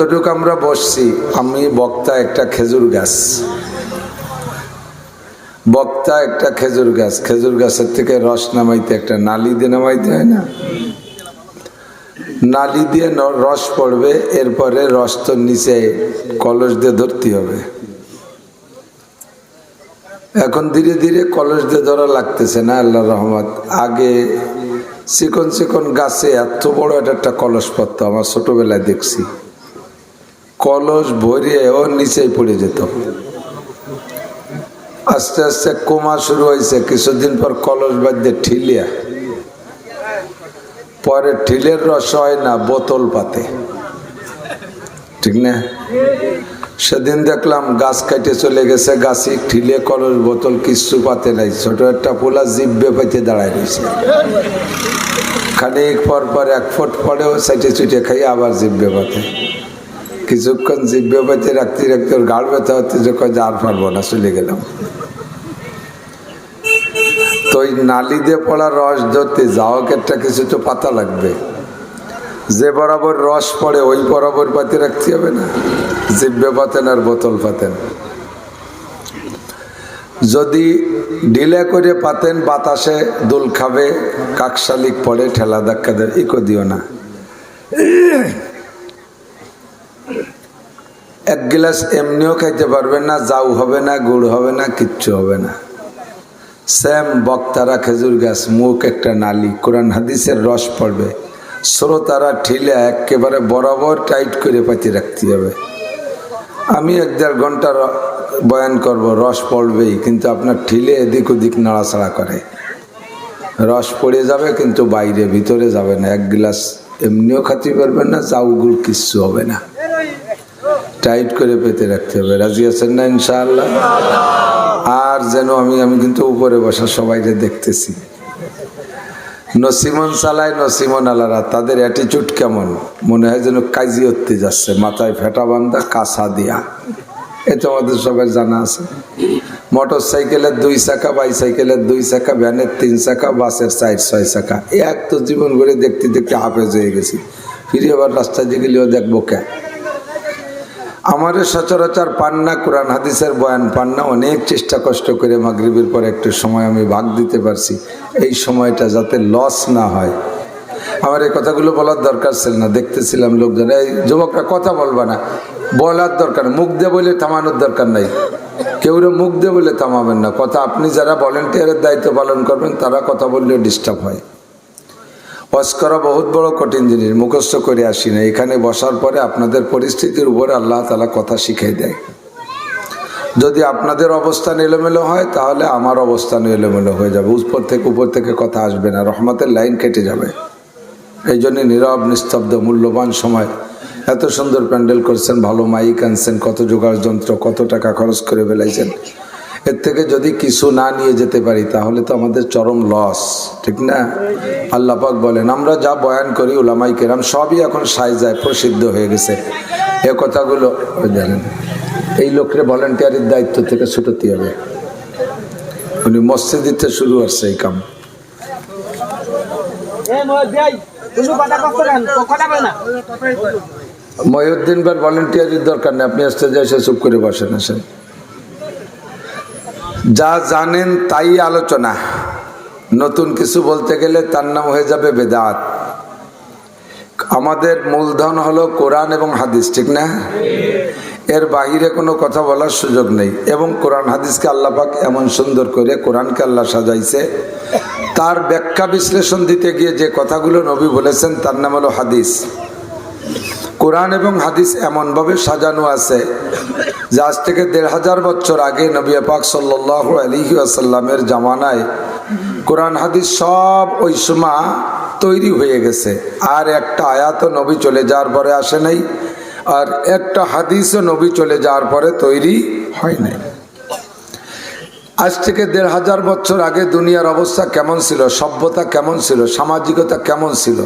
যতটুকু আমরা বসছি, আমি বক্তা একটা খেজুর গাছ, বক্তা একটা খেজুর গাছ, খেজুর গাছের থেকে রস নামাইতে একটা নালি দিয়ে নামাইতে হয় না, নালি দিয়ে রস পড়বে, এরপরে রস তো নিচে কলস দিয়ে ধরতে হবে। এখন ধীরে ধীরে কলস দিয়ে ধরা লাগতেছে না, আল্লাহর রহমত। আগে চিকন চিকন গাছে এত বড় একটা কলস পড়তো, আমার ছোটবেলায় দেখছি, কলস ভরে ওর নিচেই পড়ে যেত। আস্তে আস্তে কমা শুরু হয়েছে, কিছুদিন পর কলস বাদ ঠিলিয়া, পরে ঠিলের রস হয় না, বোতল পাতে, ঠিক না? সেদিন দেখলাম গাছ কাটে চলে গেছে, গাছি ঠিলে কলস বোতল কিচ্ছু পাতে নাই, ছোট একটা পোলা জিব্বে পাইতে দাঁড়ায় রয়েছে। খানিক পর পর এক ফুট পরেও সাইটে চুটে খাই আবার জিব্বে পাতে। কিছুক্ষণ জিব্বে পাইতে রাখতে রাখতে ওর গাড় ব্যথা হতে যখন আর পারবো না, চলে গেলাম। তো ওই নালি দিয়ে পড়া রস ধরতে যাও একটা কিছু তো পাতা লাগবে, যে বরাবর রস পড়ে ওই বরাবর পাতে রাখতে হবে না, জিব্বে পাতেন আর বোতল পাতেন। যদি ঢিলে করে পাতেন বাতাসে দোল খাবে, কাকশালিক পড়ে, ঠেলা ধাক্কা দেয়, ইকো দিও না। এক গ্লাস এমনিও খাইতে পারবেন না, যাও হবে না, গুড় হবে না, কিচ্ছু হবে না। সেম বক্তারা খেজুর গাছ, মুখ একটা নালি, কোরআন হাদিসের রস পড়বে, শ্রোতারা ঠিলে একেবারে বরাবর টাইট করে পাতি রাখতে হবে। আমি 1-1.5 ঘন্টা বয়ান করব, রস পড়বেই, কিন্তু আপনার ঠিলে এদিক ওদিক নাড়াচাড়া করে, রস পড়ে যাবে কিন্তু বাইরে, ভিতরে যাবে না। এক গ্লাস এমনিও খাতে পারবেন না, চাউ গুড় কিচ্ছু হবে না, টাইট করে পেতে রাখতে হবে। রাজি আছেন না ইনশাআল্লাহ? আর যেন আমি কিন্তু উপরে বসা সবাইকে দেখতেছি, নসিমন চালায় নসিমন আলারা, তাদের অ্যাটিচিউড কেমন, মনে হয় যেন কাজি হতে যাচ্ছে, মাথায় ফেটা বান্ধা, কাঁচা দিয়া। এ তো আমাদের সবাই জানা আছে। মোটর সাইকেলের 2 চাকা, বাইসাইকেলের 2 চাকা, ভ্যানের 3 চাকা, বাসের 4-6 চাকা, এক তো জীবন ঘুরে দেখতে দেখতে হাফেজ হয়ে গেছি, ফিরে আবার রাস্তায় দিয়ে গেলেও দেখবো কে? আমাদের সচরাচর পান না, কোরআন হাদিসের বয়ান পান না। অনেক চেষ্টা কষ্ট করে মাগরিবের পর একটু সময় আমি ভাগ দিতে পারছি, এই সময়টা যাতে লস না হয়। আমার এই কথাগুলো বলার দরকার ছিল না, দেখতেছিলাম লোকজন, এই যুবকরা কথা বলবা না, বলার দরকার, মুখ দিয়ে বলে থামানোর দরকার নাই, কেউ মুখ দিয়ে বলে থামাবেন না কথা। আপনি যারা ভলেন্টিয়ারের দায়িত্ব পালন করবেন তারা কথা বললে ডিস্টার্ব হয়। ওয়াজ করা বহুত বড় কঠিন জিনিস, মুখস্থ করে আসি না, এখানে বসার পরে আপনাদের পরিস্থিতির উপরে আল্লাহ তাআলা কথা শিখিয়ে দেয়। যদি আপনাদের অবস্থান এলোমেলো হয় তাহলে আমার অবস্থান এলোমেলো হয়ে যাবে, উপর থেকে কথা আসবে না, রহমতের লাইন কেটে যাবে। এই জন্য নীরব নিস্তব্ধ মূল্যবান সময়, এত সুন্দর প্যান্ডেল করছেন, ভালো মাইক আনছেন, কত জোগাড় যন্ত্র, কত টাকা খরচ করে ফেলাইছেন, এর থেকে যদি কিছু না নিয়ে যেতে পারি তাহলে তো আমাদের চরম লস, ঠিক না? আল্লাহ পাক বলেন, আমরা যা বয়ান করি উলামায়ে কেরাম সবই এখন সাইজায় প্রসিদ্ধ হয়ে গেছে। এ কথাগুলো জানেন, এই লোকরে ভলেন্টিয়ারের দায়িত্ব থেকে ছুটতে হবে। উনি মসজিদে শুরু করছে এই কাম। মহিউদ্দিন ভাই ভলেন্টিয়ারের দরকার নেই, আপনি স্টেজে এসে চুপ করে বসেন, আসেন। যা জানেন তাই আলোচনা, নতুন কিছু বলতে গেলে তার নাম হয়ে যাবে বেদাত। আমাদের মূলধন হলো কোরআন এবং হাদিস, ঠিক না? এর বাহিরে কোনো কথা বলার সুযোগ নেই। এবং কোরআন হাদিসকে আল্লাহ পাক এমন সুন্দর করে, কোরআনকে আল্লাহ সাজাইছে, তার ব্যাখ্যা বিশ্লেষণ দিতে গিয়ে যে কথাগুলো নবী বলেছেন তার নাম হলো হাদিস। কোরআন এবং হাদিস এমনভাবে সাজানো আছে যে আজ থেকে 1500 বছর আগে নবী পাক সাল্লাল্লাহু আলাইহি ওয়াসাল্লামের জামানায় কোরআন হাদিস সব ওই সময় তৈরি হয়ে গেছে। আর একটা আয়াতও নবী চলে যাওয়ার পরে আসে নাই, আর একটা হাদিসও নবী চলে যাওয়ার পরে তৈরি হয় নাই। আজ থেকে 1500 বছর আগে দুনিয়ার অবস্থা কেমন ছিল, সভ্যতা কেমন ছিল, সামাজিকতা কেমন ছিল,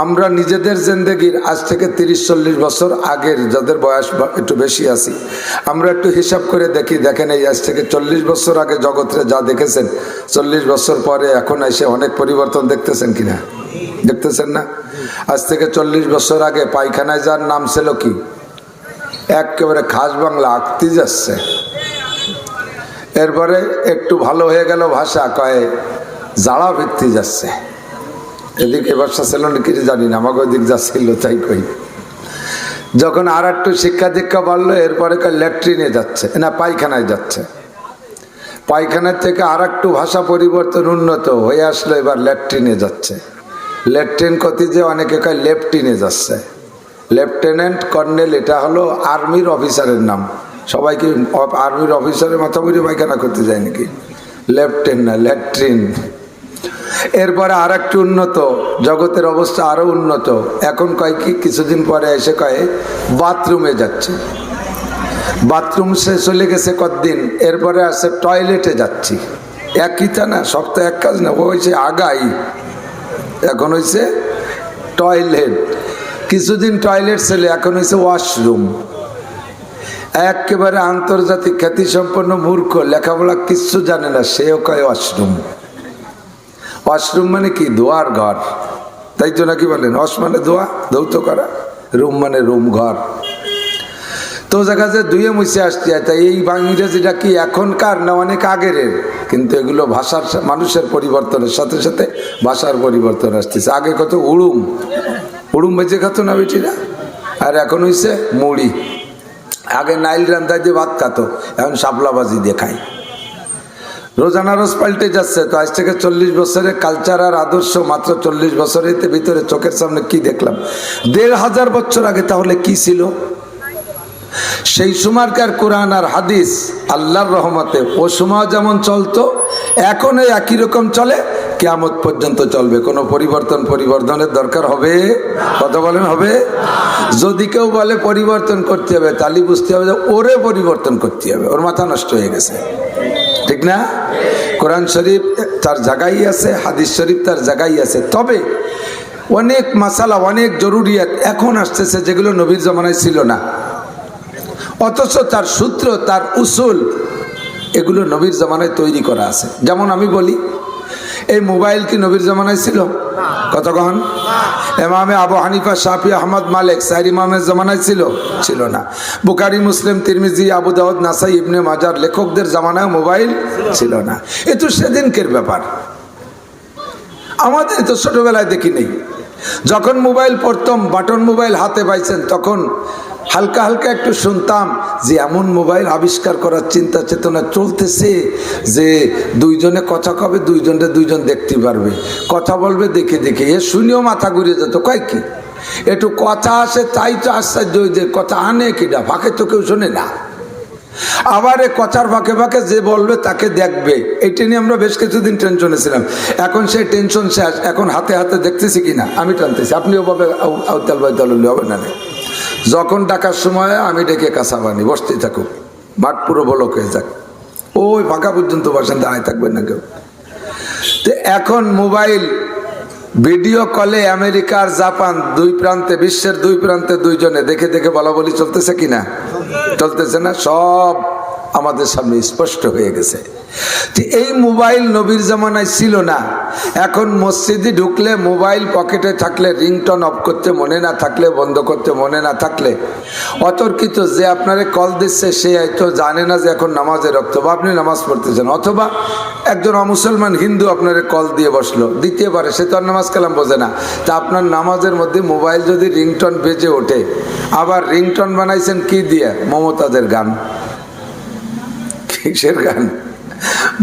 আমরা নিজেদের জিন্দেগির আজ থেকে 30-40 বছর আগের, যাদের বয়স একটু বেশি আছে, আমরা একটু হিসাব করে দেখি। দেখেন এই আজ থেকে 40 বছর আগে জগতে যা দেখেছেন, 40 বছর পরে এখন এসে অনেক পরিবর্তন দেখতেছেন কিনা? দেখতেছেন না? আজ থেকে 40 বছর আগে পায়খানায় যার নাম ছিল কি, একেবারে খাস বাংলা আঁকতে যাচ্ছে। এরপরে একটু ভালো হয়ে গেল ভাষা, কয়ে জাড়া ভিত্তি যাচ্ছে। এদিকে ভাষা ছিল নাকি জানি না, আমাকে ওইদিক যাচ্ছিল তাই কই। যখন আর একটু শিক্ষা দীক্ষা বাড়লো, এরপরে ল্যাট্রিনে যাচ্ছে না পায়খানায় যাচ্ছে। পায়খানার থেকে আর একটু ভাষা পরিবর্তন উন্নত হয়ে আসলো, এবার ল্যাট্রিনে যাচ্ছে। ল্যাট্রিন কতি যে অনেকে কয় লেফটিনে যাচ্ছে। লেফটেন্যান্ট কর্নেল এটা হলো আর্মির অফিসারের নাম। সবাই কি আর্মির অফিসারের মাথা বুঝে পায়খানা করতে যায় নাকি? লেফটেন্যান্ট না, ল্যাট্রিন। এরপরে আর একটু উন্নত, জগতের অবস্থা আরো উন্নত। এখন কয় কি, কিছুদিন পরে এসে কয়ে বাথরুমে যাচ্ছে। বাথরুম সে চলে গেছে কতদিন, এরপরে আসছে টয়লেটে যাচ্ছি। একইটা না, সব তো এক কাজ না, ও হয়েছে আগাই, এখন হয়েছে টয়লেট। কিছুদিন টয়লেট ছেলে, এখন হয়েছে ওয়াশরুম। একেবারে আন্তর্জাতিক খ্যাতি সম্পন্ন মূর্খ, লেখাপড়া কিচ্ছু জানে না, সেও কয় ওয়াশরুম। ওয়াশরুম মানে কি, দোয়ার ঘর, তাই তো নাকি বলেন? ওয়াশ মানে দোয়া, ধৌত করা, রুম মানে রুম, ঘর। তো জায়গা যে ধুয়ে মুছে আসতে হয়। তাই এই ইংরেজিটা কি এখনকার না অনেক আগের? কিন্তু এগুলো ভাষার, মানুষের পরিবর্তনের সাথে সাথে ভাষার পরিবর্তন আসতেছে। আগে কত উড়ুম, উড়ুম বেজে খাত না বেটিরা, আর এখন হইছে মুড়ি। আগে নাইল রান্ধায় দিয়ে ভাত খাতো, এখন শাপলাবাজি দিয়ে খায়। রোজানা রোজ পাল্টে যাচ্ছে। তো আজ থেকে 40 বছরের কালচার আর আদর্শ মাত্র 40 বছরের ভিতরে চোখের সামনে কি দেখলাম। 1500 বছর আগে তাহলে কি ছিল? সেই সময়কার কোরআন আর হাদিস আল্লাহর রহমতে ও সময় যেমন চলতো, এখন একই রকম চলে, কিয়ামত পর্যন্ত চলবে। কোনো পরিবর্তনের দরকার হবে? কথা বলেন, হবে? যদি কেউ বলে পরিবর্তন করতে হবে, তাহলে বুঝতে হবে যে ওরে পরিবর্তন করতে হবে, ওর মাথা নষ্ট হয়ে গেছে, ঠিক না? কোরআন শরীফ তার জায়গায় আছে, হাদিস শরীফ তার জায়গায় আছে। তবে অনেক মাসালা, অনেক জরুরিয়াত এখন আসতেছে যেগুলো নবীর জামানায় ছিল না, অথচ তার সূত্র, তার উসুল এগুলো নবীর জামানায় তৈরি করা আছে। যেমন আমি বলি, এই মোবাইল কি নবীর জামানায় ছিল? কতক্ষণ? ইমামে আবু হানিফা, শাফি, আহমদ, মালিক 4 ইমামের জামানায় ছিল? ছিল না। বুখারী, মুসলিম, তিরমিজি, আবু দাউদ, নাসাই, ইবনে মাজার লেখকদের জামানায় মোবাইল ছিল না। এ তো সেদিনকের ব্যাপার, আমাদের তো ছোটবেলায় দেখি নেই। যখন মোবাইল প্রথম বাটন মোবাইল হাতে পাইছেন, তখন হালকা হালকা একটু শুনতাম যে এমন মোবাইল আবিষ্কার করার চিন্তা চেতনা চলতেছে যে দুইজনে কথা কবে, দুইজন দেখতে পারবে, কথা বলবে দেখে দেখে। এ শুনেও মাথা ঘুরে যেত, কয় কি একটু কথা আসে, তাই তো আশ্চর্য যে কথা আনে কিনা, ফাঁকে তো কেউ শোনে না। আবার এ কথার ফাঁকে ফাঁকে যে বলবে তাকে দেখবে, এটা নিয়ে আমরা বেশ কিছুদিন টেনশনে ছিলাম। এখন সেই টেনশন শেষ, এখন হাতে হাতে দেখতেছি কিনা, আমি টানতেছি, আপনিও ভাবে আউতাল বাইতাল হবে না। যখন ডাকার সময় আমি ডেকে কাঁচা বানি, বসতেই থাকুক, মাঠ পুরো বলক হয়ে যাক, ওই ফাঁকা পর্যন্ত বসেন, দাঁড়ায় থাকবেন না কেউ। তো এখন মোবাইল ভিডিও কলে আমেরিকার জাপান দুই প্রান্তে, বিশ্বের দুই প্রান্তে দুইজনে দেখে দেখে বলা বলি চলতেছে কিনা? চলতেছে না? সব আমাদের সামনে স্পষ্ট হয়ে গেছে। এই মোবাইল নবীর জামানায় ছিল না। এখন মসজিদে ঢুকলে মোবাইল পকেটে থাকলে, রিংটন অফ করতে মনে না থাকলে, বন্ধ করতে মনে না থাকলে, অতর্কিত যে আপনারে কল দিচ্ছে সে হয়তো জানে না যে এখন নামাজের রক্ত, বা আপনি নামাজ পড়তেছেন, অথবা একজন অমুসলমান হিন্দু আপনারে কল দিয়ে বসলো, দিতে পারে, সে তো আর নামাজ কালাম বোঝে না। তা আপনার নামাজের মধ্যে মোবাইল যদি রিংটন বেজে ওঠে, আবার রিংটন বানাইছেন কি দিয়ে? মমতাজের গান। কিসের গান?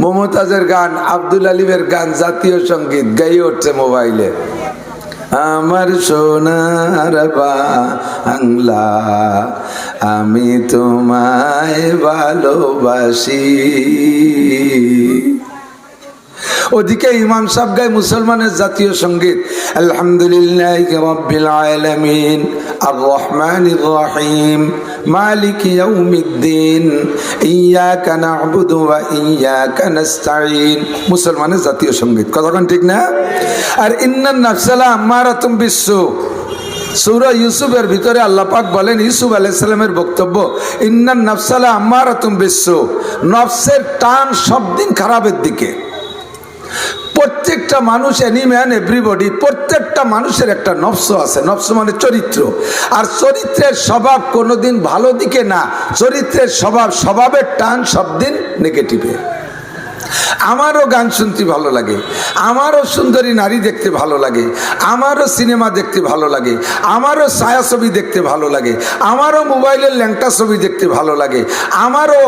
মমতাজের গান, আব্দুল আলিমের গান, জাতীয় সঙ্গীত গাইয়ে উঠছে মোবাইলে। আমার সোনার বাংলা, আমি তোমায় ভালোবাসি। ওদিকে ইমাম সাহেব গায় মুসলমানের জাতীয় সঙ্গীত, আলহামদুলিল্লাহি রাব্বিল আলামিন, আর রহমানির রহিম, মালিক ইয়াউমিদ্দিন, ইয়্যাকা না'বুদু ওয়া ইয়্যাকা নাস্তাঈন, মুসলমানের জাতীয় সঙ্গীত। কতক্ষণ ঠিক না? আর ইন্নান নাফসা লাআম্মারাতুম বিসসু, সূরা ইউসুফের ভিতরে আল্লাহ পাক বলেন, ইউসুফ আলাইহিস সালামের বক্তব্য, ইন্নান নাফসা লাআম্মারাতুম বিসসু, নফসের টান সব দিন খারাপের দিকে। প্রত্যেকটা মানুষ, এনি ম্যান এভরিবডি, প্রত্যেকটা মানুষের একটা নফস আছে। নফস মানে চরিত্র। আর চরিত্রের স্বভাব কোনোদিন ভালো দিকে না, চরিত্রের স্বভাবের টান সব দিন নেগেটিভে। আমারও গান শুনতে ভালো লাগে, আমারও সুন্দরী নারী দেখতে ভালো লাগে, আমারও সিনেমা দেখতে ভালো লাগে, আমারও ছায়াছবি দেখতে ভালো লাগে, আমারও মোবাইলের ল্যাংটা ছবি দেখতে ভালো লাগে, আমারও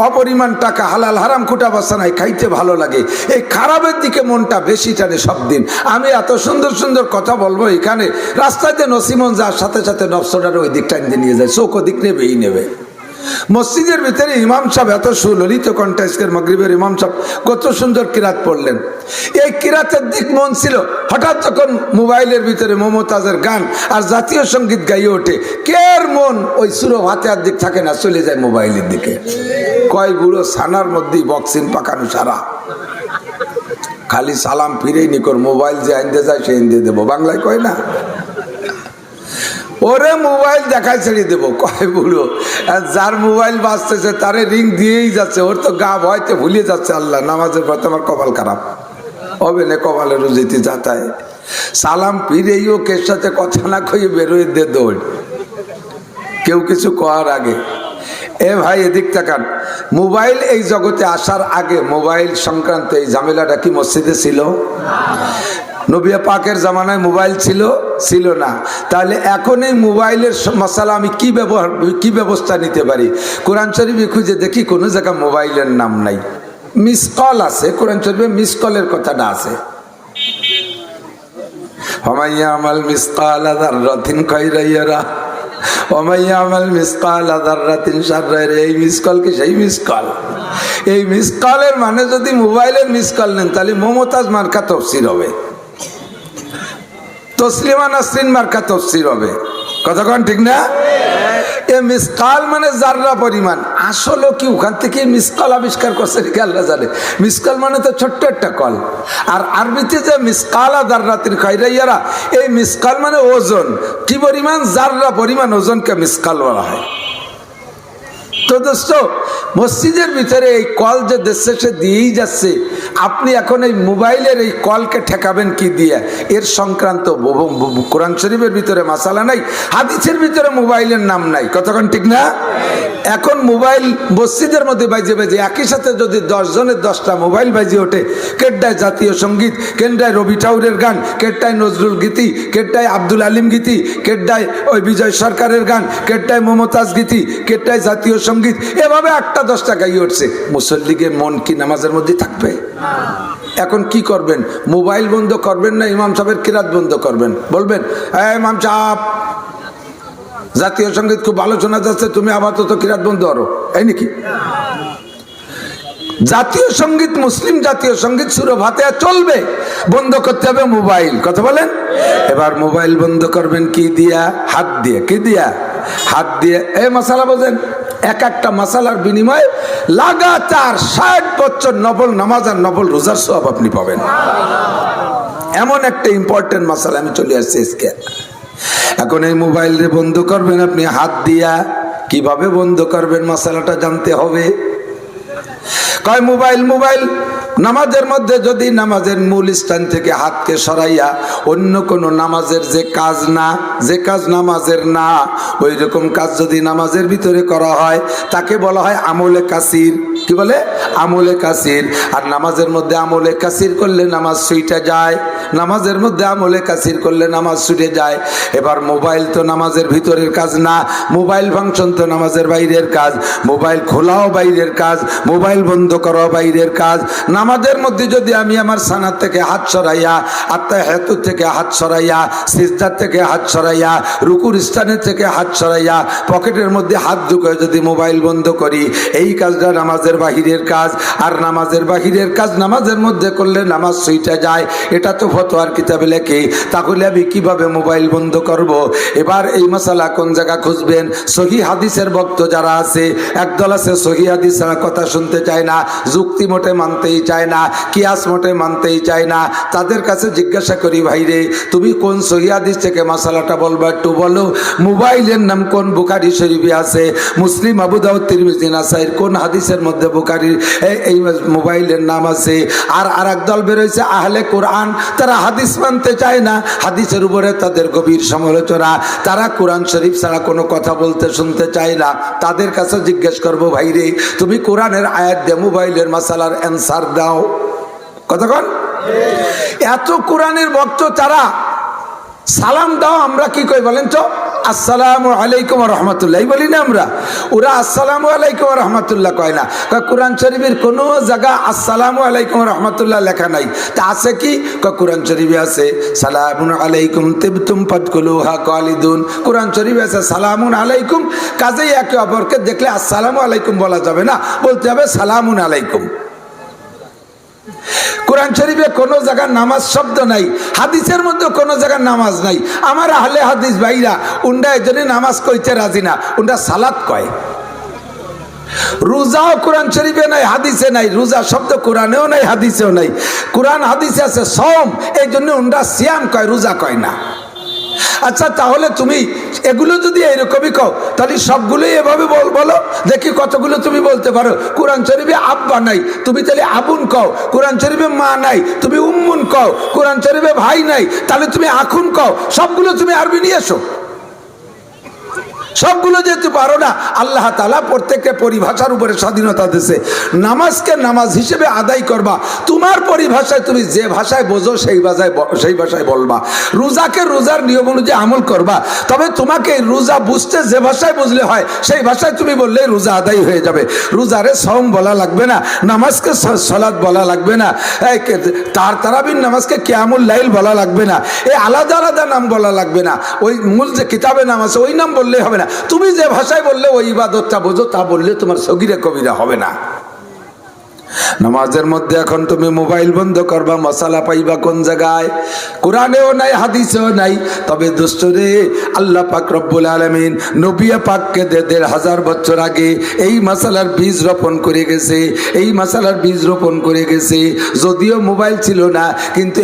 অপরিমাণ টাকা হালাল হারাম কুটা বাসানায় খাইতে ভালো লাগে। এই খারাপের দিকে মনটা বেশি টানে সব দিন। আমি এত সুন্দর সুন্দর কথা বলবো এখানে, রাস্তাতে নসিমন যার সাথে সাথে নফসটার ওই দিক টাইম নিয়ে যায়, চোখ ওদিক নেবেই নেবে। মসজিদের ভিতরে ইমাম সাহেব এত সুললিত কণ্ঠের মাগরিবের ইমাম সাহেব কত সুন্দর কিরাত পড়লেন। এই কিরাতের দিক মন ছিল, হঠাৎ যখন মোবাইলের ভিতরে মমতাজের গান আর জাতীয় সঙ্গীত গাইয়ে ওঠে, কের মন ওই সুরো হাতের দিক থাকে না, চলে যায় মোবাইলের দিকে। কয় বুড়ো ছানার মধ্যেই বক্সিন পাকানো সারা, খালি সালাম ফিরেই নিকর, মোবাইল যে আনতে যায় সে এনে দেবো, বাংলায় কয় না, ওরে মোবাইল দেখায় ছেড়ে দেবো। কয় বুড়ো, যার মোবাইল বাজতেছে তারে রিং দিয়েই যাচ্ছে, ওর তো গা ভয়তে ভুলে যাচ্ছে আল্লাহ নামাজের পর আমার কপাল খারাপ হবে না, কপালের রুজিতে যাতায় সালাম ফিরেই ও কের সাথে কথা না কইয়ে বেরোয় দে দৌড়, কেউ কিছু করার আগে। এ ভাই এদিক তাকান, মোবাইল এই জগতে আসার আগে মোবাইল সংক্রান্ত এই ঝামেলাটা কি মসজিদে ছিল? নবী পাকের জামানায় মোবাইল ছিল না। তাহলে এখন এই মোবাইলের মশালা আমি কি ব্যবস্থা নিতে পারি? কোরআন শরীফে খুঁজে দেখি কোনো জায়গায় মোবাইলের নাম নাই। মিস কল আছে, কোরআন শরীফে মিস কলের কথাটা আছে। ওমাইয়া আমাল মিসকালা যাররাতিন খায়রান ইয়ারা ওমাইয়া আমাল মিসকালা যাররাতিন শাররান ইয়ারা। এই মিস কল কি সেই মিস কল? এই মিস কলের মানে যদি মোবাইলের মিস কল নেন তাহলে মমতাজ মার্কা তফসির হবে, তসলিমা নাসরিন মার্কা তফসির হবে। কতক্ষণ ঠিক না? এ মিসকাল মানে জাররা পরিমাণ। আসলে কি ওখান থেকে মিসকাল আবিষ্কার করছে কি আল্লাহ জানে। মিসকাল মানে তো ছোট্ট একটা কল। আর আরবিতে যে মিসকালা যাররাতিন খায়রান ইয়ারা, এই মিসকাল মানে ওজন, কি পরিমাণ? জাররা পরিমাণ ওজনকে মিসকাল বলা হয়। তো দোস্ত, মসজিদের ভিতরে এই কল যে দেশে সে দিয়েই যাচ্ছে, আপনি এখন এই মোবাইলের এই কলকে ঠেকাবেন কি দিয়ে? এর সংক্রান্ত কোরআন শরীফের ভিতরে মাসালা নাই, হাদিসের ভিতরে মোবাইলের নাম নাই। কতক্ষণ ঠিক না? এখন মোবাইল মসজিদের মধ্যে বাজে বাজে একই সাথে যদি 10 জনের 10টা মোবাইল বাজে ওঠে, কেডায় জাতীয় সঙ্গীত, কেডায় রবি ঠাকুরের গান, কেডায় নজরুল গীতি, কেডায় আব্দুল আলিম গীতি, কেডায় ওই বিজয় সরকারের গান, কেডায় মমতাজ গীতি, কেডায় জাতীয় সঙ্গীত, এভাবে 8টা 10টা গাইয়ে উঠছে। মুসল্লিকে মন কি নামাজের মধ্যে থাকবে? এখন কি করবেন? মোবাইল বন্ধ করবেন না ইমাম সাহেবের কিরাত বন্ধ করবেন? বলবেন ইমাম সাহেব জাতীয় সঙ্গীত খুব ভালো শোনা যাচ্ছে, তুমি আপাতত কিরাত বন্ধ করো, এই নাকি? জাতীয় সঙ্গীত, মুসলিম জাতীয় সঙ্গীত সুর ফাতিহা চলবে, বন্ধ করতে হবে মোবাইল। কথা বলেন। এবার মোবাইল বন্ধ করবেন কি দিয়া? হাত দিয়ে। কি দিয়া? হাত দিয়ে। এই মশালা বোঝেন, এক একটা মশালার বিনিময়ে লাগাতার 60 বছর নফল নামাজ আর নফল রোজার সওয়াব আপনি পাবেন। এমন একটা ইম্পর্টেন্ট মশালা আমি চলে আসছি আজকে। এখন এই মোবাইল রে বন্ধ করবেন আপনি হাত দিয়া। কিভাবে বন্ধ করবেন মশালাটা জানতে হবে। কয় মোবাইল নামাজের মধ্যে যদি নামাজের মূল স্থান থেকে হাতকে সরাইয়া অন্য কোন নামাজের যে কাজ নামাজের না, ওই রকম কাজ যদি নামাজের ভিতরে করা হয় তাকে বলা হয় আমলে কাসির। কি বলে? আমলে কাসির। আর নামাজের মধ্যে আমলে কাসির করলে নামাজ ছুটে যায়, নামাজের মধ্যে আমলে কাসির করলে নামাজ ছুটে যায়। এবার মোবাইল তো নামাজের ভিতরের কাজ না, মোবাইল ফাংশন তো নামাজের বাইরের কাজ, মোবাইল খোলাও বাইরের কাজ, মোবাইল বন্ধ করাও বাইরের কাজ। নামাজের মধ্যে যদি আমি আমার সানার থেকে হাত সরাইয়া, আত্তাহিয়াতু থেকে হাত সরাইয়া, সিজদার থেকে হাত সরাইয়া, রুকুর স্থানের থেকে হাত সরাইয়া, পকেটের মধ্যে হাত ঢুকে যদি মোবাইল বন্ধ করি, এই কাজটা নামাজের বাহিরের কাজ। আর নামাজের বাহিরের কাজ নামাজের মধ্যে করলে নামাজ ছুটে যায়, এটা তো ফতোয়ার কিতাবে লেখে। তাহলে আমি কিভাবে মোবাইল বন্ধ করব? এবার এই মশালা কোন জায়গা খুঁজবেন? সহি হাদিসের ভক্ত যারা আছে, একদল আছে সহি হাদিসের কথা শুনতে শুনতে চায় না, যুক্তি মোটে মানতেই চায় না, কিয়াস মোটে মানতেই চায় না। তাদের কাছে জিজ্ঞাসা করি, ভাইরে তুমি কোন সহিহ হাদিস থেকে মাসালাটা বলবা একটু বলো। মোবাইলের নাম কোন বুখারী শরীফে আছে, মুসলিম, আবু দাউদ, তিরমিজি, নাসাইর কোন হাদিসের মধ্যে বুখারীর এই মোবাইলের নাম আছে? আর এক দল বেরোইছে আহলে কোরআন, তারা হাদিস মানতে চায় না, হাদিসের উপরে তাদের গভীর সমালোচনা, তারা কোরআন শরীফ ছাড়া কোনো কথা বলতে শুনতে চায় না। তাদের কাছে জিজ্ঞেস করবো, ভাইরে তুমি কোরআনের আয়াত দিয়ে মোবাইলের মাসালার অ্যান্সার দাও। কতক্ষণ এত কোরআনের ভক্ত তারা, সালাম দাও আমরা কি কই বলেন তো? আসসালামু আলাইকুম রহমতুল্লাহ বলি না আমরা, ওরা আসসালামু আলাইকুম রহমতুল্লাহ কয় না। কোরআন শরীফের কোনো জায়গা আসসালামু আলাইকুম রহমতুল্লাহ লেখা নাই, তা আছে কি? কোরআন শরীফে আছে সালামুন আলাইকুম তিবতুম ফাদখুলুহা খালিদুন। কোরআন শরীফে আছে সালামুন আলাইকুম, কাজেই একে অপরকে দেখলে আসসালামু আলাইকুম বলা যাবে না, বলতে হবে সালামুন আলাইকুম। কোরআন শরীফে কোনো জায়গায় নামাজ শব্দ নাই, হাদিসের মধ্যে কোনো জায়গায় নামাজ নাই। আমার আহলে হাদিস ভাইরা উন্ডা এজন্য নামাজ কইতে রাজি না, উন্ডা সালাত কয়। রোজাও কোরআন শরীফে নাই, হাদিসে নাই। রোজা শব্দ কোরআনেও নাই, হাদিসেও নাই। কোরআন হাদিসে আছে সওম, এই জন্য উন্ডা সিয়াম কয়, রোজা কয় না। আচ্ছা তাহলে তুমি এগুলো যদি এইরকমই কও, তাহলে সবগুলোই এভাবে বলো দেখি কতগুলো তুমি বলতে পারো। কোরআন শরীফে আব্বা নাই, তুমি তাহলে আবুন কও। কোরআন শরীফে মা নাই, তুমি উম্মুন কও। কোরআন শরীফে ভাই নাই, তাহলে তুমি আখুন কও। সবগুলো তুমি আরবি নিয়ে এসো। সবগুলো যেহেতু পারো না, আল্লাহ তাআলা প্রত্যেককে পরিভাষার উপরে স্বাধীনতা দিয়েছে। নামাজকে নামাজ হিসেবে আদায় করবা, তোমার পরিভাষায় তুমি যে ভাষায় বোঝো সেই ভাষায় বলবা। রোজাকে রোজার নিয়ম অনুযায়ী আমল করবা, তবে তোমাকে রোজা বুঝতে যে ভাষায় বুঝলে হয় সেই ভাষায় তুমি বললেই রোজা আদায় হয়ে যাবে। রোজারে সওম বলা লাগবে না, নামাজকে সালাত বলা লাগবে না, তারাবির নামাজকে কিয়ামুল লাইল বলা লাগবে না, এই আলাদা আলাদা নাম বলা লাগবে না। ওই মূল যে কিতাবের নাম আছে ওই নাম বললেই হবে না। তুমি যে ভাষায় বললে ওই ইবাদতটা বোঝো তা বললে তোমার সগীরা কবিরা হবে না। নামাজের মধ্যে এখন তুমি মোবাইল বন্ধ করবা, মশালা পাইবা কোন জায়গায়? কোরআনেও নাই, হাদিসেও নাই। তবে দোস্তরে আল্লাহ পাক রব্বুল আলামিন নবী পাককে ১,৫০০ বছর আগে এই মশালার বীজ রোপণ করে গেছে, এই মশালার বীজ রোপণ করে গেছে। যদিও মোবাইল ছিল না, কিন্তু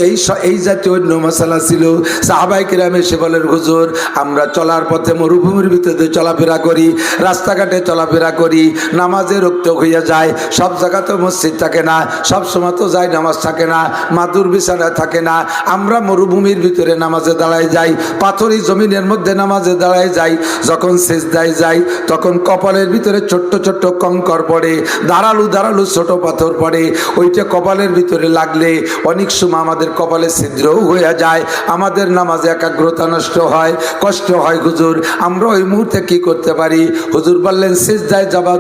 এই জাতীয় অন্য মশালা ছিল। সাহাবায়ে কিরাম এসে বলেন, হুজুর আমরা চলার পথে মরুভূমির ভিতরে চলাফেরা করি, রাস্তাঘাটে চলাফেরা করি, নামাজে রক্ত হইয়া যায়। সব জায়গাতে মসজিদ থাকে না, সব সময় তো যাই নামাজ থাকে না, মাদুর বিছানা থাকে না। আমরা মরুভূমির ভিতরে নামাজে দাঁড়ায় যাই, পাথরি জমিনের মধ্যে নামাজে দাঁড়ায় যাই। যখন সিজদায় যাই তখন কপালের ভিতরে ছোট্ট ছোট্ট কঙ্কর পড়ে, দাঁড়ালু দাঁড়ালু ছোট পাথর পড়ে। ওইটা কপালের ভিতরে লাগলে অনেক সময় আমাদের কপালে ছিদ্রও হয়ে যায়, আমাদের নামাজে একাগ্রতা নষ্ট হয়, কষ্ট হয়। হুজুর আমরা ওই মুহূর্তে কি করতে পারি? হুজুর বললেন, সিজদায় যাবা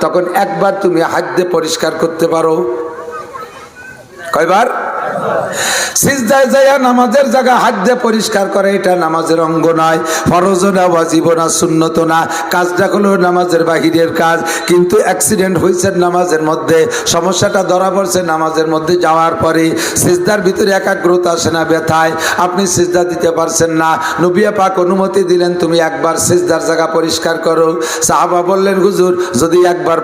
তখন একবার তুমি হাত দিয়ে পরিষ্কার করতে পারো। কয়বার? সিজদায় যাইয়া নামাজের জায়গা হাত দিয়ে পরিষ্কার করে, এটা নামাজের অঙ্গ নয়, ফরজ না, ওয়াজিব না, সুন্নত না। কাজটা হলো নামাজের বাহিরের কাজ। কিন্তু অ্যাক্সিডেন্ট হয়েছে নামাজের মধ্যে, সমস্যাটা ধরা পড়ছে নামাজের মধ্যে যাওয়ার পরে। সিজদার ভিতরে একাগ্রতা আসে না, ব্যথায় আপনি সিজদা দিতে পারছেন না। নবী পাক অনুমতি দিলেন, তুমি একবার সিজদার জায়গা পরিষ্কার করো। সাহাবা বললেন, হুজুর যদি একবার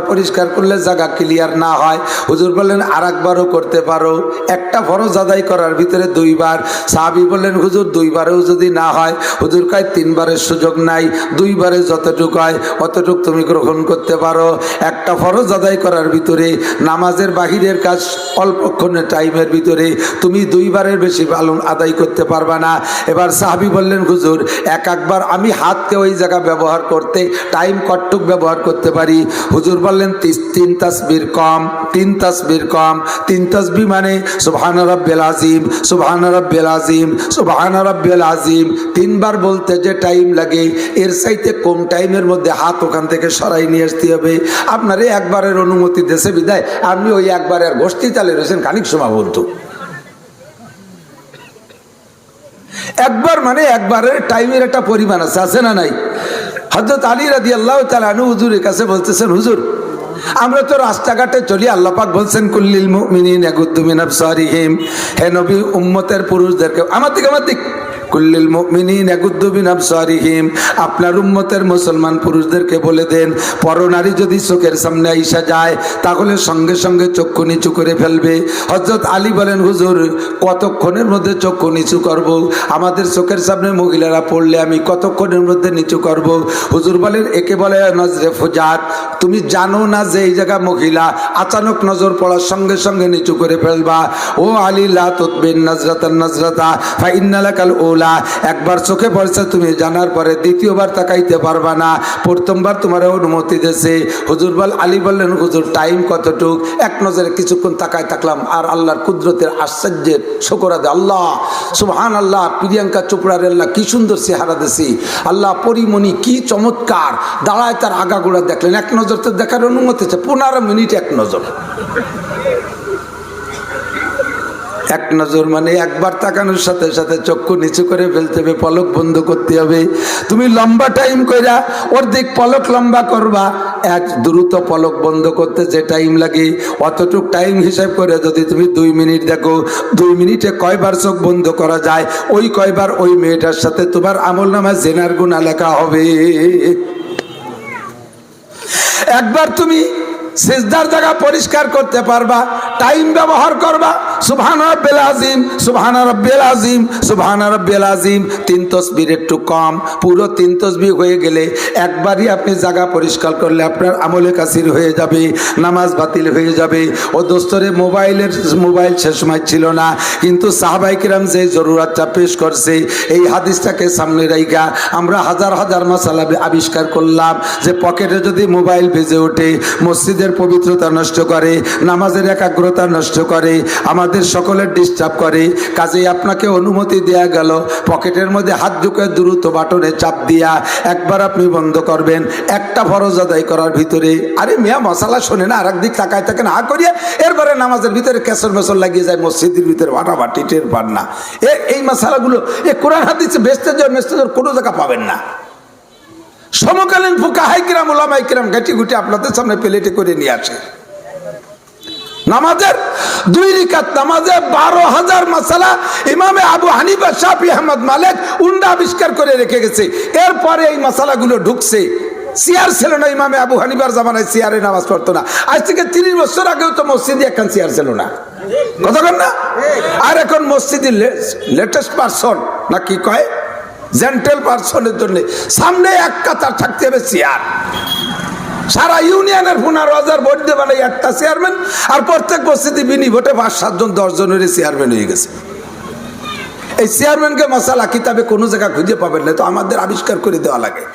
পরিষ্কার করলে জায়গা ক্লিয়ার না হয়, হুজুর বললেন আর একবারও করতে পারো। একটা ফরজ আদায় করার ভিতরে 2 বার। সাহাবী বললেন, হুজুর 2 বারেও যদি না হয়? হুজুর কয় 3 বারের সুযোগ নাই, 2 বারে যতটুকু হয় অতটুক তুমি গ্রহণ করতে পারো। একটা ফরজ আদায় করার ভিতরে নামাজের বাহিরের কাজ অল্পক্ষণের টাইমের ভিতরে তুমি 2 বারের বেশি পালন আদায় করতে পারবা না। এবার সাহাবী বললেন, হুজুর একবার আমি হাতকে ওই জায়গা ব্যবহার করতে টাইম কতটুক ব্যবহার করতে পারি? হুজুর বললেন 3 তাসবির কম, 3 তাসবির কম। 3 তাসবিহ মানে সুবহান রাব্বিল আযীম, সুবহান রাব্বিল আযীম, সুবহান রাব্বিল আযীম 3 বার বলতে যে টাইম লাগে, এর চাইতে কম টাইমের মধ্যে হাত ওখান থেকে সরাই নিয়ে আসতে হবে। আপনারে একবারের অনুমতি দেশে বিদায় আপনি ওই একবারের গোষ্ঠী তালে রয়েছেন খানিক সময় বলতো। একবার মানে একবারের টাইমের একটা পরিমাণ আছে না নাই? হযরত আলী রাদিয়াল্লাহু তাআলা আনহু হুজুরের কাছে বলতেছেন, হুজুর আমরা তো রাস্তাঘাটে চলি, আল্লাহ পাক বলছেন কুল্লিল মুমিনিনা ইয়াগুদ্দু মিন আবসারিহিম, হে নবী উম্মতের পুরুষদেরকে আমার দিক কুল্লিল মুমিনিন ইয়াগুদ্দু মিন আবসারিহিম, আপনার উম্মতের মুসলমান পুরুষদেরকে বলে দেন, পরনারী যদি চোখের সামনে আইসা যায় তাহলে সঙ্গে সঙ্গে চক্ষু নিচু করে ফেলবে। হযরত আলী বলেন, হুজুর কতক্ষণের মধ্যে চক্ষু নিচু করব? আমাদের চোখের সামনে মহিলারা পড়লে আমি কতক্ষণের মধ্যে নিচু করব? হুজুর বলেন, একে বলে নজরে ফুজাত। তুমি জানো না যে এই জায়গা মহিলা, আচানক নজর পড়ার সঙ্গে সঙ্গে নিচু করে ফেলবা। ও আলী লা তুতবিন নাজরাতান নাজরাতা ফা ইন্না লাকাল উলা, একবার চোখে পড়ছে তুমি জানার পরে দ্বিতীয়বার তাকাইতে পারবা না, প্রথমবার তোমার অনুমতি দিয়েছে। হুজুর আলী বললেন, হুজুর টাইম কতটুক? এক নজরে কিছুক্ষণ তাকায় থাকলাম আর আল্লাহর কুদরতের আশ্চর্যের শুকর আদে, আল্লাহ সুবহান আল্লাহ, প্রিয়াঙ্কা চোপড়ার আল্লাহ কি সুন্দর চেহারা দিছি, আল্লাহ পরিমণি কি চমৎকার, দাঁড়ায় তার আগাগোড়া দেখলেন। এক নজর তো দেখার অনুমতি আছে, 15 মিনিট এক নজর। এক নজর মানে একবার তাকানোর সাথে সাথে চক্ষু নিচু করে ফেলতে হবে, পলক বন্ধ করতে হবে। তুমি লম্বা টাইম কইরা অর্ধেক পলক লম্বা করবা, এক দ্রুত পলক বন্ধ করতে যে টাইম লাগে অতটুক টাইম হিসাব করে যদি তুমি 2 মিনিট দেখো, 2 মিনিটে কয়বার চোখ বন্ধ করা যায়, ওই কয়বার ওই মেয়েটার সাথে তোমার আমলনামায় জেনার গুনাহ লেখা হবে। একবার তুমি সিজদার জায়গা পরিষ্কার করতে পারবা, টাইম ব্যবহার করবা। সুবহান রাব্বিল আযীম, সুবহান রাব্বিল আযীম, সুবহান রাব্বিল আযীম, 3 তাসবিহ একটু কম, পুরো 3 তাসবিহ হয়ে গেলে একবারই আপনি জায়গা পরিষ্কার করলে আপনার আমলে কাসির হয়ে যাবে, নামাজ বাতিল হয়ে যাবে। ও দোস্তরে মোবাইল সে সময় ছিল না, কিন্তু সাহাবায়ে কিরাম যে জরুরতটা পেশ করছে এই হাদিসটাকে সামনে রাইখা আমরা হাজার হাজার মাসালা আবিষ্কার করলাম যে পকেটে যদি মোবাইল বেজে ওঠে মসজিদের পবিত্রতা নষ্ট করে, নামাজের একাগ্রতা নষ্ট করে, আমাদের সকলের ডিস্টার্ব করে। কাজেই আপনাকে অনুমতি দেয়া গেল পকেটের মধ্যে হাত ঢুকে দ্রুত বাটনে চাপ দিয়া একবার আপনি বন্ধ করবেন। একটা ফরজ আদায় করার ভিতরে, আরে মিয়া মশালা শোনে না, আর একদিক তাকায় থাকেন হা করিয়া, এরপরে নামাজের ভিতরে কেসর মেসর লাগিয়ে যায়, মসজিদের ভিতরে বাটাবাটি টের পান না। এই মশালাগুলো কোরআন হাদিসে মেস্তেজর কোনো জায়গা পাবেন না। সমকালীন ফুকাহায়ে কিরাম উলামায়ে কিরাম ঘাটি ঘুটে আপনাদের সামনে প্লেটে করে নিয়ে আসে। নামাজের 2 রাকাত নামাজে 12,000 মাসালা ইমামে আবু হানিফা, শাফি, আহমদ, মালিক উন্ডা আবিষ্কার করে রেখে গেছে। এরপরে এই মাসালাগুলো ঢুকছে। চেয়ার ছিল না ইমামে আবু হানিফার জামানায়, চেয়ারে নামাজ পড়তো না। আজ থেকে 30 বছর আগেও তো মসজিদে একখান চেয়ার ছিল না, কথা কন না? আর এখন মসজিদের লেটেস্ট পারসন না কি কয় জেন্টেল পারসনের জন্য সামনে এক কাতার থাকতে হবে চেয়ার। সারা ইউনিয়নের 15,000 ভোট দিয়ে বানাই একটা চেয়ারম্যান, আর প্রত্যেক মসজিদে বিনি ভোটে 5-7 জন 10 জনের চেয়ারম্যান হয়ে গেছে। এই চেয়ারম্যানকে মশালা কিতাবে কোনো জায়গা খুঁজে পাবেন না, তো আমাদের আবিষ্কার করে দেওয়া লাগে।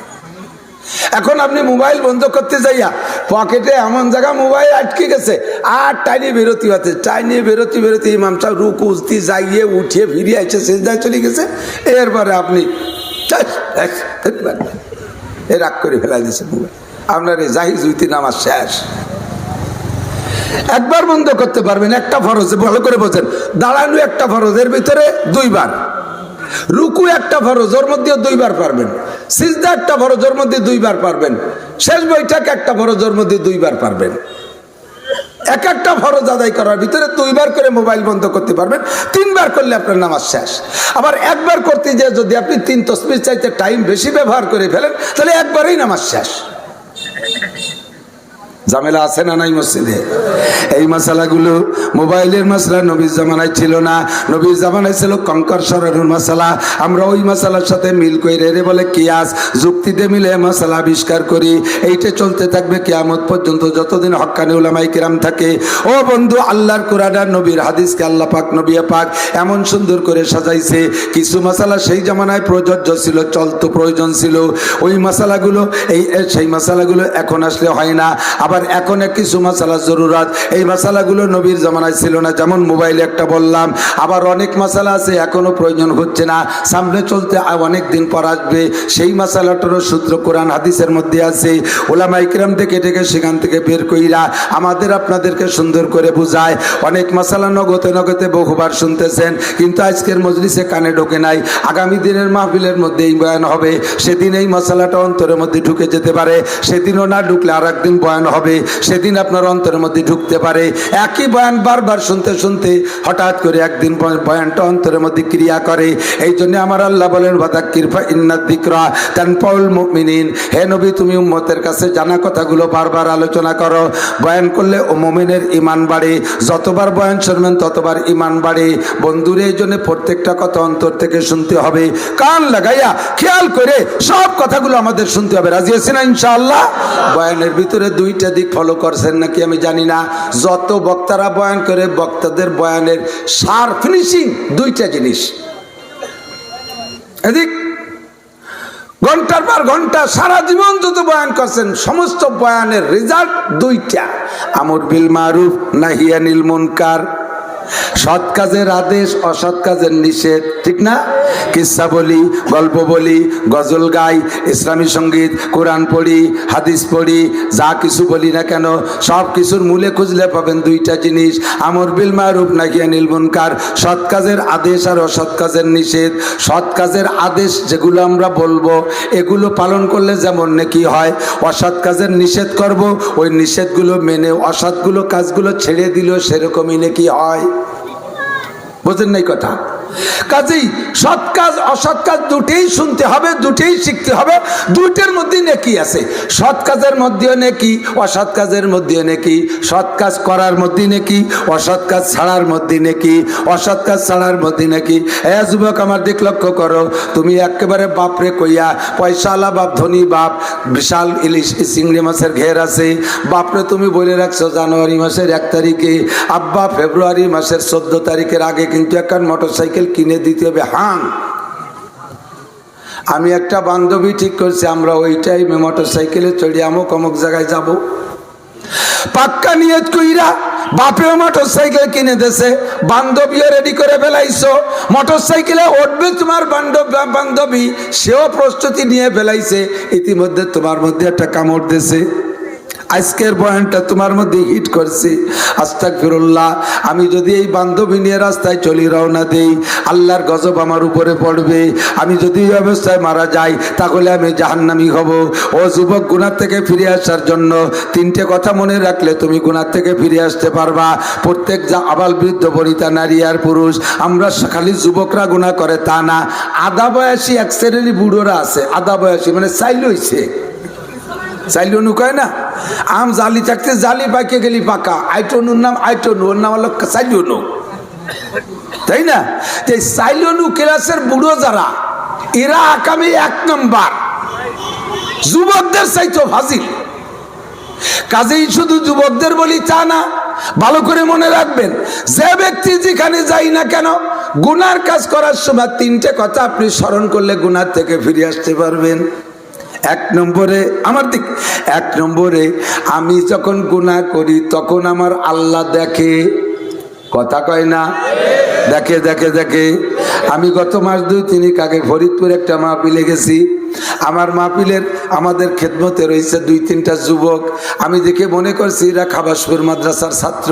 এখন আপনি মোবাইল বন্ধ করতে যাইয়া পকেটে এমন জায়গা মোবাইল আটকে গেছে, আর টাইনি বেরোতে হচ্ছে, টাইনি বেরোতে ইমাম সাহেব রুকু উজতি যাইয়ে উঠিয়ে ফিরিয়ে আইছে, সিজদায় চলে গেছে। এরপরে আপনি রাগ করে ফেলাই দিয়েছে মোবাইল, আপনার এই জাহিজ উইতি নামাজ শেষ। একবার বন্ধ করতে পারবেন, একটা ফরজ, ভালো করে বোঝেন। দাঁড়ানো একটা ফরজ, এর ভিতরে 2 বার। রুকু একটা ফরজ, ওর মধ্যে 2 বার পারবেন। সিজদা একটা ফরজ, ওর মধ্যে 2 বার পারবেন। শেষ বৈঠক একটা ফরজ, ওর মধ্যে 2 বার পারবেন। এক একটা ফরজ আদায় করার ভিতরে 2 বার করে মোবাইল বন্ধ করতে পারবেন। 3 বার করলে আপনার নামাজ শেষ। আবার একবার করতে যে যদি আপনি 3 তাসবিহ চাইতে টাইম বেশি ব্যবহার করে ফেলেন তাহলে একবারেই নামাজ শেষ। ঝামেলা আছে না নাই মসজিদে? এই মশালাগুলো মোবাইলের মশলা নবীর জামানায় ছিল না, নবীর জামানায় ছিল কঙ্কর সরানোর মশলা। আমরা ওই মশালার সাথে মিল করে রে বলে কিয়াস যুক্তিতে মিলে মশলা আবিষ্কার করি। এইটা চলতে থাকবে কিয়ামত পর্যন্ত, যতদিন হক্কানি উলামায়ে কিরাম থাকে। ও বন্ধু, আল্লাহর কোরআন আর নবীর হাদিসকে আল্লাহ পাক নবী পাক এমন সুন্দর করে সাজাইছে। কিছু মশালা সেই জামানায় প্রযোজ্য ছিল, চলতো, প্রয়োজন ছিল। ওই মশালাগুলো সেই মশালাগুলো এখন আসলে হয় না। আবার এখন কিছু মশালা জরুরত, এই মশালাগুলো নবীর জামানায় ছিল না, যেমন মোবাইল একটা বললাম। আবার অনেক মশালা আছে এখনো প্রয়োজন হচ্ছে না, সামনে চলতে অনেক দিন পর আসবে। সেই মশালাটারও সূত্র কোরআন হাদিসের মধ্যে আছে। উলামায়ে কিরাম থেকে সেখান থেকে বের কইরা আমাদের আপনাদেরকে সুন্দর করে বুঝায়। অনেক মশালা নগতে বহুবার শুনতেছেন, কিন্তু আজকের মজলিসে কানে ঢোকে নাই। আগামী দিনের মাহফিলের মধ্যে এই বয়ান হবে, সেদিন এই মশালাটা অন্তরের মধ্যে ঢুকে যেতে পারে, সেদিনও না ঢুকলে আর একদিন বয়ান হবে। হবে, সেদিন আপনার অন্তরের মধ্যে ঢুকতে পারে। একই বয়ান বারবার শুনতে শুনতে হঠাৎ করে একদিন বয়ানটা অন্তরের মধ্যে ক্রিয়া করে। এই জন্য আমার আল্লাহ বলেন ওয়াদাক্কির ফাইন্নাদ যিকরা তানফাউল মুমিনিন। হে নবী, তুমি উম্মতের কাছে জানা কথাগুলো বারবার আলোচনা করো। বয়ান করলে ও মুমিনের ঈমান বাড়ে, যতবার বয়ান শুনবেন ততবার ঈমান বাড়ে। বন্ধুরে, এই জন্য প্রত্যেকটা কথা অন্তর থেকে শুনতে হবে, কান লাগাইয়া খেয়াল করে সব কথাগুলো আমাদের শুনতে হবে। রাজি আছেন না ইনশাআল্লাহ? বয়ানের ভিতরে দুইটা দিক ফলো করছেন নাকি আমি জানি না। যত বক্তারা বয়ান করে, বক্তাদের বয়ানের সার ফিনিশিং দুইটা জিনিস। এদিক ঘন্টার পর ঘন্টা সারা জীবন যত বয়ান করছেন, সমস্ত বয়ানের রেজাল্ট দুইটা, আমর বিল মারুফ নাহি আনিল মুনকার। সৎ কাজের আদেশ, অসৎ কাজের নিষেধ, ঠিক না? কিসসা বলি, গল্প বলি, গজল গাই, ইসলামী সঙ্গীত, কোরআন পড়ি, হাদিস পড়ি, যা কিছু বলি না কেন সব কিছুর মূলে খুঁজলে পাবেন দুইটা জিনিস, আমর বিল মারুফ নাহি আনিল মুনকার। সৎ কাজের আদেশ আর অসৎ কাজের নিষেধ। সৎ কাজের আদেশ যেগুলো আমরা বলবো, এগুলো পালন করলে যেমন নেকি হয়, অসৎ কাজের নিষেধ করব, ওই নিষেধগুলো মেনে অসৎগুলো কাজগুলো ছেড়ে দিলেও সেরকমই নেকি হয়। বুঝেন নাই কথা? কাজেই সৎ কাজ অসৎ কাজ দুটেই শুনতে হবে, দুটেই শিখতে হবে, দুইটার মধ্যে নেকি আছে। সৎ কাজের মধ্যেও নেকি, অসৎ কাজের মধ্যেও নেকি। সৎ কাজ করার মধ্যে নেকি, অসৎ কাজ ছাড়ার মধ্যে নেকি, অসৎ কাজ ছাড়ার মধ্যে নেকি। যুবক আমার দিক লক্ষ্য করো, তুমি একেবারে বাপরে কইয়া, পয়সাওয়ালা বাপ, ধনী বাপ, বিশাল ইলিশ চিংড়ি মাছের ঘের আছে, বাপরে তুমি বলে রাখছো জানুয়ারি মাসের 1 তারিখে, আব্বা ফেব্রুয়ারি মাসের 14 তারিখের আগে কিন্তু একটা মোটরসাইকেল কিনে দিতে হবে। হাং, আমি একটা বান্ধবী ঠিক করছি, আমরা ওই টাইমে মোটরসাইকেলে চড়ি অমুক অমুক জায়গায় যাব। পাক্কা নিয়ত কইরা বাপেও মোটরসাইকেল কিনে দেছে, বান্ধবীও রেডি করে ফেলাইছো, মোটরসাইকেলে উঠবে তোমার বান্ধবী, সেও প্রস্তুতি নিয়ে ফেলাইছে। ইতিমধ্যে তোমার মধ্যে একটা কামড় দিয়েছে, আজকের বয়ানটা তোমার মধ্যে হিট করছে। আস্তাগফিরুল্লাহ, আমি যদি এই বান্ধবী নিয়ে রাস্তায় চলি, রওনা দেই, আল্লাহর গজব আমার উপরে পড়বে। আমি যদি এই অবস্থায় মারা যাই, তাহলে আমি জাহান্নামী হব। ও যুবক, গুনাহ থেকে ফিরে আসার জন্য 3টে কথা মনে রাখলে তুমি গুনাহ থেকে ফিরে আসতে পারবা। প্রত্যেক যা আবাল বৃদ্ধ বনিতা, নারী আর পুরুষ, আমরা খালি যুবকরা গুনাহ করে তা না, আধা বয়সী এক শ্রেণীর বুড়োরা আছে। আধা বয়সী মানে চাইল হইছে, চাইলনু কয় না, আম জালি থাকতে জালি, পাইকে গেলি পাকা। আইটনুর নাম আইটনু, ওর নাম হলো চাইলনু, তাই না? এই চাইলনু ক্লাসের বুড়ো যারা, এরা আগামী 1 নম্বর যুবকদের চাইতো ফাজিল। কাজেই শুধু যুবকদের বলি তা না, ভালো করে মনে রাখবেন, যে ব্যক্তি যেখানে যাই না কেন, গুনার কাজ করার সময় 3টে কথা আপনি স্মরণ করলে গুনার থেকে ফিরে আসতে পারবেন। 1 নম্বরে আমার দিক, 1 নম্বরে আমি যখন গুনাহ করি তখন আমার আল্লাহ দেখে। কথা কয় না? দেখে দেখে দেখে। আমি গত মাস 2-3 আগে ফরিদপুর একটা মাহফিলে গেছি। আমার মাহফিলের আমাদের খেদমতে রয়েছে 2-3টা যুবক। আমি দেখে মনে করছি এরা খাবাসপুর মাদ্রাসার ছাত্র।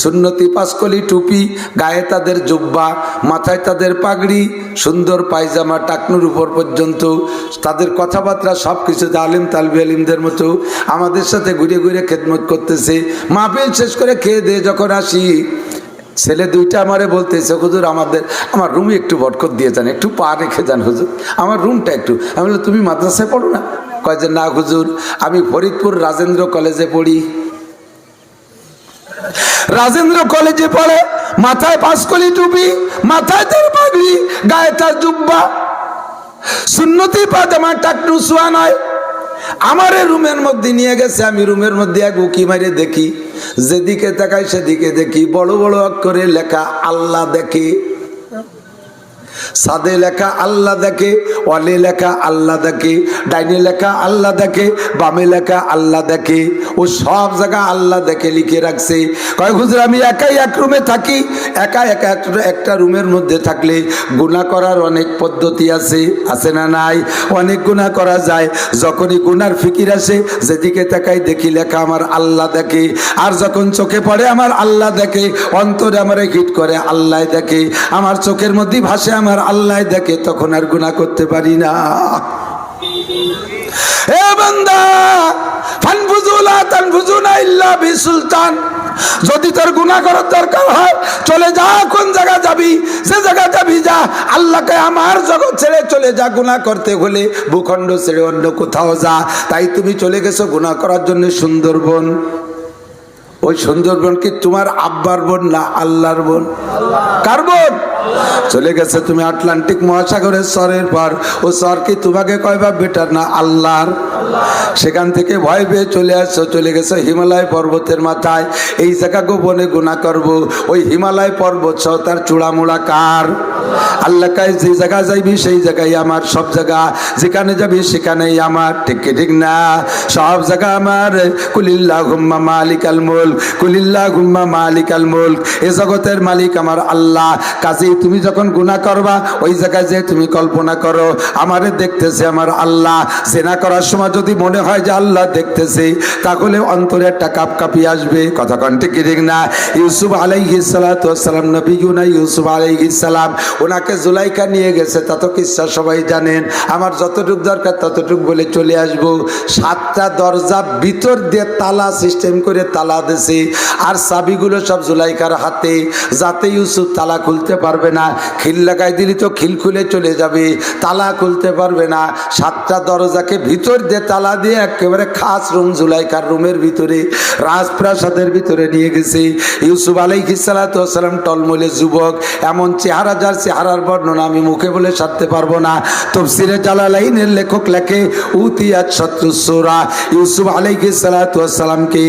সুন্নতি পাঁচকলি টুপি, গায়ে তাদের জুব্বা, মাথায় তাদের পাগড়ি, সুন্দর পায়জামা টাকনুর উপর পর্যন্ত, তাদের কথাবার্তা সব কিছু আলিম তালবি আলিমদের মতো আমাদের সাথে ঘুরে ঘুরে খেদমত করতেছে। মাহফিল শেষ করে খেয়ে দিয়ে যখন আসি, ছেলে 2টা আমারে বলতেছে, হুজুর আমার রুমে একটু বরকত দিয়ে যান, একটু পা রেখে যান হুজুর, আমার রুমটা একটু। আমি বললাম, তুমি মাদ্রাসায় পড়ো না? কয় যে না হুজুর, আমি ফরিদপুর রাজেন্দ্র কলেজে পড়ি। রাজেন্দ্র কলেজে পড়ে, মাথায় পাঁচকলি টুপি, মাথায় তার পাগড়ি, গায়ে তার জুব্বা, সুন্নতি পায়জামা টাকনু সোয়া নয়। আমার রুমের মধ্যে নিয়ে গেছে, আমি রুমের মধ্যে এক উকি মারে দেখি, যেদিকে তাকাই সেদিকে দেখি বড় বড় অক্ষরে লেখা আল্লাহ দেখে। সাদে লেখা আল্লাহ দেখে, ওয়ালে লেখা আল্লাহ দেখে, ডাইনে লেখা আল্লাহ দেখে, বামে লেখা আল্লাহ দেখে। ও সব জায়গা আল্লাহ দেখে লিখে রাখছে। কয় হুজুর, আমি একাই 1 রুমে থাকি। একা একা একটা রুমের মধ্যে থাকলে গুনাহ করার অনেক পদ্ধতি আছে, আছে না নাই? অনেক গুনাহ করা যায়। যখনই গুনার ফিকির আসে, যেদিকে তাকাই দেখি লেখা আমার আল্লাহ দেখে। আর যখন চোখে পড়ে আমার আল্লাহ দেখে, অন্তরে আমার হিট করে আল্লাহ দেখে, আমার চোখের মধ্যে ভাসে আমার আল্লাহ দেখে, তখন আর গুনাহ করতে পারি না। এ বান্দা ফানফুজু লা তানফুজুনা ইল্লা বিসুলতান, যদি তোর গুনাহ করার দরকার হয় চলে যা, কোন জায়গা যাবি, যে জায়গা যাবি যা, আল্লাহকে আমার জগৎ ছেড়ে চলে যা, গুনাহ করতে হলে ভূখণ্ড ছেড়ে অন্য কোথাও যা। তাই তুমি চলে গেছো গুনাহ করার জন্য সুন্দরবন। ওই সুন্দরবন কি তোমার আব্বার বোন না আল্লাহর বোন? কার বোন? চলে গেছে তুমি আটলান্টিক মহাসাগরের চরের পার, ও চর কি তোমাকে কয়বা বেটার না আল্লাহর? সেখান থেকে ভয় পেয়ে চলে আসছো, চলে গেছো হিমালয় পর্বতের মাথায়। এই জায়গা গোপনে গুনাহ করব, ওই হিমালয় পর্বত সহ তার চূড়ামূড়া কার? আল্লাহ কায় যে জায়গা যাইবি সেই জায়গায় আমার, সব জায়গা যেখানে যাবি সেখানেই আমার, ঠিক কি ঠিক না? সব জায়গা আমার। কুলিল্লাহুম্মা মালিকাল মুলক, কুলিল্লাহুম্মা মালিকাল মুলক, এ জগতের মালিক আমার আল্লাহ। কাজেই তুমি যখন গুনাহ করবা ওই জায়গায় যে তুমি কল্পনা করো আমারে দেখতেছে আমার আল্লাহ। জেনা করার সময় যদি মনে হয় যে আল্লাহ দেখতেছে, তাহলে অন্তরে একটা কাঁপকাঁপি আসবে। কথা কোন ঠিক কি ঠিক না? ইউসুফ আলাইহিস সালাতু ওয়াস সালাম, নবীনা ইউসুফ আলাইহিস সালাম, ওনাকে জুলাইখা নিয়ে গেছে, তা তো কিচ্ছা সবাই জানেন। আমার যতটুকু দরকার ততটুকু বলে চলে আসব। 7টা দরজা ভিতর দিয়ে তালা সিস্টেম করে তালা দিয়েছে, আর চাবিগুলো সব জুলাইখার হাতে, যাতে ইউসুফ তালা খুলতে পারবে না। খিল লাগাই দিলি তো খিল খুলে চলে যাবে, তালা খুলতে পারবে না। 7টা দরজাকে ভিতর দিয়ে তালা দিয়ে একেবারে খাস রুম, জুলাইখার রুমের ভিতরে, রাজপ্রাসাদের ভিতরে নিয়ে গেছে। ইউসুফ আলাইহিস সালাতু ওয়াস সালাম টলমলে যুবক, এমন চেহারা, যার চেহারার বর্ণনা আমি মুখে বলে সারতে পারবো না। তাফসীরে জালালাইনের লেখক লেখে উতিয়াত শত্রুস সূরা, ইউসুফ আলাইহিস সালাতু ওয়াস সালামকে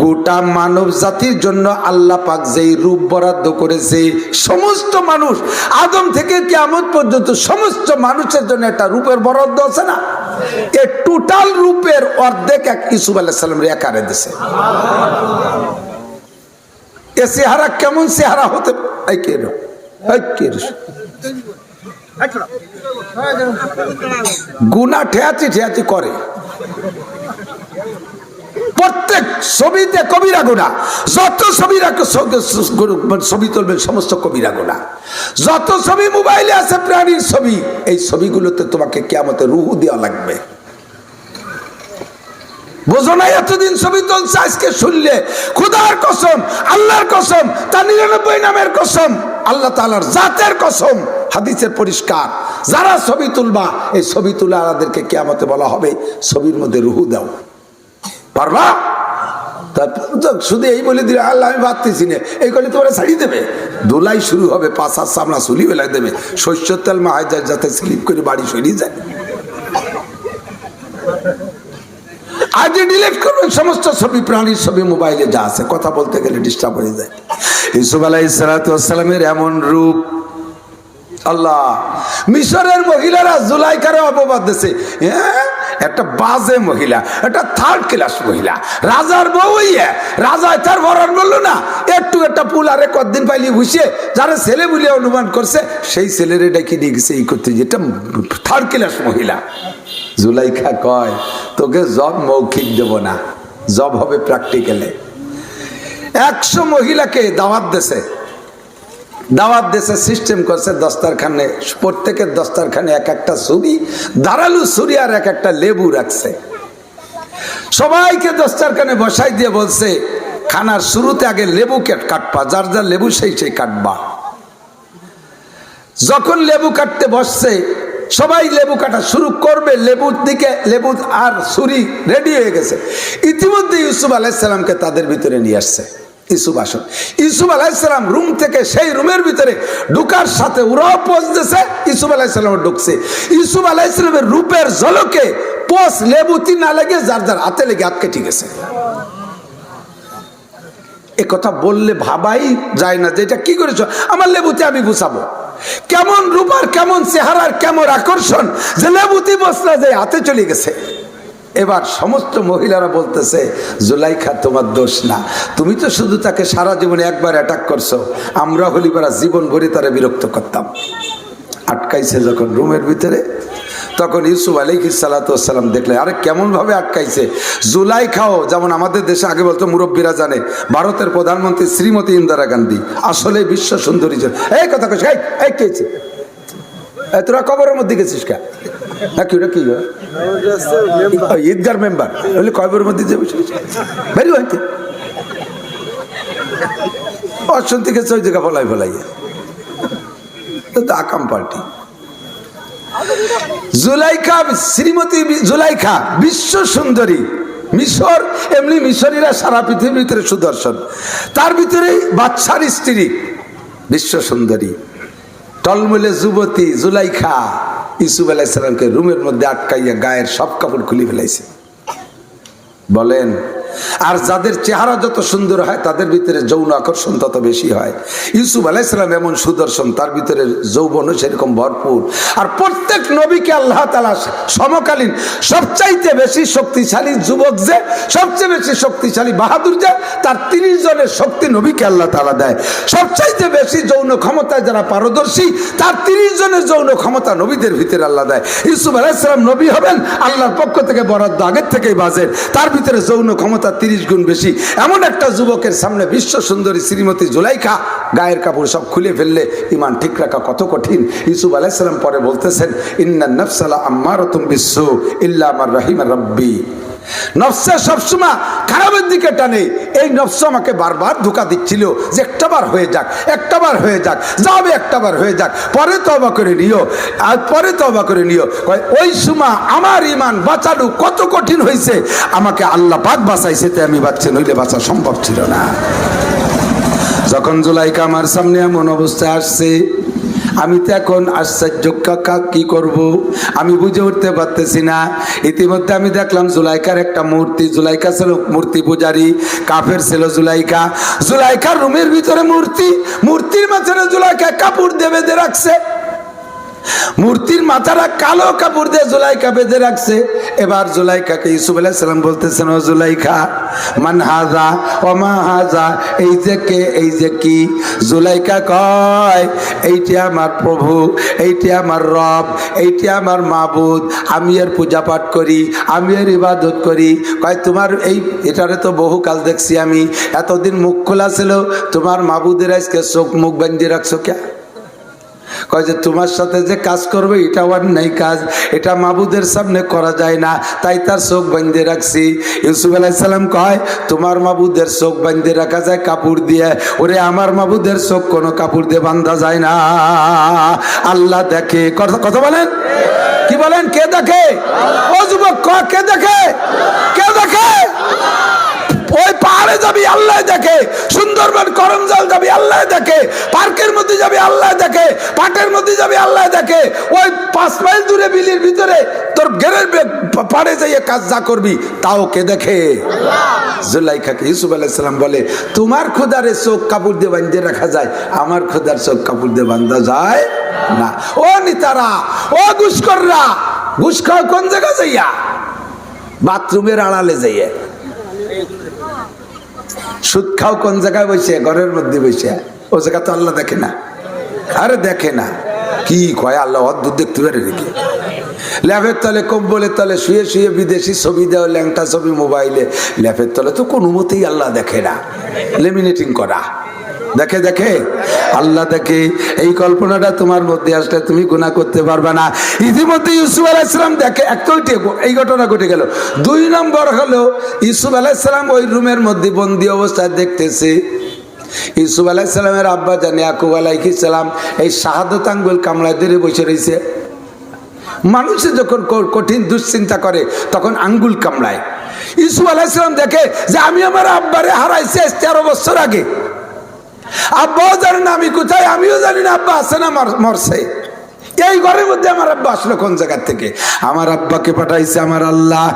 গোটা মানব জাতির জন্য আল্লাহ পাক যেই রূপ বরাদ্দ করেছে, সমস্ত মানুষ আদম থেকে কিয়ামত পর্যন্ত সমস্ত মানুষের জন্য একটা রূপের বরাদ্দ আছে না? এই টোটাল রূপের অর্ধেক এক ইউসুফ আলাইহিস সালামের একারে দিয়েছে। এ চেহারা কেমন চেহারা হতে গুনাহ ঠেয়াচি ঠেয়াচি করে, প্রত্যেক ছবিতে কবিরা গুনাহ। যত ছবি তুলবেন সমস্ত কবিরা গুনাহ। যত ছবি মোবাইলে আছে প্রাণীর ছবি, এই ছবিগুলোতে তোমাকে কিয়ামতে রূহ দেওয়া লাগবে। বোঝো না? এতদিন ছবি তুলছে, আজকে শুনলে খোদার কসম, আল্লাহর কসম, তার 99 নামের কসম, আল্লাহ তাআলার জাতের কসম, হাদিসের পরিষ্কার, যারা ছবি তুলবা এই ছবি তুলে আমাদেরকে কিয়ামতে বলা হবে ছবির মধ্যে রূহ দাও। পারবা? শুধু এই বলে দিলে আল্লাহ আমি ভাবতেছি না, এই করলে তোমরা ছাড়িয়ে দেবে। ধুলাই শুরু হবে, পাশার সামনা চুলি বেলা দেবে, শস্যর তেল মাহায় যায় যাতে স্লিপ করে বাড়ি সরিয়ে যায়। আজ ডিলিট করবেন সমস্ত ছবি, প্রাণীর ছবি মোবাইলে যা আছে, কথা বলতে গেলে ডিস্টার্ব হয়ে যায়। ইউসুফ আলাইহিস সালাতু ওয়াস সালামের এমন রূপ, আল্লাহ মিশরের মহিলারা জুলাইখারে অপবাদ দিছে, হ্যাঁ একটা বাজে মহিলা, একটা থার্ড ক্লাস মহিলা, রাজার বউ, রাজা তার বরণ বললো না, একটু একটা পুল আরে কতদিন পাইলি বসে যারা ছেলে বলে অনুমান করছে সেই ছেলের ডাকি নিয়ে গেছে এই করতে, যেটা থার্ড ক্লাস মহিলা। জুলাইখা কয় তোকে জব মৌখিক দেব না, জব হবে প্র্যাকটিক্যালে। 100 মহিলাকে দাওয়াত দেশে সিস্টেম করছে, দস্তারখানে, প্রত্যেকের দস্তারখানে এক একটা ছুরি, ধারালু ছুরি আর এক একটা লেবু রাখছে। সবাইকে দস্তারখানে বসাই দিয়ে বলছে খানার শুরুতে আগে লেবু কাটবা, যার যার লেবু সেই কাটবা। যখন লেবু কাটতে বসছে, সবাই লেবু কাটা শুরু করবে, লেবুর দিকে লেবু আর ছুরি রেডি হয়ে গেছে। ইতিমধ্যে ইউসুফ আলাইহিস সালামকে তাদের ভিতরে নিয়ে আসছে। ইউসুফ আসুন, ইউসুফ আলাইহিস সালাম রুম থেকে সেই রুমের ভিতরে ঢুকার সাথে ওরাও পৌঁছতেছে, ইউসুফ আলাইহিস সালাম ঢুকছে। ইউসুফ আলাইহিস সালামের রূপের ঝলকে পোষ লেবুতি না লেগে যার যার হাতে লেগে হাত কেটে গেছে। এ কথা বললে ভাবাই যায় না যে এটা কি করেছো, আমার লেবুতে আমি বুঝাবো। কেমন রূপ আর কেমন চেহারার কেমন আকর্ষণ যে লেবুতি বসলা যে হাতে চলে গেছে। এবার সমস্ত মহিলারা বলতেছে জুলাইখা তোমার দোষ না, তুমি তো শুধু তাকে সারা জীবনে একবার অ্যাটাক করছো, আমরা হলি পারা জীবন ভরে তারা বিরক্ত করতাম। আটকাইছে যখন রুমের ভিতরে, তখন ইউসুফ আলাইহিস সালাতু ওয়াস সালাম দেখলে আরে কেমন ভাবে আটকাইছে। জুলাইখাও যেমন আমাদের দেশে আগে বলতো, মুরব্বীরা জানে, ভারতের প্রধানমন্ত্রী শ্রীমতী ইন্দিরা গান্ধী আসলে বিশ্ব সুন্দরী। এই কথা কইছে, এই কেছে তোরা কবরের মধ্যে গেছিস কা? নাকি ওটা কি ঈদগার মেম্বার বলে কয়বার মধ্যে যাবে বেরি হইতে অশান্তি গেছে ওই জায়গা ফলাই আকাম পার্টি। জুলাইখা, শ্রীমতী জুলাইখা বিশ্ব সুন্দরী, মিশর এমনি মিশরীরা সারা পৃথিবীর ভিতরে সুদর্শন, তার ভিতরে বাদশার স্ত্রী বিশ্ব সুন্দরী টলমলে যুবতী জুলাইখা ইউসুফ আলাইহিস সালামকে রুমের মধ্যে আটকাইয়া গায়ের সব কাপড় খুলে ফেলাইছে। বলেন, আর যাদের চেহারা যত সুন্দর হয় তাদের ভিতরে যৌন আকর্ষণ তত বেশি হয়। ইউসুফ আলাইহিস সালাম এমন সুদর্শন, তার ভিতরে যৌবনও সেরকম ভরপুর। আর প্রত্যেক নবীকে আল্লাহ তাআলা সমকালীন সবচাইতে বেশি শক্তিশালী যুবক যে, সবচেয়ে বেশি শক্তিশালী বাহাদুর যে, তার 30 জনের শক্তি নবীকে আল্লাহ তাআলা দেয়। সবচাইতে বেশি যৌন ক্ষমতায় যারা পারদর্শী, তার 30 জনের যৌন ক্ষমতা নবীদের ভিতরে আল্লাহ দেয়। ইউসুফ আলাইহিস সালাম নবী হবেন, আল্লাহর পক্ষ থেকে বরাদ্দ আগের থেকেই বাজে, তার ভিতরে যৌন ক্ষমতা 30 গুণ বেশি। এমন একটা যুবকের সামনে বিশ্ব সুন্দরী শ্রীমতী জুলাইখা গায়ের কাপড় সব খুলে ফেললে ইমান ঠিক রাখা কত কঠিন। ইউসুফ আলাইহিস সালাম পরে বলতেছেন, ইন্নান নাফসালা আম্মারাতুম বিসসু ইল্লা মার রাহিমা রাব্বি। নফসে সবসময় খারাপের দিকে টানে। এই নফস আমাকে বারবার ধোঁকা দিচ্ছিল যে একটাবার হয়ে যাক, একটাবার হয়ে যাক, যাবে একটাবার হয়ে যাক, পরে তওবা করে নিও, আর পরে তওবা করে নিও। ওই সময় আমার ইমান বাঁচানো কত কঠিন হয়েছে, আমাকে আল্লাহ পাক বাঁচাইছে, তাই আমি বাঁচছি, নইলে বাঁচা সম্ভব ছিল না। যখন জুলাইখা আমার সামনে এমন অবস্থায় আসছে, আমি তো এখন আশ্চর্য, কি করব আমি বুঝে উঠতে পারতেছি না। ইতিমধ্যে আমি দেখলাম জুলাইখার একটা মূর্তি, জুলাইখা ছিল মূর্তি পূজারী, কাফের ছিল জুলাইখা। জুলাইখার রুমের ভিতরে মূর্তি, মূর্তির মাঝখানে জুলাইখা কাপড় দিয়ে বেঁধে রাখছে, মূর্তির মাথাটা কালো কাপড় দিয়ে জুলাইখা বেঁধে রাখছে। এবার জুলাইখাকে ইউসুফ আলাইহিস সালাম বলতেছেন, ও জুলাইখা, মান হাজা ও মা হাজা, এই যে কে, এই যে কি? জুলাইখা কয়, এইটি আমার প্রভু, এইটি আমার রব, এইটি আমার মাবুদ, আমি এর পূজা পাঠ করি, আমি এর ইবাদত করি। কয় তোমার এটারে তো বহুকাল দেখছি আমি, এতদিন মুখ খোলা ছিল, তোমার মাবুদের আজকে চোখ মুখ বাঁধিয়ে রাখছো কে? কয় যে তোমার সাথে যে কাজ করবে এটা অন্যায় কাজ, এটা মাবুদের সামনে করা যায় না, তাই তার চোখ বাঁধিয়ে রাখছি। ইউসুফ আলাইহিস সালাম কয়, তোমার মাবুদের চোখ বাঁধিয়ে রাখা যায় কাপড় দিয়ে, ওরে আমার মাবুদের চোখ কোনো কাপড় দিয়ে বাঁধা যায় না, আল্লাহ দেখে। কথা বলেন, কি বলেন? কে দেখে? ও যুবক, কে দেখে? কে দেখে? ওই পাহাড়ে যাবি আল্লাহ দেখে, সুন্দরবন করমজাল যাবি আল্লাহ দেখে, পার্কের মধ্যে যাবি আল্লাহ দেখে, পাটের মধ্যে যাবি আল্লাহ দেখে, ওই 5 মাইল দূরে বিলির ভিতরে তোর ঘেরের পাড়ে যাইয়ে কাজ যা করবি তাও কে দেখে? জুলাইখাকে ইউসুফ আলাইহিস সালাম বলে, তোমার খোদারে চোখ কাপড় দিয়ে বাঁধিয়ে রাখা যায়, আমার খোদার চোখ কাপড় দিয়ে বাঁধা যায় না। ও নিতারা, ও ঘুষখোররা, ঘুষ খাও কোন জায়গা যাইয়া? বাথরুমের আড়ালে যাইয়ে। সুদ খাও কোন জায়গায় বসে? ঘরের মধ্যে বসে। ও জায়গা তো আল্লাহ দেখে না। আরে দেখে না, কি কয় আল্লাহ অদ্ভুত দেখতে পারে নাকি? ল্যাপের তলে, কম্বলের তলে শুয়ে শুয়ে বিদেশি ছবি দেওয়া, ল্যাংটা ছবি মোবাইলে, ল্যাপের তলে তো কোনো মতেই আল্লাহ দেখে না। লেমিনেটিং করা, দেখে দেখে আল্লাহ দেখে। এই কল্পনাটা তোমার মধ্যে আসলে তুমি গুনাহ করতে পারবে না। ইতিমধ্যে ইউসুফ আলাইহিস সালাম দেখে, এই ঘটনা ঘটে গেল। 2 নম্বর হলো ইউসুফ আলাইহিস সালাম ওই রুমের মধ্যে বন্দি অবস্থায় দেখতেছে ইউসুফ আলাইহিস সালামের আব্বা জানি ইয়াকুব আলাইহিস সালাম এই শাহাদাত আঙ্গুল কামড়ায় ধরে বসে রয়েছে। মানুষে যখন কঠিন দুশ্চিন্তা করে তখন আঙ্গুল কামড়ায়। ইউসুফ আলাইহিস সালাম দেখে যে আমি আমার আব্বারে হারাইছি 13 বছর আগে, আব্বাও জানে না আমি কোথায়, আমিও জানি না আব্বা আছে না মরছে। এই ঘরের মধ্যে আমার আব্বা আসলো কোন জায়গা থেকে? আমার আব্বাকে পাঠাইছে আমার আল্লাহ।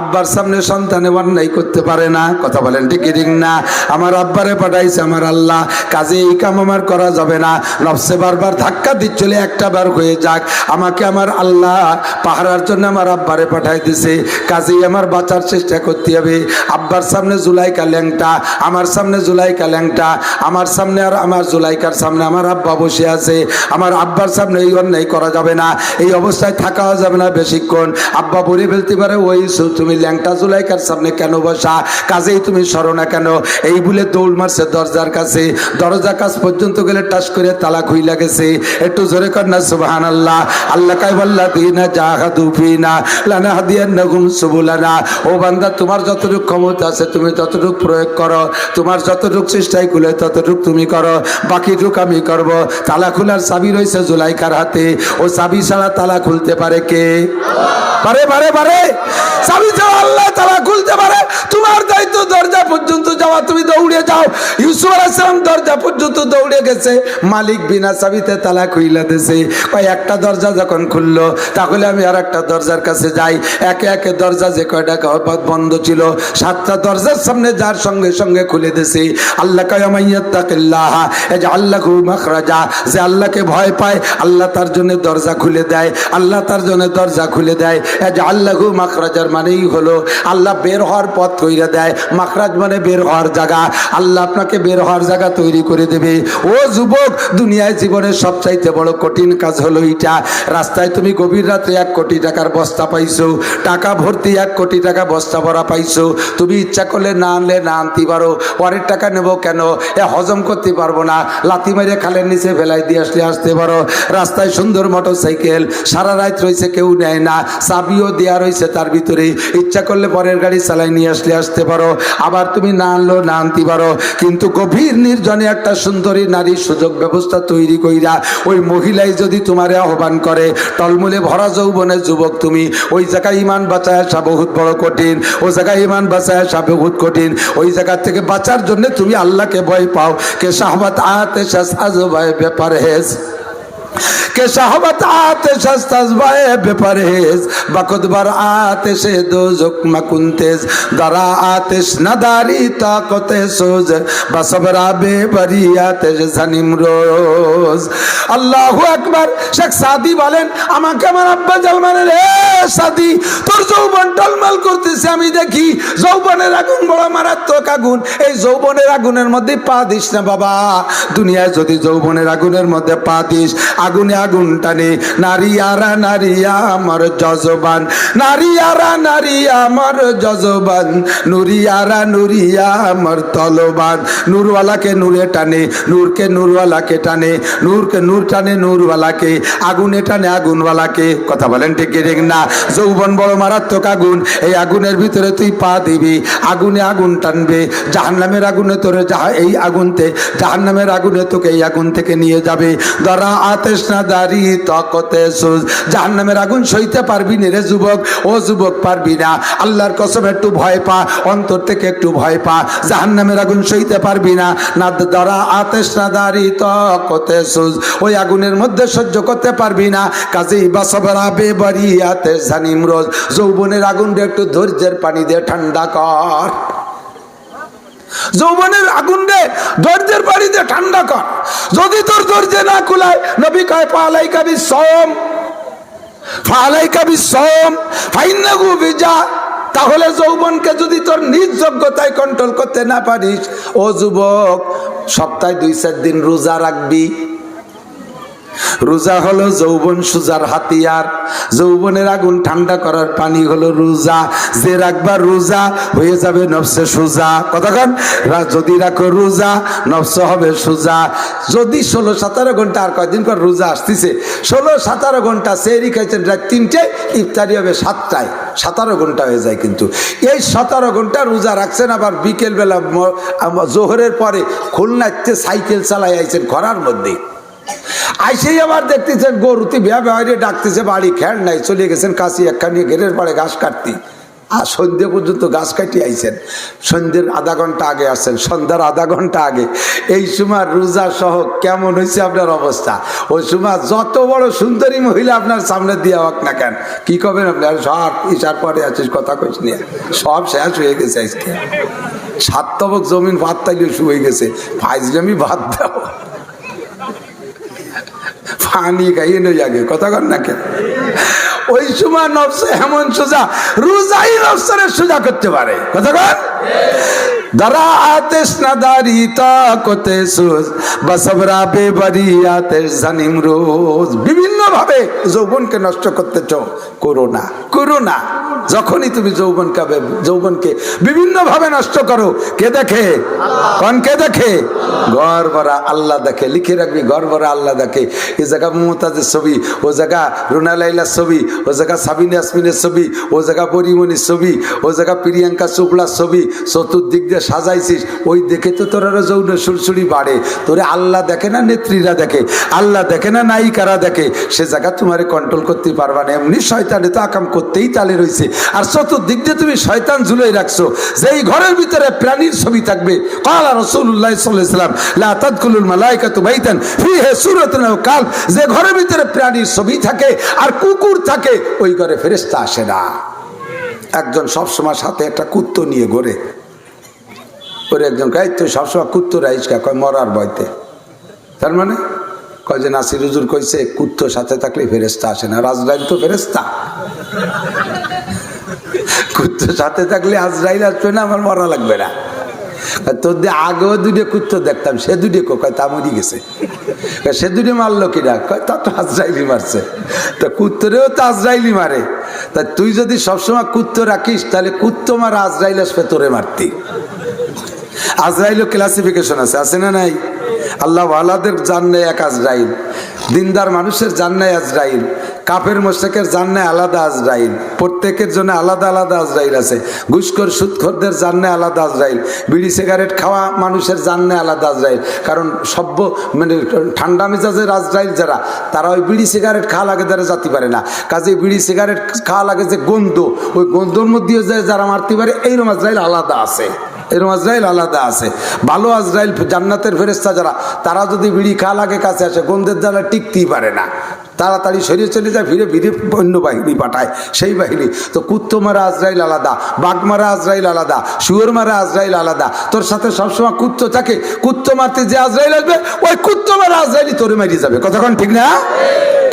আব্বার সামনে সন্তানে অন্যায় করতে পারে না, কথা বলেন ঠিক ঠিক না? আমার আব্বারে পাঠাইছে আমার আল্লাহ, কাজে এই কাম আমার করা যাবে না। নফসে বারবার ধাক্কা দিচ্ছিল, একটা বার হয়ে যাক। আমাকে আমার আল্লাহ পাহারার জন্য আমার আব্বারে পাঠাই দিছে, কাজেই আমার বাঁচার চেষ্টা করতে হবে। আব্বার সামনে জুলাইখা ল্যাংটা, আমার সামনে জুলাইখা ল্যাংটা, আমার সামনে আর আমার জুলাইখার সামনে আমার আব্বা বসে আছে। আমার আব্বার সামনে এই অন্যায় করা যাবে না, এই অবস্থায় থাকাও যাবে না বেশিক্ষণ। আব্বা বলে ফেলতে পারে, ওই তুমি ল্যাংটা জুলাইকার সামনে কেন বসা, কাজেই তুমি সরো না কেন? এই বলে দৌড় মারছে দরজার কাছে। দরজা কাছ পর্যন্ত গেলে টাস করে তালা খুইলা গেছে। একটু জোরে কর না সুবহানাল্লাহ। আল্লাহ কাইবাল্লাযিনা জাহাদু ফিনা লানাহদিয়ান্নাহুম সুবুলানা। ও বান্দা, তোমার যতটুকু ক্ষমতা আছে তুমি ততটুকু প্রয়োগ করো, তোমার যতটুকু চেষ্টাই খুলে ততটুকু তুমি করো, বাকিটুকু আমি করব। তালা খোলার চাবি রয়েছে জুলাইকার হাতে। ও চাবি ছাড়া তালা খুলতে পারে কে? পারে পারে পারে। চাবি ছাড়া আল্লাহ তালা খুলতে পারে। তোমার দায়িত্ব দরজা পর্যন্ত যাওয়া, তুমি দৌড়ে যাও। ইউসুফ আলাইহিস সালাম দরজা পর্যন্ত দৌড়ে গেছে, মালিক বিনা চাবিতে তালা খুইলা দিয়েছে। কয় একটা দরজা যখন খুললো, তাহলে আমি আর একটা দরজার কাছে যাই। একে একে দরজা যে কয়টা বন্ধ ছিল 7টা দরজার সামনে যার সঙ্গে সঙ্গে খুলে দিয়েছে। আল্লাহ কয় মাইয়াত্তাকিল্লাহ ইয়াজআল লাহু মাখরাজা। যে আল্লাহকে ভয় পায় আল্লাহ তার জন্য দরজা খুলে দেয়, আল্লাহ তার জন্য দরজা খুলে দেয়। ইয়াজআল লাহু মাখরাজার মানেই হলো আল্লাহ বের হওয়ার পথ কইরা দেয়। মাখরাজ মানে বের হওয়ার জায়গা। আল্লাহ আপনাকে বের হওয়ার জায়গা তৈরি করে দেবে। ও যুবক, দুনিয়ায় জীবনের সবচাইতে বড় কঠিন কাজ হলো এটা। রাস্তায় তুমি গভীর রাতে 1 কোটি টাকার বস্তা পাইছো, টাকা ভর্তি 1 কোটি টাকা বস্তা ভরা পাইছো। তুমি ইচ্ছা করলে না আনলে না আনতে পারো। পরের টাকা নেব কেন, হজম করতে পারবো না, লাথি মেরে খালের নিচে ফেলাই দিয়ে আসতে পারো। রাস্তায় সুন্দর মোটর সাইকেল সারা রাত রয়েছে, কেউ নেয় না, চাবিও দেওয়া রয়েছে তার ভিতরে। ইচ্ছা করলে পরের গাড়ি চালাই নিয়ে আসতে পারো। আবার তুমি না আনলেও না আনতে পারো। কিন্তু গভীর নির্জনে একটা সুন্দরী নারী সুযোগ ব্যবস্থা তৈরি কইরা ওই মহিলাই যদি তোমারে আহ্বান করে, টলমলে ভরা যৌবনের যুবক তুমি, ওই জায়গায় ইমান বাঁচায় আসা বহুত বড় কঠিন। ওই জায়গায় ইমান বাঁচায় আসা বহুত কঠিন। ওই জায়গা থেকে বাঁচার জন্য তুমি আল্লাহকে ভয় পাও। কে শাহওয়াত আতে শাসআজবায়ে বেপারহেজ, के शहवत आतिश तज़बाए बेपरहेज बकुदबर आतिश दोज़ख मकुंतेज दरा आतिश नदारी ताकते सोज बसबरा बेबरी आतिश जनिम रोज। আল্লাহু আকবার। শেখ সাদি বলেন, আমাকে আমার আব্বা জালমানের, হে সাদি, তোর যৌবন টলমল করতেছে, আমি দেখি যৌবনের আগুন বড় মারাত্মক আগুন। এই যৌবনের আগুনের মধ্যে পা দিস না বাবা। দুনিয়ায় যদি যৌবনের আগুনের মধ্যে পা দিস, আগুনে আগুন টানে। নারিয়ারা নারিয়া আমার জজবান, নারিয়ারা নারিয়া আমার জজবান, নুরিয়ারা নুরিয়া আমার তলবান। নূরওয়ালাকে নূরে টানে, নূরকে নূরওয়ালাকে টানে, নূরকে নূর টানে নূরওয়ালাকে, আগুনে টানে আগুনওয়ালাকে। কথা বলেন ঠিক ঠিক না? যৌবন বড় মারাত্মক আগুন। এই আগুনের ভিতরে তুই পা দিবি, আগুনে আগুন টানবে। জাহান্নামের আগুনে তোরে এই আগুনতে, জাহান্নামের আগুনে তোকে এই আগুন থেকে নিয়ে যাবে। দরা আতেশ না দাঁড়ি তকতে সুজ। জাহান্নামের আগুন সইতে পারবি না রে যুবক। ও যুবক, পারবি না। আল্লাহর কসম একটু ভয় পা, অন্তর থেকে একটু ভয় পা। জাহান্নামের আগুন সইতে পারবি না। না দরা আতেশ না দাঁড়ি তকতে সুজ, ওই আগুনের মধ্যে সহ্য করতে পারবি না। কাজেই বাসবরা বেবারি আতেশ জানিম রোজ। যৌবনের আগুনটা একটু ধৈর্যের পানি দিয়ে ঠান্ডা কর। যৌবনের আগুন রে ধৈর্যের পানিতে ঠান্ডা কর। যদি তোর ধৈর্য না কুলায়, নবী কয় ফালাইকা বিসওম, ফালাইকা বিসওম ফাইন্নাহু বিজা। তাহলে যৌবনকে যদি তোর নিজ যোগ্যতায় কন্ট্রোল করতে না পারিস, ও যুবক, সপ্তাহে 2-4 দিন রোজা রাখবি। রোজা হলো যৌবন সুজার হাতিয়ার। যৌবনের আগুন ঠান্ডা করার পানি হলো রোজা। যে রাখবার রোজা হয়ে যাবে নফসে সুজা। কতক্ষণ? যদি রাখো রোজা, নফস হবে সুজা। যদি 16-17 ঘন্টা, আর কয়েকদিন পর রোজা আসতেছে, 16-17 ঘন্টা সেহরি খাইছেন রাত 3টায়, ইফতারি হবে 7টায়, 17 ঘন্টা হয়ে যায়। কিন্তু এই 17 ঘন্টা রোজা রাখছেন, আবার বিকেলবেলা জোহরের পরে খুলনাতে সাইকেল চালাই আইছেন খরার মধ্যে। আইসেই আবার দেখতেছেন গরুতি বিয়া বেহারে ডাকতেছে, বাড়ি খেয়াল নাই, চলে গেছেন কাশি একখানি ঘেরের পরে ঘাস কাটতে। আর সন্ধ্যে পর্যন্ত গাছ কাটি আইছেন। সন্ধ্যের আধা ঘন্টা আগে আসছেন, সন্ধ্যার আধা ঘন্টা আগে। এই সময় রোজা সহ কেমন হয়েছে আপনার অবস্থা? ওই সময় যত বড় সুন্দরী মহিলা আপনার সামনে দিয়ে হোক না কেন, কি করবেন আপনার? সব ইশার পরে আছিস, কথা কইস নিয়ে সব শেষ হয়ে গেছে। আজকে 7 তবক জমিন ভাত তাইলে শুয়ে গেছে। ফাইজলামি ভাত দাও, পানি খাইয়ে নিয়ে যাবে। কথা কর না কেন? ওই সময় নফসে এমন সোজা, রোজাই নফসরে সোজা করতে পারে। কথা কর। দরা আতেশ না দাঁড়ি তাকতে সুজ, বসবরা বেবারি আতেশ জানিম রোজ। বিভিন্ন ভাবে যৌবনকে নষ্ট করতেছ, করো না, করো না। যখনই তুমি যৌবনকে বিভিন্ন ভাবে নষ্ট করো, কে দেখে? কোন কে দেখে? ঘর ভরা আল্লাহ দেখে। লিখে রাখবি, ঘর ভরা আল্লাহ দেখে। এই জায়গা মমতাজের ছবি, ও জায়গা রুনা লাইলার ছবি, ও জায়গা সাবিনা ইয়াসমিনের ছবি, ও জায়গা পরিমণির ছবি, ও জায়গা প্রিয়াঙ্কা চোপড়ার ছবি, চতুর্দিক দিয়ে সাজাইছিস। ওই দেখে তো তোর আরো যৌন সুরসুরি বাড়ে। তোরে আল্লাহ দেখে না নেত্রীরা দেখে, আল্লাহ দেখে না নায়িকারা দেখে। সে জায়গা তোমারে কন্ট্রোল করতে পারবা না। এমনি শয়তানে তো আকাম করতেই তালে রয়েছে। আর চতুর্দিক দিয়ে তুমি শয়তান ঝুলাই রাখছো। যেই ঘরের ভিতরে প্রাণীর ছবি থাকবে, ক্বালা রাসূলুল্লাহ সাল্লাল্লাহু আলাইহি ওয়াসাল্লাম লা তাদখুলুল মালায়েকাতু বাইতান ফীহি সূরাতুন আও কালব, যে ঘরের ভিতরে প্রাণীর ছবি থাকে আর কুকুর থাকে, ওই ঘরে ফেরেশতা আসে না। একজন সবসময় সাথে একটা কুত্তো নিয়ে ঘোরে। ওর একজন কয়, তুই সবসময় কুত্তো রাইস কা? কয়, মরার ভয়তে। তার মানে কয় যে নাসির হুজুর কইছে কুত্তো সাথে থাকলে ফেরেশতা আসে না। আজরাইল তো ফেরেশতা, কুত্তো সাথে থাকলে আজরাইল আসবে না, আমার মরা লাগবে না। তোর দিয়ে আগেও দুটো কুত্তো দেখতাম, সে দুটো কয় তা মরি গেছে। সে দুটো মারলো কিনা? কয় তা তো আজরাইলি মারছে। তো কুত্তরেও তো আজরাইলি মারে। তা তুই যদি সবসময় কুত্তো রাখিস, তাহলে কুত্তো মারা আজরাইল আসবে তোরে মারতি। আজরাইলও ক্লাসিফিকেশন আছে, আছে না নাই? আল্লাহ ওয়ালাদের জান্নায় এক আজরাইল, দিনদার মানুষের জান্নায় আজরাইল, কাফের মুশরিকের জান্নায় আলাদা আজরাইল। প্রত্যেকের জন্য আলাদা আলাদা আজরাইল আছে। ঘুষখোর সুদখোরদের জান্নায় আলাদা আজরাইল, বিড়ি সিগারেট খাওয়া মানুষের জান্নায় আলাদা আজরাইল। কারণ সভ্য মানে ঠান্ডা মেজাজের আজরাইল যারা, তারা ওই বিড়ি সিগারেট খাওয়া লাগে তারা যেতে পারে না। কাজে বিড়ি সিগারেট খাওয়া লাগে যে গন্ধ, ওই গন্ধর মধ্যেও যারা মারতে পারে, এইরকম আজরাইল আলাদা আছে। এরকম আজরাইল আলাদা আছে। ভালো আজরাইল জান্নাতের ফেরেশতা যারা, তারা যদি বিড়ি খাওয়া লাগে কাছে আসে, গন্ধের দ্বারা টিকতেই পারে না, তাড়াতাড়ি সরিয়ে চলে যায়, ফিরে ফিরে অন্য বাহিনী পাঠায়, সেই বাহিনী। তো কুত্তো মারা আজরাইল আলাদা, বাঘ মারা আজরাইল আলাদা, শুয়োর মারা আজরাইল আলাদা। তোর সাথে সবসময় কুত্তো থাকে, কুত্তো মারতে যে আজরাইল আসবে, ওই কুত্তো মারা আজরাইলই তোরে মারিয়ে যাবে। কতক্ষণ ঠিক না?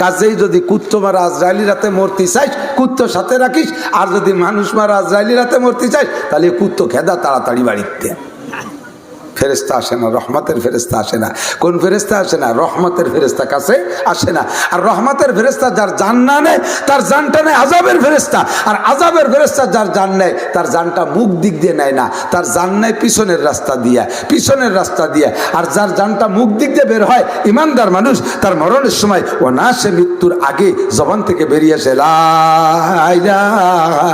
কাজেই যদি কুত্তো মারা আজরাইলি রাতে মরতে চাইস, কুত্তো সাথে রাখিস। আর যদি মানুষ মারা আজরাইলি রাতে মরতে চাইস, তাহলে কুত্তো খেদা তাড়াতাড়ি বাড়িতে। ফেরেশতা আসে না, রহমতের ফেরেশতা আসে না। কোন ফেরেশতা আসে না? রহমতের ফেরেশতা কাছে আসে না। আর রহমতের ফেরেশতা যার জান না নেয়, তার জানটা নেয় আযাবের ফেরেশতা। আর আযাবের ফেরেশতা যার জান নেয়, তার জানটা মুখ দিক দিয়ে নেয় না, তার জান নেয় পিছনের রাস্তা দিয়ে, পিছনের রাস্তা দিয়ে। আর যার জানটা মুখ দিক দিয়ে বের হয়, ইমানদার মানুষ, তার মরণের সময় ও না, সে মৃত্যুর আগে জবান থেকে বেরিয়ে আসে লা ইলাহা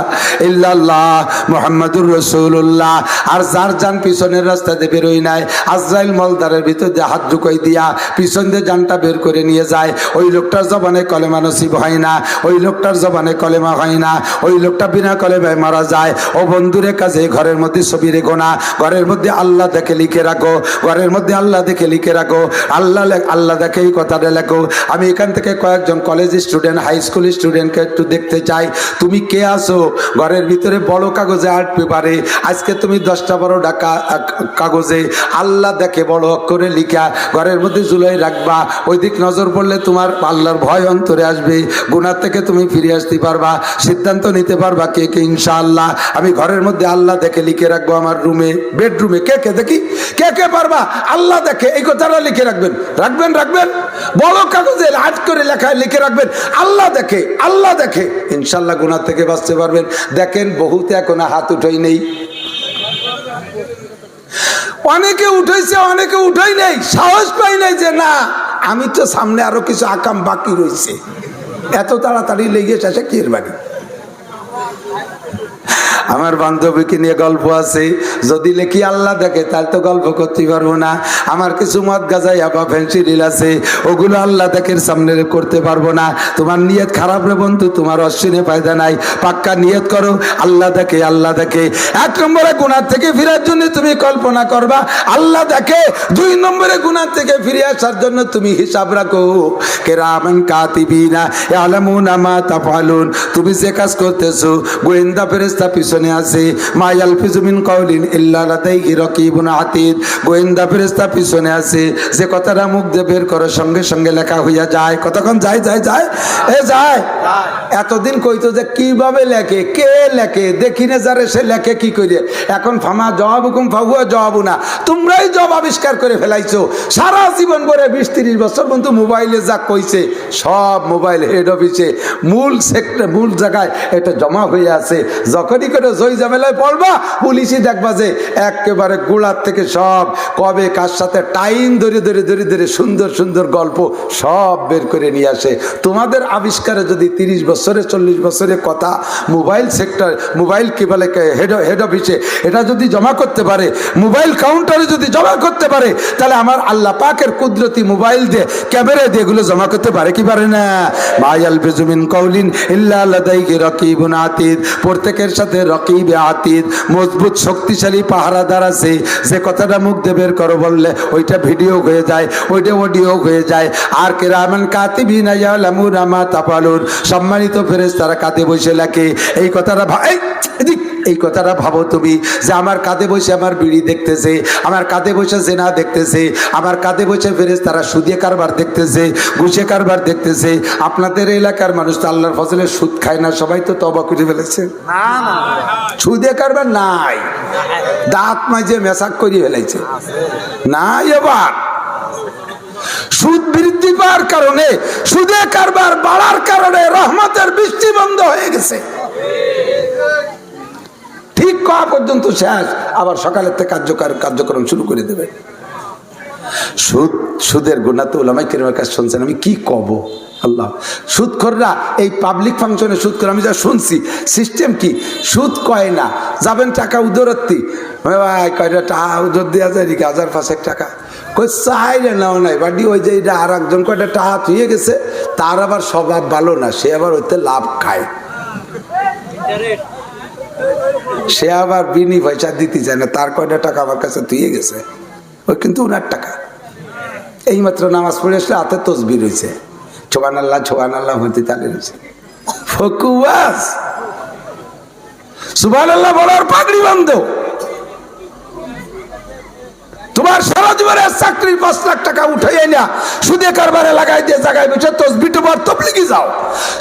ইল্লাল্লাহ মুহাম্মাদুর রাসূলুল্লাহ। আর যার জান পিছনের রাস্তা দিয়ে বের নাই, আজরাইল মলদারের ভিতর দিয়ে হাত ঢুকাই দিয়া পিছন দিয়ে জানটা বের করে নিয়ে যায়। ওই লোকটার জবানে কলেমা নসিব হয় না, ওই লোকটার জবানে কলেমা হয় না, ওই লোকটা বিনা কলেমায় মারা যায়। ও বন্ধুরে কাছে ঘরের মধ্যে ছবি রেখো না, ঘরের মধ্যে আল্লাহ দেখে লিখে রাখো, ঘরের মধ্যে আল্লাহ দেখে লিখে রাখো, আল্লাহ দেখে এই কথাটা লেখো। আমি এখান থেকে কয়েকজন কলেজ স্টুডেন্ট, হাই স্কুল স্টুডেন্টকে একটু দেখতে চাই, তুমি কে আসো? ঘরের ভিতরে বড় কাগজে আর্ট পেপারে আজকে তুমি 10টা 12টা কাগজে আল্লাহ দেখে বড় অক্ষরে লিখা ঘরের মধ্যে ঝুলাই রাখবা। ওই দিক নজর পড়লে তোমার আল্লাহর ভয় অন্তরে আসবে, গুনাহ থেকে তুমি ফিরে আসতে পারবা, সিদ্ধান্ত নিতে পারবা কে কে ইনশাআল্লাহ। আমি ঘরের মধ্যে আল্লাহ দেখে লিখে রাখবো, আমার রুমে, বেডরুমে। কে কে দেখি, কে কে পারবা? আল্লাহ দেখে এই কথাটা লিখে রাখবেন, রাখবেন, রাখবেন। বড় কাগজে আর্ট করে লেখায় লিখে রাখবেন, আল্লাহ দেখে, আল্লাহ দেখে। ইনশাআল্লাহ গুনাহ থেকে বাঁচতে পারবেন। দেখেন বহুতে এখনো হাত উঠেই নেই, অনেকে উঠেছে, অনেকে উঠাই নেই, সাহস পাই নাই যে না, আমি তো সামনে আরো কিছু আকাম বাকি রয়েছে। এত তাড়াতাড়ি লেগে এসে কি এর বাড়ি? আমার বান্ধবীকে নিয়ে গল্প আছে, যদি লেখি আল্লাহ দেখে তাহলে তো গল্প করতে পারবো না। আমার কিছু মদ গাজাই আবা ফেন্সিডিল আছে, ওগুলো আল্লাহ দেখের সামনে করতে পারবো না। তোমার নিয়ত খারাপ রে বন্ধু, তোমার অশ্বিনে ফায়দা নাই। পাক্কা নিয়ত করো, আল্লাহ দেখে, আল্লাহ দেখে। 1 নম্বরে গুনাহ থেকে ফিরার জন্য তুমি কল্পনা করবা আল্লাহ দেখে। 2 নম্বরে গুনাহ থেকে ফিরে আসার জন্য তুমি হিসাব রাখো, কিরামান কাতিবিনা ইয়ালামুনা মা তাফআলুন। তুমি যে কাজ করতেছো, গোয়েন্দা ফেরেশতা পিছনে পিছনে আছে, মা ইয়ালফিজু মিন কাউলিন ইল্লা লাদাইহি রাকিবুন আতীদ, গোয়েন্দা ফেরেশতা পিছনে আছে, যে কথাটা মুখ দিয়ে বের করে সঙ্গে সঙ্গে লেখা হইয়া যায়। কতক্ষণ যায় যায় যায় এ যায়। এতদিন কইতো যে কিভাবে লেখে, কে লেখে, দেখি না যারে সে লেখে কি করে। এখন ফামা জবাবুকুম ফাহুয়া জবাবুনা, তোমরাই জবাব আবিষ্কার করে ফেলাইছো। সারা জীবন পরে 20-30 বছর পর্যন্ত মোবাইলে যা কইছে সব মোবাইল হেড অফিসে মূল সেক্টর মূল জায়গায় এটা জমা হয়ে আছে। যখনই করে জয় ঝামেলায় পড়বা পুলিশই দেখবা যে একেবারে গোড়ার থেকে সব কবে কার সাথে টাইম ধরে ধরে ধরে ধরে সুন্দর সুন্দর গল্প সব বের করে নিয়ে আসে। তোমাদের আবিষ্কারে যদি 30 বছরে 40 বছরের কথা মোবাইল সেক্টর মোবাইল কি বলে হেড অফিসে এটা যদি জমা করতে পারে, মোবাইল কাউন্টারে যদি জমা করতে পারে, তাহলে আমার আল্লাহ পাকের কুদরতি মোবাইল দিয়ে ক্যামেরা দিয়ে এগুলো জমা করতে পারে কি পারে না? মা ইয়ালফিজু মিন কাউলিন ইল্লা লাদাইহি রাকিবুন আতীদ, প্রত্যেকের সাথে রকিব আতীদ মজবুত শক্তিশালী পাহারাদার আছে। যে কথাটা মুখ দিয়ে বের করো বললে ওইটা ভিডিও হয়ে যায়, ওইটা অডিও হয়ে যায়। আর কিরামান কাতিবিনা ইয়ালামুনা মা তাফালুন, সম্মানিত ফেরেশতারা কাঁধে বসে লেখে। এই কথাটা এই কথাটা ভাবো তুমি যে আমার কাঁধে বসে আমার বিড়ি দেখতেছে, আমার কাঁধে বসে জেনা দেখতেছে, আমার কাঁধে বসে ফেরেশতারা সুদে কারবার দেখতেছে, ঘুষে কারবার দেখতেছে। আপনাদের এলাকার মানুষ তো আল্লাহর ফজলে সুদ খায় না, সবাই তো তওবা করে ফেলেছে। সুদে কারবার নাই, দাঁত মাঝে মেশাক করে ফেলেছে নাই। এবার সুদ বৃদ্ধি পাওয়ার কারণে, সুদে কারবার বাড়ার কারণে রহমতের বৃষ্টি বন্ধ হয়ে গেছে। ঠিক কয়া পর্যন্ত শেষ, আবার সকালের থেকে কার্যক্রম শুরু করে দেবে। সুদের গুনাহ তো উলামায়ে কেরামের কাছে শুনছেন, আমি কি কব আল্লাহ। সুদখোররা এই পাবলিক ফাংশনে সুদ করে, আমি যা শুনছি সিস্টেম কি, সুদ কয় না, যাবেন টাকা উদরত্তি, ভাই কয়টা টাকা উদর দেওয়া যায় নাকি 1000-5 টাকা কই চাই রে নাও নাই বাড়ি। ওই যে এটা আর একজন কয়টা টাকা থুয়ে গেছে, তার আবার স্বভাব ভালো না, সে আবার ওইতে লাভ খায়, সে আবার বিনি পয়সা দিতে চায় না, তার কয়টা টাকা আমার কাছে থুয়ে গেছে, ওই কিন্তু উনার টাকা। এইমাত্র নামাজ পড়ে আসলে হাতে তসবির হয়েছে, সুবহানাল্লাহ সুবহানাল্লাহ হতে তালে রয়েছে ফকুয়াস, সুবহানাল্লাহ বলার পাগড়ি বন্ধ। তোমার সারা জীবনের চাকরির 5 লাখ টাকা উঠাইয়া না সুদে কারবারে লাগাই দিয়ে জায়গায় বসে তসবিহ পড়, তবলিগি যাও,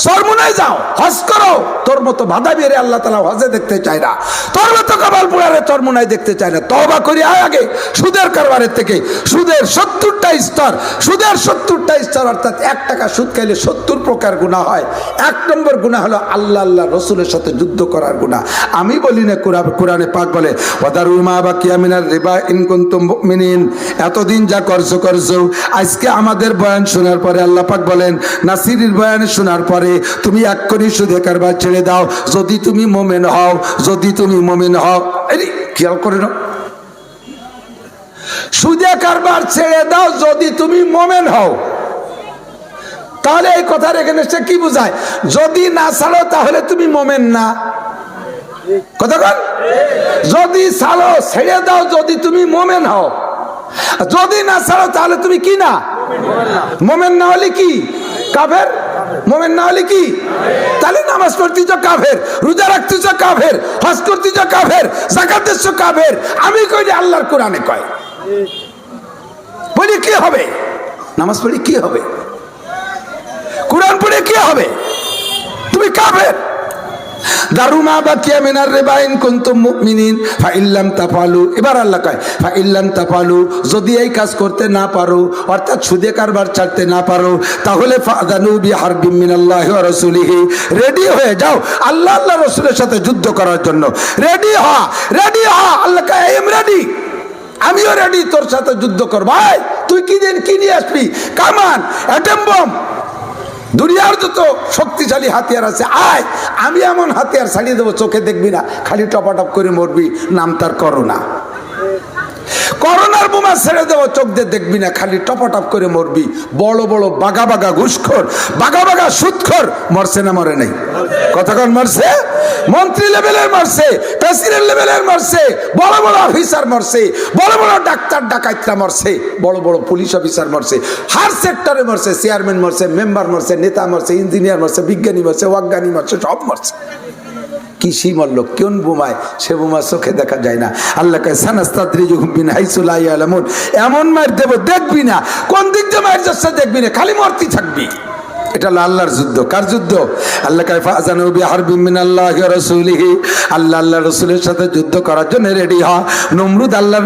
সরমুনায় যাও, হজ করো। তোর মতো বাধা বেরে আল্লাহ তাআলা হজে দেখতে চায় না, তোর মতো কপাল পোড়ারে চরমুনায় দেখতে চায় না। তওবা করি আয় আগে সুদের কারবারের থেকে। সুদের 70টা স্তর, সুদের 70টা স্তর, অর্থাৎ 1 টাকা সুদ খাইলে 70 প্রকার গুনাহ হয়। 1 নম্বর গুনাহ হলো আল্লাহ রসুলের সাথে যুদ্ধ করার গুনাহ। আমি বলি না, কোরআনে পাক বলে ওয়াদারু মা বাকিয়া মিনার রিবা ইন কুনতুম মুমিনিন। এতদিন যা করছো করছো, আজকে আমাদের বয়ান শোনার পরে আল্লাহ পাক বলেন, নাসিরের বয়ান শোনার পরে তুমি এক্ষুনি সুদে কারবার ছেড়ে দাও যদি তুমি মুমিন হও, যদি তুমি মুমিন হও। এই খেয়াল করে নাও, সুদে কারবার ছেড়ে দাও যদি তুমি মুমিন হও। তাহলে এই কথার এখানে সে কি বোঝায়? যদি না ছাড়ো তাহলে তুমি মুমিন না। কথা বল, যদি ছাড়ো ছেড়ে দাও যদি তুমি মুমিন হও, যদি না ছাড়ো তাহলে তুমি কি না? মুমিন না হলে কি? কাফের। মুমিন না হলে কি? তাহলে নামাজ পড়তেছ কাফের, রোজা রাখতেছ কাফের, হজ করতেছ কাফের, যাকাত দিচ্ছ কাফের। আমি কই যে আল্লাহর কোরআনে কয়, বলি কি হবে? নামাজ পড়ে কি হবে? কোরআন পড়ে কি হবে? তুমি কাফের। দারুমা বাকিয়া মিনার রিবা ইন কুনতুম মুমিনিন ফাইল্লাম তাফালু। এবার আল্লাহ কয় ফাইল্লাম তাফালু, যদি এই কাজ করতে না পারো, অর্থাৎ সুদে কারবার ছাড়তে না পারো, তাহলে ফাদানু বিহারবিম মিনাল্লাহি ওয়া রাসূলিহি, রেডি হয়ে যাও আল্লাহ রাসূলের সাথে যুদ্ধ করার জন্য। রেডি হ, রেডি হ। আল্লাহ কয় আই এম রেডি, আমিও রেডি তোর সাথে যুদ্ধ করব। ভাই তুই কি দিন কি নিয়ে আসবি? কামান, অ্যাটম বম, দুনিয়ার যত শক্তিশালী হাতিয়ার আছে আয়, আমি এমন হাতিয়ার ছাড়িয়ে দেবো চোখে দেখবি না, খালি টপাটপ করে মরবি। নাম তার করোনা। করোনার বোমা ছেড়ে দেবো, চোখ দিয়ে দেখবি না, খালি টপাটপ করে মরবি। বড় বড় বাগা বাগা ঘুষখোর, বাগা বাগা সুদখোর মরছে না মরে নাই? কতক্ষণ মরছে? মন্ত্রী লেভেলের মরছে, প্রেসিডেন্ট লেভেলের মরছে, বড় বড় অফিসার মরছে, বড় বড় ডাক্তার ডাকাইতরা মরছে, বড় বড় পুলিশ অফিসার মরছে, হার সেক্টরে মরছে, চেয়ারম্যান মরছে, মেম্বার মরছে, নেতা মরছে, ইঞ্জিনিয়ার মরছে, বিজ্ঞানী মরছে, অজ্ঞানী মরছে, সব মরছে। কি কিসি মারলো, কোন বোমায়, সে বোমা চোখে দেখা যায় না। আল্লাহ কয় সানাস্তাদরিজুহুম মিন হাইসু লা ইয়ালামুন, এমন মার দেব দেখবি না, কোন দিক দিয়ে মার যাচ্ছে দেখবি না, খালি মরতেই থাকবি। এটা হলো আল্লাহর যুদ্ধ। কার যুদ্ধ? আল্লাহ কয় ফাযানু বিহারবিম মিনাল্লাহি ওয়া রাসূলিহি, আল্লাহ আল্লাহ রাসূলের সাথে যুদ্ধ করার জন্য রেডি হ। নমরুদ আল্লাহ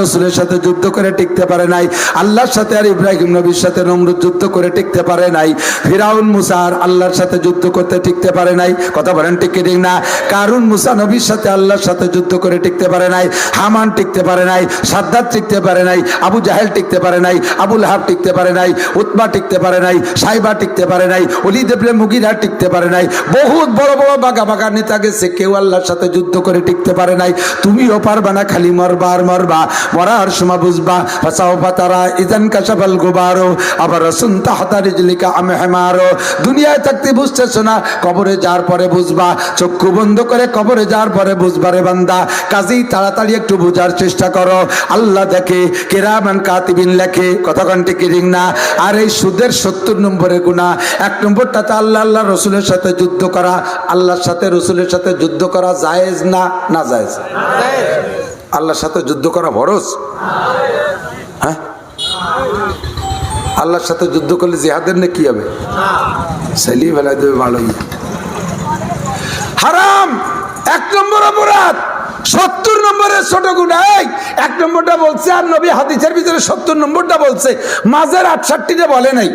রাসূলের সাথে যুদ্ধ করে টিকতে পারে নাই, আল্লাহর সাথে আর ইব্রাহিম নবীর সাথে নমরুদ যুদ্ধ করে টিকতে পারে নাই। ফিরাউন মুসা আর আল্লাহর সাথে যুদ্ধ করতে টিকতে পারে নাই। কথা বলেন ঠিক কি ঠিক না? কারুন মুসা নবীর সাথে আল্লাহর সাথে যুদ্ধ করে টিকতে পারে নাই, হামান টিকতে পারে নাই, সাদ্দাত টিকতে পারে নাই, আবু জাহেল টিকতে পারে নাই, আবু লাহাব টিকতে পারে নাই, উতবা টিকতে পারে নাই, সাইবা টিকতে পারে নাই, ওলীদ ইবনে মুগীরা টিকতে পারে নাই। বহুত বড় বড় বাগা বাগা নেতা গেছে, কেউ আল্লাহর সাথে যুদ্ধ করে টিকতে পারে নাই। তুমিও পারবা না, খালি মরবা আর মরবা। মরার সময় বুঝবা ফাসাউফা তারা ইযান কাশাফাল গুবারো আবারাসুন তাহতা রিজলিকা আমহামারো। দুনিয়ায় থাকতে বুঝতেছ না, কবরে যাওয়ার পরে বুঝবা। চক্ষু বন্ধ করে কবরে যাওয়ার পরে বুঝবা রে বান্দা। কাজেই তাড়াতাড়ি একটু বোঝার চেষ্টা করো। আল্লাহ দেখে, কিরামান কাতিবিন লেখে। কথা ঠিক কি ঠিক না? আর এই সুদের 70 নম্বরের গুনাহ। 1 নম্বরটা তো আল্লাহ রসুলের সাথে যুদ্ধ করা। আল্লাহর সাথে রসুলের সাথে যুদ্ধ করা জায়েজ না? না জায়েজ? আল্লাহর সাথে যুদ্ধ করা ফরজ? হ্যাঁ, আল্লাহর সাথে যুদ্ধ করলে জিহাদের না কি হবে? সেলিয়ে ফেলাই দেবে ভালোই। হারাম 1 নম্বর অপরাধ, 70 নম্বরের ছোট গুনাহ। 1 নম্বরটা বলছে, আর নবী হাদিসের ভিতরে 70 নম্বরটা বলছে, মাঝের 68টা বলে নাই।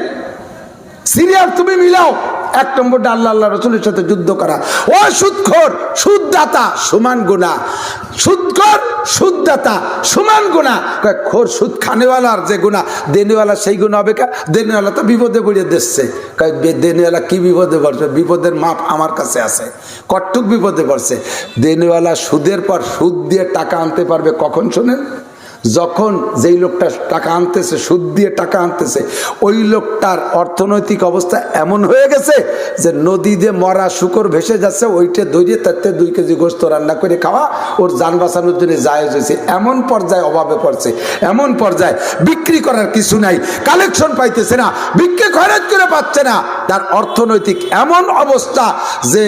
সিরিয়াল তুমি মিলাও। 1 নম্বরটা আল্লাহ রসুলের সাথে যুদ্ধ করা। ও সুদখোর, সুদদাতা সমান গুনাহ। সুদখোর, সুদদাতা সমান গুনাহ। খোর সুদ খানেওয়ালার যে গুনাহ, দেনেওয়ালা সেই গুনাহ হবে। দেনেওয়ালা তো বিপদে পড়ে দিচ্ছে। দেনেওয়ালা কি বিপদে পড়ছে? বিপদের মাপ আমার কাছে আছে। কটুক বিপদে পড়ছে। দেনেওয়ালা সুদের পর সুদ দিয়ে টাকা আনতে পারবে কখন? শোনেন, যখন যেই লোকটা টাকা আনতেছে, সুদ দিয়ে টাকা আনতেছে, ওই লোকটার অর্থনৈতিক অবস্থা এমন হয়ে গেছে যে নদী দিয়ে মরা শুকর ভেসে যাচ্ছে, ওইটা দৌড়িয়ে তাতে 2 কেজি গোস্ত রান্না করে খাওয়া ওর যান বাঁচানোর জন্য জায়েজ হয়েছে। এমন পর্যায়ে অভাবে পড়ছে, এমন পর্যায়ে বিক্রি করার কিছু নাই, কালেকশন পাইতেছে না, বিক্রি খরচ করে পাচ্ছে না। তার অর্থনৈতিক এমন অবস্থা যে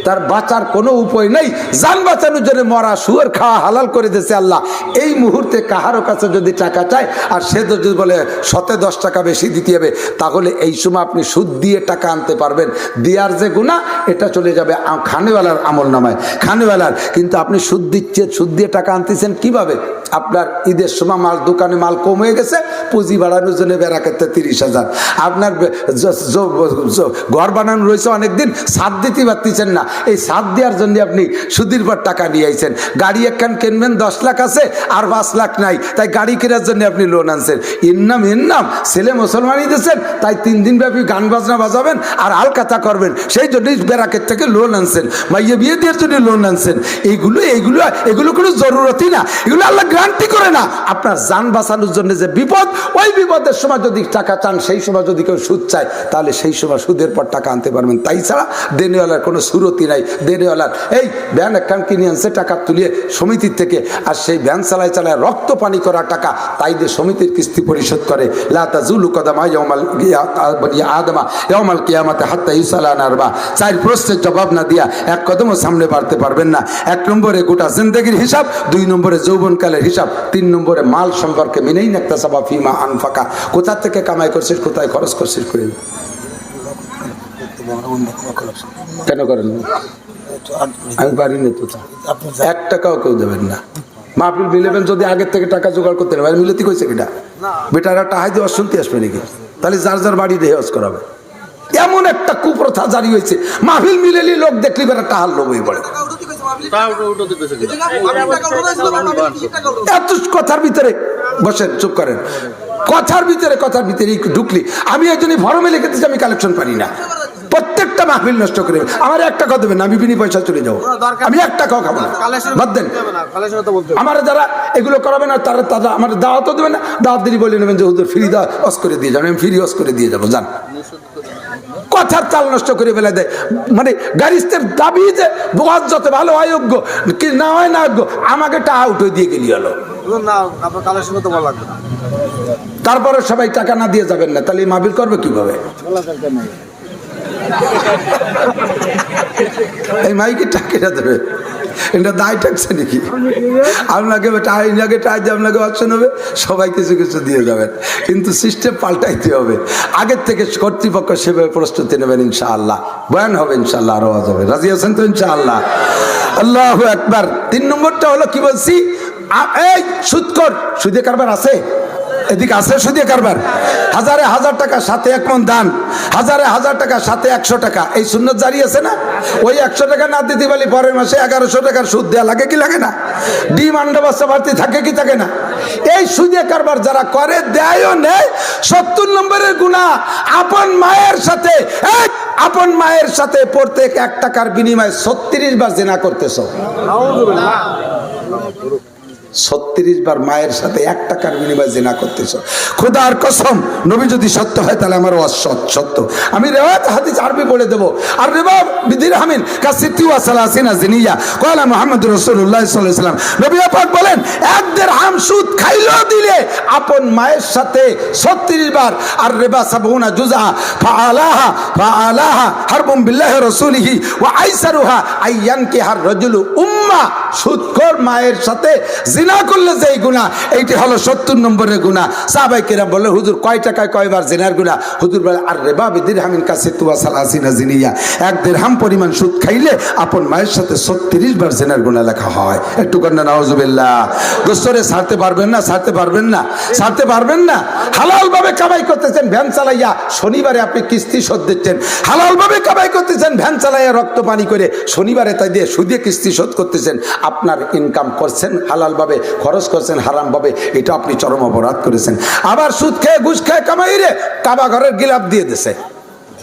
তার বাঁচার কোনো উপায় নেই। যান বাঁচানোর জন্য মরা শুয়োর খাওয়া হালাল করে দিয়েছে আল্লাহ। এই মুহূর্তে কাহারও কাছে যদি টাকা চায়, আর সে যদি বলে 10 টাকা বেশি দিতে হবে, তাহলে এই সময় আপনি সুদ দিয়ে টাকা আনতে পারবেন। দেওয়ার যে গুনাহ, এটা চলে যাবে খানেওয়ালার আমল নামায়, খানেওয়ালার। কিন্তু আপনি সুদ দিচ্ছেন, সুদ দিয়ে টাকা আনতেছেন কিভাবে? আপনার ঈদের সময় মাল, দোকানে মাল কম হয়ে গেছে, পুঁজি বাড়ানোর জন্য বেড়া করতে 30,000। আপনার ঘর বানানো রয়েছে অনেকদিন, ছাদ দিতে পারতেছেন না, এই ছাদ দেওয়ার জন্য আপনি সুদের পর টাকা নিয়ে আইছেন। গাড়ি একখান কিনবেন, 10 লাখ আছে আর 5 লাখ নাই, তাই গাড়ি কেনার জন্য আপনি লোন আনছেন। ইন্নাম ছেলে মুসলমানই দিয়েছেন, তাই 3 দিন ব্যাপী গান বাজনা বাজাবেন আর আলকাতা করবেন, সেই জন্যই বেড়াকের থেকে লোন আনছেন। মাইয়ে বিয়ে দেওয়ার জন্য লোন আনছেন। এগুলো কোনো জরুরতই না, এগুলো আল্লাহ গ্যারান্টি করে না। আপনার যান বাঁচানোর জন্য যে বিপদ, ওই বিপদের সময় যদি টাকা চান, সেই সময় যদি কেউ সুদ চায়, তাহলে সেই সময় সুদের পর টাকা আনতে পারবেন। তাই ছাড়া দেনেওয়ালার কোনো সুরতি নাই। দেনেওয়ালার এই ভ্যান একখান কিনে আনছে টাকা তুলিয়ে সমিতির থেকে, আর সেই ভ্যান চালায় রক্ত পানি করা টাকা, তাই দিয়ে সমিতির কিস্তি পরিশোধ করে। লা তাজুলু কদামা ইয়াউমাল আদমা ইয়াউমাল কিয়ামাতে হাত্তা ইউসালা নারবা। 4 প্রশ্নের জবাব না দিয়া 1 কদমও সামনে বাড়তে পারবেন না। 1 নম্বরে গোটা জিন্দেগির হিসাব, 2 নম্বরে যৌবনকালের হিসাব, 3 নম্বরে মাল সম্পর্কে মিনেই নাক্তাসাবা ফিমা আনফাকা। কোথা থেকে কামাই করছিস, কোথায় খরচ করছিস করে। কেন করেন? আমি পারি না তো, 1 টাকাও কেউ দেবেন না। মাহফিল মিলেবেন যদি আগের থেকে টাকা জোগাড় করতে পারেন। মিলেতি কইছে কিনা বেটারা টাহাই দিয়ে অশুনতে আসবে নাকি? তাহলে যার যার বাড়ি দিয়ে হজ করাবে। এমন একটা কুপ্রথা জারি হয়েছে, মাহফিল মিলেলি লোক দেখলি বেটা টাহার লোভ হয়ে পড়ে। এত কথার ভিতরে বসেন, চুপ করেন। কথার ভিতরে ঢুকলি। আমি এই জন্য ফরমে লিখে দিচ্ছি, আমি কালেকশন পারি না। প্রত্যেকটা মাহফিল নষ্ট করে আমার 1 টাকা দেবেন, আমি বিনি পয়সা চলে যাবো। আমি 1 টাকাও খাবো না, বাদ দেন। আমার যারা এগুলো করাবেন, আর তারা আমার দাওয়াতও দেবেন না। দাওয়াত দিলি বলে নেবেন যে হুজুর ফ্রি অস করে দিয়ে যাবেন, আমি ফ্রি অস করে দিয়ে যাবো। যান, কথার চাল নষ্ট করে ফেলে দেয়। মানে গাড়িস্তের দাবি যে বহাজ যত ভালো অযোগ্য কি না হয় না যোগ্য, আমাকে টাকা উঠে দিয়ে গেলি হলো। তারপরে সবাই টাকা না দিয়ে যাবেন না, তাহলে মাহফিল করবে কিভাবে? এই মাইকে টাকা দেবে, এটা দায় থাকছে নাকি? আপনাকে টাই দিয়ে আপনাকে অপশন হবে, সবাই কিছু কিছু দিয়ে যাবেন, কিন্তু সিস্টেম পাল্টাইতে হবে। আগের থেকে কর্তৃপক্ষ সেভাবে প্রস্তুতি নেবেন ইনশাআল্লাহ। বয়ান হবে ইনশাআল্লাহ, আরো আওয়াজ হবে। রাজি আছেন তো ইনশাআল্লাহ? আল্লাহু আকবার। 3 নম্বরটা হলো কি বলছি, এই সুদখোর, সুদে কারবার আছে এদিকে আছে, সুদে কারবার। হাজারে হাজার টাকা সাথে 1 মণ দান, হাজারে হাজার টাকা সাথে 100 টাকা, এই সুন্নত জারি আছে না? ওই 100 টাকা না দিতে পারলে পরের মাসে 1100 টাকার সুদ দেওয়া লাগে কি লাগে না? ডিমান্ড বাচ্চা বাড়তি থাকে কি থাকে না? এই সুদে কারবার যারা করে, দেয়ও নেয়, 70 নম্বরের গুনাহ। আপন মায়ের সাথে, আপন মায়ের সাথে প্রত্যেক 1 টাকার বিনিময়ে 36 বার জিনা করতেছ। 36 বার মায়ের সাথে 1 টাকার বিনিময়ে জিনা করতেছ। খোদার কসম, নবী যদি সত্য হয় তাহলে আমার সত্য। আমি রিওয়ায়াত হাদিস আরবি বলে দেব। আর রিবা বিদিরহামিন কাসিতি ওয়া সালাসিনা জিনিয়া ক্বালা মুহাম্মদুর রাসূলুল্লাহ সাল্লাল্লাহু আলাইহি ওয়াসাল্লাম, নবী পাক বলেন 1 দিরহাম সুদ খাইলো দিলে আপন মায়ের সাথে 36 বার। আর রিবা 70 জুজআ ফাআলাহা হারবুম বিল্লাহি রাসূলিহি ওয়া আইসারুহা আইয়ানকি হার রাজুলু উম্মা। সুদখোর মায়ের সাথে জিনা করলে যেই গুনাহ, এইটি হলো 70 নম্বরের গুনাহ। সাহাবায়ে কেরাম বলে, হুজুর কয় টাকায় কয়বার জিনার গুনাহ? হুজুর বলে, আর রিবা বিদিরহামিন কাসিতু ওয়া সালাসিনা জিনিয়া, 1 দিরহাম পরিমাণ সুদ খাইলে আপন মায়ের সাথে 36 বার জিনার গুনাহ লেখা হয়। একটু কন্না নাউজুবিল্লাহ। দোস্তরে ছাড়তে পারবেন না, ছাড়তে পারবেন না, ছাড়তে পারবেন না। হালাল ভাবে কামাই করতেছেন ভ্যান চালাইয়া, শনিবারে আপনি কিস্তি শোধ দিচ্ছেন। হালাল ভাবে কামাই করতেছেন ভ্যান চালাইয়া, রক্ত পানি করে, শনিবারে তাই দিয়ে সুদে কিস্তি শোধ করতেছেন। আপনার ইনকাম করছেন হালাল ভাবে, খরচ করছেন হারাম ভাবে, এটা আপনি চরম অপরাধ করেছেন। আবার সুদ খেয়ে ঘুষ খেয়ে কামাই রে কাবা ঘরের গিলাপ দিয়ে দিছে।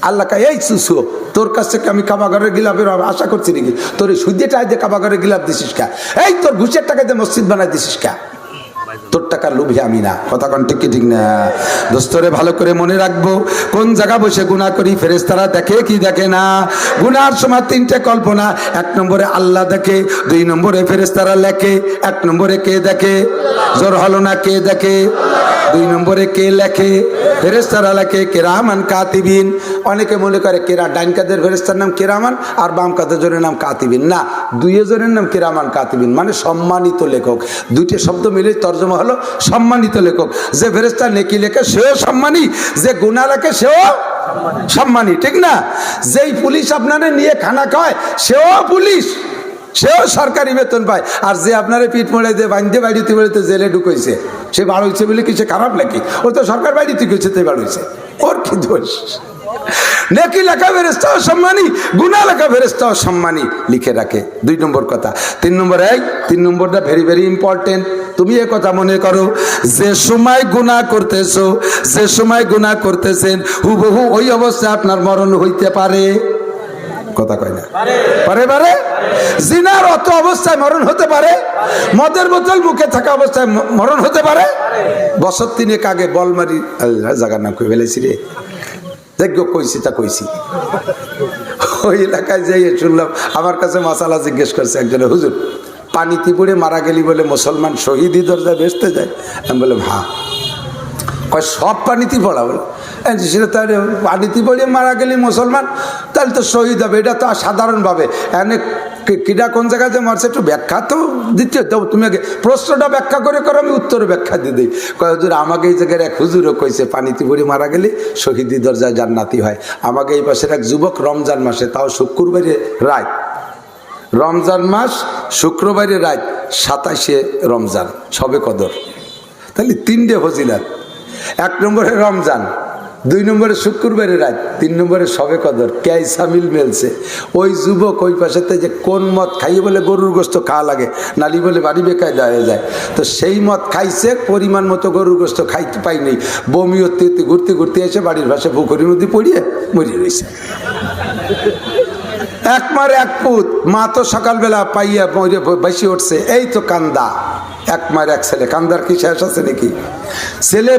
আল্লাহ কা, এই সুসু, তোর কাছ থেকে আমি কাবা ঘরের গিলাপের আশা করছি নাকি? তোর এই সুদের টাকা দিয়ে কাবা ঘরের গিলাপ দিছিস কা? এই তোর ঘুষের টাকা দিয়ে মসজিদ বানাই দিছিস কা? তোর টাকার লোভে আমি না। কথা কোন ঠিক কি ঠিক না? দোস্তরে ভালো করে মনে রাখবো, কোন জায়গা বসে গুনাহ করি ফেরেশতারা দেখে কি দেখে না? গুনার সময় 3টে কল্পনা। 1 নম্বরে আল্লাহ দেখে, 2 নম্বরে ফেরেশতারা লেখে। 1 নম্বরে কে দেখে? জোর হলো না, কে দেখে? 2 নম্বরে কে লেখে? ফেরেশতারা লেখে, কিরামান কাতিবিন। অনেকে মনে করে ডাইন কাদের ফেরেশতার নাম কিরামান আর বাম কাদের জনের নাম কাতিবিন। না, 2 জনের নাম কিরামান কাতিবিন, মানে সম্মানিত লেখক। 2টে শব্দ মিলে তর্জমা হলো সম্মানিত লেখক। যে ফেরেশতা নেকি লেখে সেও সম্মানী, যে গুনাহ লেখে সেও সম্মানী, ঠিক না? যেই পুলিশ আপনারা নিয়ে খানা খায় সেও পুলিশ, সেও সরকারি বেতন পায়। আর যে আপনারা পিঠ মোড়ে দিয়ে বাঁধতে বাড়িতে বাড়িতে জেলে ঢুকাইছে, সে বার হয়েছে বলে কি সে খারাপ নাকি? ও তো সরকার বাড়িতে গেছে, তাই বার হয়েছে, ওর কি দোষ? নেকি লেখা ফেরেশতাও সম্মানী, গুনাহ লেখা ফেরেশতাও সম্মানী, লিখে রাখে। 2 নম্বর কথা। 3 নম্বর, 3 নম্বরটা ভেরি ভেরি ইম্পর্টেন্ট। তুমি এ কথা মনে করো, যে সময় গুনাহ করতেছো, যে সময় গুনাহ করতেছেন, হুবহু ওই অবস্থায় আপনার মরণ হইতে পারে। কথা কয় না? পারে পারে। জিনার অত অবস্থায় মরণ হতে পারে, মদের বোতল মুখে থাকা অবস্থায় মরণ হতে পারে। বছর 3 আগে বলমারি জায়গার নাম কই ফেলেছি রে, যোগ্য কইছি তা কইছি। ওই এলাকায় যাই শুনলাম, আমার কাছে মাসালা জিজ্ঞেস করছে একজনে, হুজুর পানিতে পড়ে মারা গেলি বলে মুসলমান শহীদি দরজায় বেসতে যায়? আমি বললাম হ্যাঁ। কয় সব পানিতে পড়া? বলে সেটা তাহলে পানিতে পড়ে মারা গেলি মুসলমান, তাহলে তো শহীদ হবে। এটা তো সাধারণভাবে এনে কিডা কোন জায়গায় যে মারছে একটু ব্যাখ্যা তো দিতে তো। তুমি আগে প্রশ্নটা ব্যাখ্যা করে করো, আমি উত্তরে ব্যাখ্যা দিয়ে দিই। কয় হুজুর আমাকে এই জায়গায় এক হুজুরও কইছে পানিতে পড়ে মারা গেলে শহীদি দরজায় জান্নাতি হয়। আমাকে এই পাশের এক যুবক রমজান মাসে, তাও শুক্রবারে রাত, রমজান মাস শুক্রবারে রাত, 27শে রমজান, সবে কদর, তাহলে 3টে ফজিলাত। 1 নম্বরে রমজান, 2 নম্বরে শুক্রবারে রাত, 3 নম্বরে সবে কদর। কে সামিল মেলছে? ওই যুবক ওই পাশেতে যে কোন মদ খাইয়ে বলে গরুর গোস্ত খাওয়া লাগে, নালি বলে বাড়ি বেকায় দেওয়া যায়, তো সেই মদ খাইছে, পরিমাণ মতো গরুর গোস্ত খাইতে পাই নেই, বমি হতে ঘুরতে ঘুরতে এসে বাড়ির পাশে পুকুরের মধ্যে পড়িয়ে মরিয়ে রয়েছে। 1 মার 1 পুত, মা তো সকালবেলা পাইয়া বেশি উঠছে, এই তো কান্দা। 1 মার 1 ছেলে, কান্দার কি শেষ আছে নাকি? ছেলে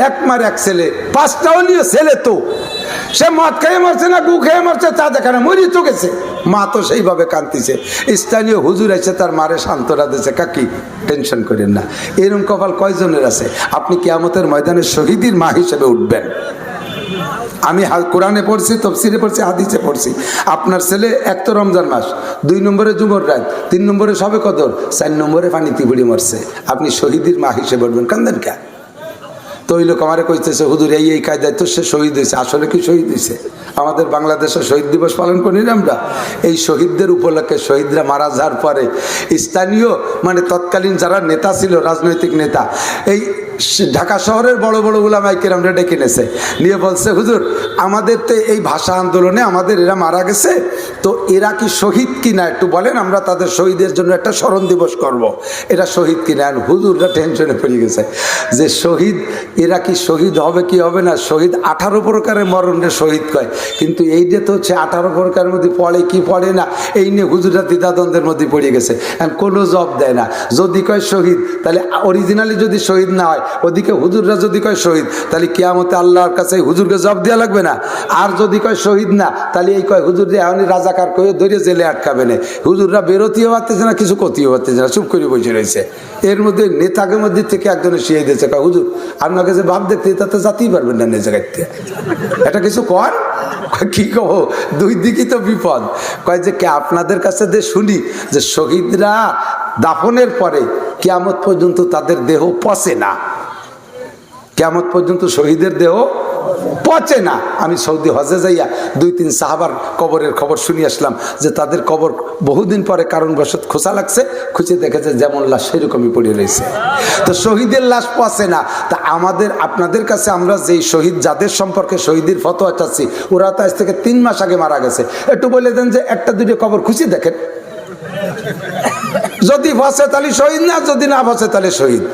1 মার 1 ছেলে, 5টাও নিয়ে ছেলে, তো সে মদ খেয়ে মারছে না গু খেয়ে মারছে তা দেখা না, মরি তো গেছে। মা তো সেইভাবে কাঁদতেছে। স্থানীয় হুজুর এসে তার মারে সান্ত্বনা দিয়েছে, কাকি টেনশন করেন না। এরকম কপাল কয়জনের আছে? আপনি কিয়ামতের ময়দানে শহীদের মা হিসেবে উঠবেন। আমি কোরআনে পড়ছি, তফসিরে পড়ছি, হাদিসে পড়ছি। আপনার ছেলে এক তো রমজান মাস, 2 নম্বরে জুমর রাত, 3 নম্বরে সবে কদর, 4 নম্বরে পানিতে বুড়ি মরছে, আপনি শহীদের মা হিসেবে বলবেন, কান্দেন কে? তো ওই লোক আমারে কইতেছে হুজুর এই কায়দায় তো সে শহীদ হয়েছে। আসলে কি শহীদ হয়েছে? আমাদের বাংলাদেশে শহীদ দিবস পালন করি না আমরা। এই শহীদদের উপলক্ষে, শহীদরা মারা যাওয়ার পরে স্থানীয় মানে তৎকালীন যারা নেতা ছিল, রাজনৈতিক নেতা, এই ঢাকা শহরের বড় বড় উলামায়ে কেরামরা ডেকে এনেছে, নিয়ে বলছে হুজুর আমাদের তো এই ভাষা আন্দোলনে আমাদের এরা মারা গেছে, তো এরা কি শহীদ কিনা একটু বলেন, আমরা তাদের শহীদের জন্য একটা স্মরণ দিবস করব। এরা শহীদ কিনা? হুজুররা টেনশনে পড়ে গেছে যে শহীদ, এরা কি শহীদ হবে কি হবে না? শহীদ 18 প্রকারের মরণে শহীদ কয়, কিন্তু এই যে তো হচ্ছে 18 প্রকারের মধ্যে পড়ে কি পড়ে না, এই নিয়ে হুজুররা দ্বিধাদ্বন্দ্বের মধ্যে পড়ে গেছে। কোনো জবাব দেয় না। যদি কয় শহীদ, তাহলে অরিজিনালি যদি শহীদ না হয়, ওদিকে হুজুররা যদি কয় শহীদ, তাহলে কিয়ামতে আল্লাহর কাছে হুজুরকে জবাব দেওয়া লাগবে না? আর যদি কয় শহীদ না, তাহলে এই কয় হুজুর যে এখনই রাজাকার করে ধরে জেলে আটকাবে না। হুজুররা বেরোতেও পারতেছে না, কিছু করতেও পারতেছে না, চুপ করে বসে রয়েছে। এর মধ্যে নেতাকে মধ্যে থেকে একজনে শিয়ে দিয়েছে, কয় হুজুর আপনার কাছে ভাব দেখতে, তাতে যাতেই পারবেন না নিজে কাটতে, এটা কিছু কর। কি কব, দুই দিকই তো বিপদ। কয় যে কে আপনাদের কাছে যে শুনি যে শহীদরা দাফনের পরে কিয়ামত পর্যন্ত তাদের দেহ পচে না, কিয়ামত পর্যন্ত শহীদের দেহ পচে না। আমি সৌদি হজে যাইয়া 2-3 সাহাবার কবরের খবর শুনে আসলাম যে তাদের কবর বহুদিন পরে কারণবশত খোঁচা লাগছে, খুঁজে দেখেছে যেমন লাশ সেরকমই পড়ে রয়েছে। তো শহীদের লাশ পচে না। তা আমাদের আপনাদের কাছে আমরা যেই শহীদ, যাদের সম্পর্কে শহীদের ফতোয়া চাচ্ছি, ওরা তো আজ থেকে 3 মাস আগে মারা গেছে, একটু বলে দেন যে 1-2 কবর খুঁজে দেখেন, যদি বসে তাহলে শহীদ না, যদি না বসে তাহলে শহীদ।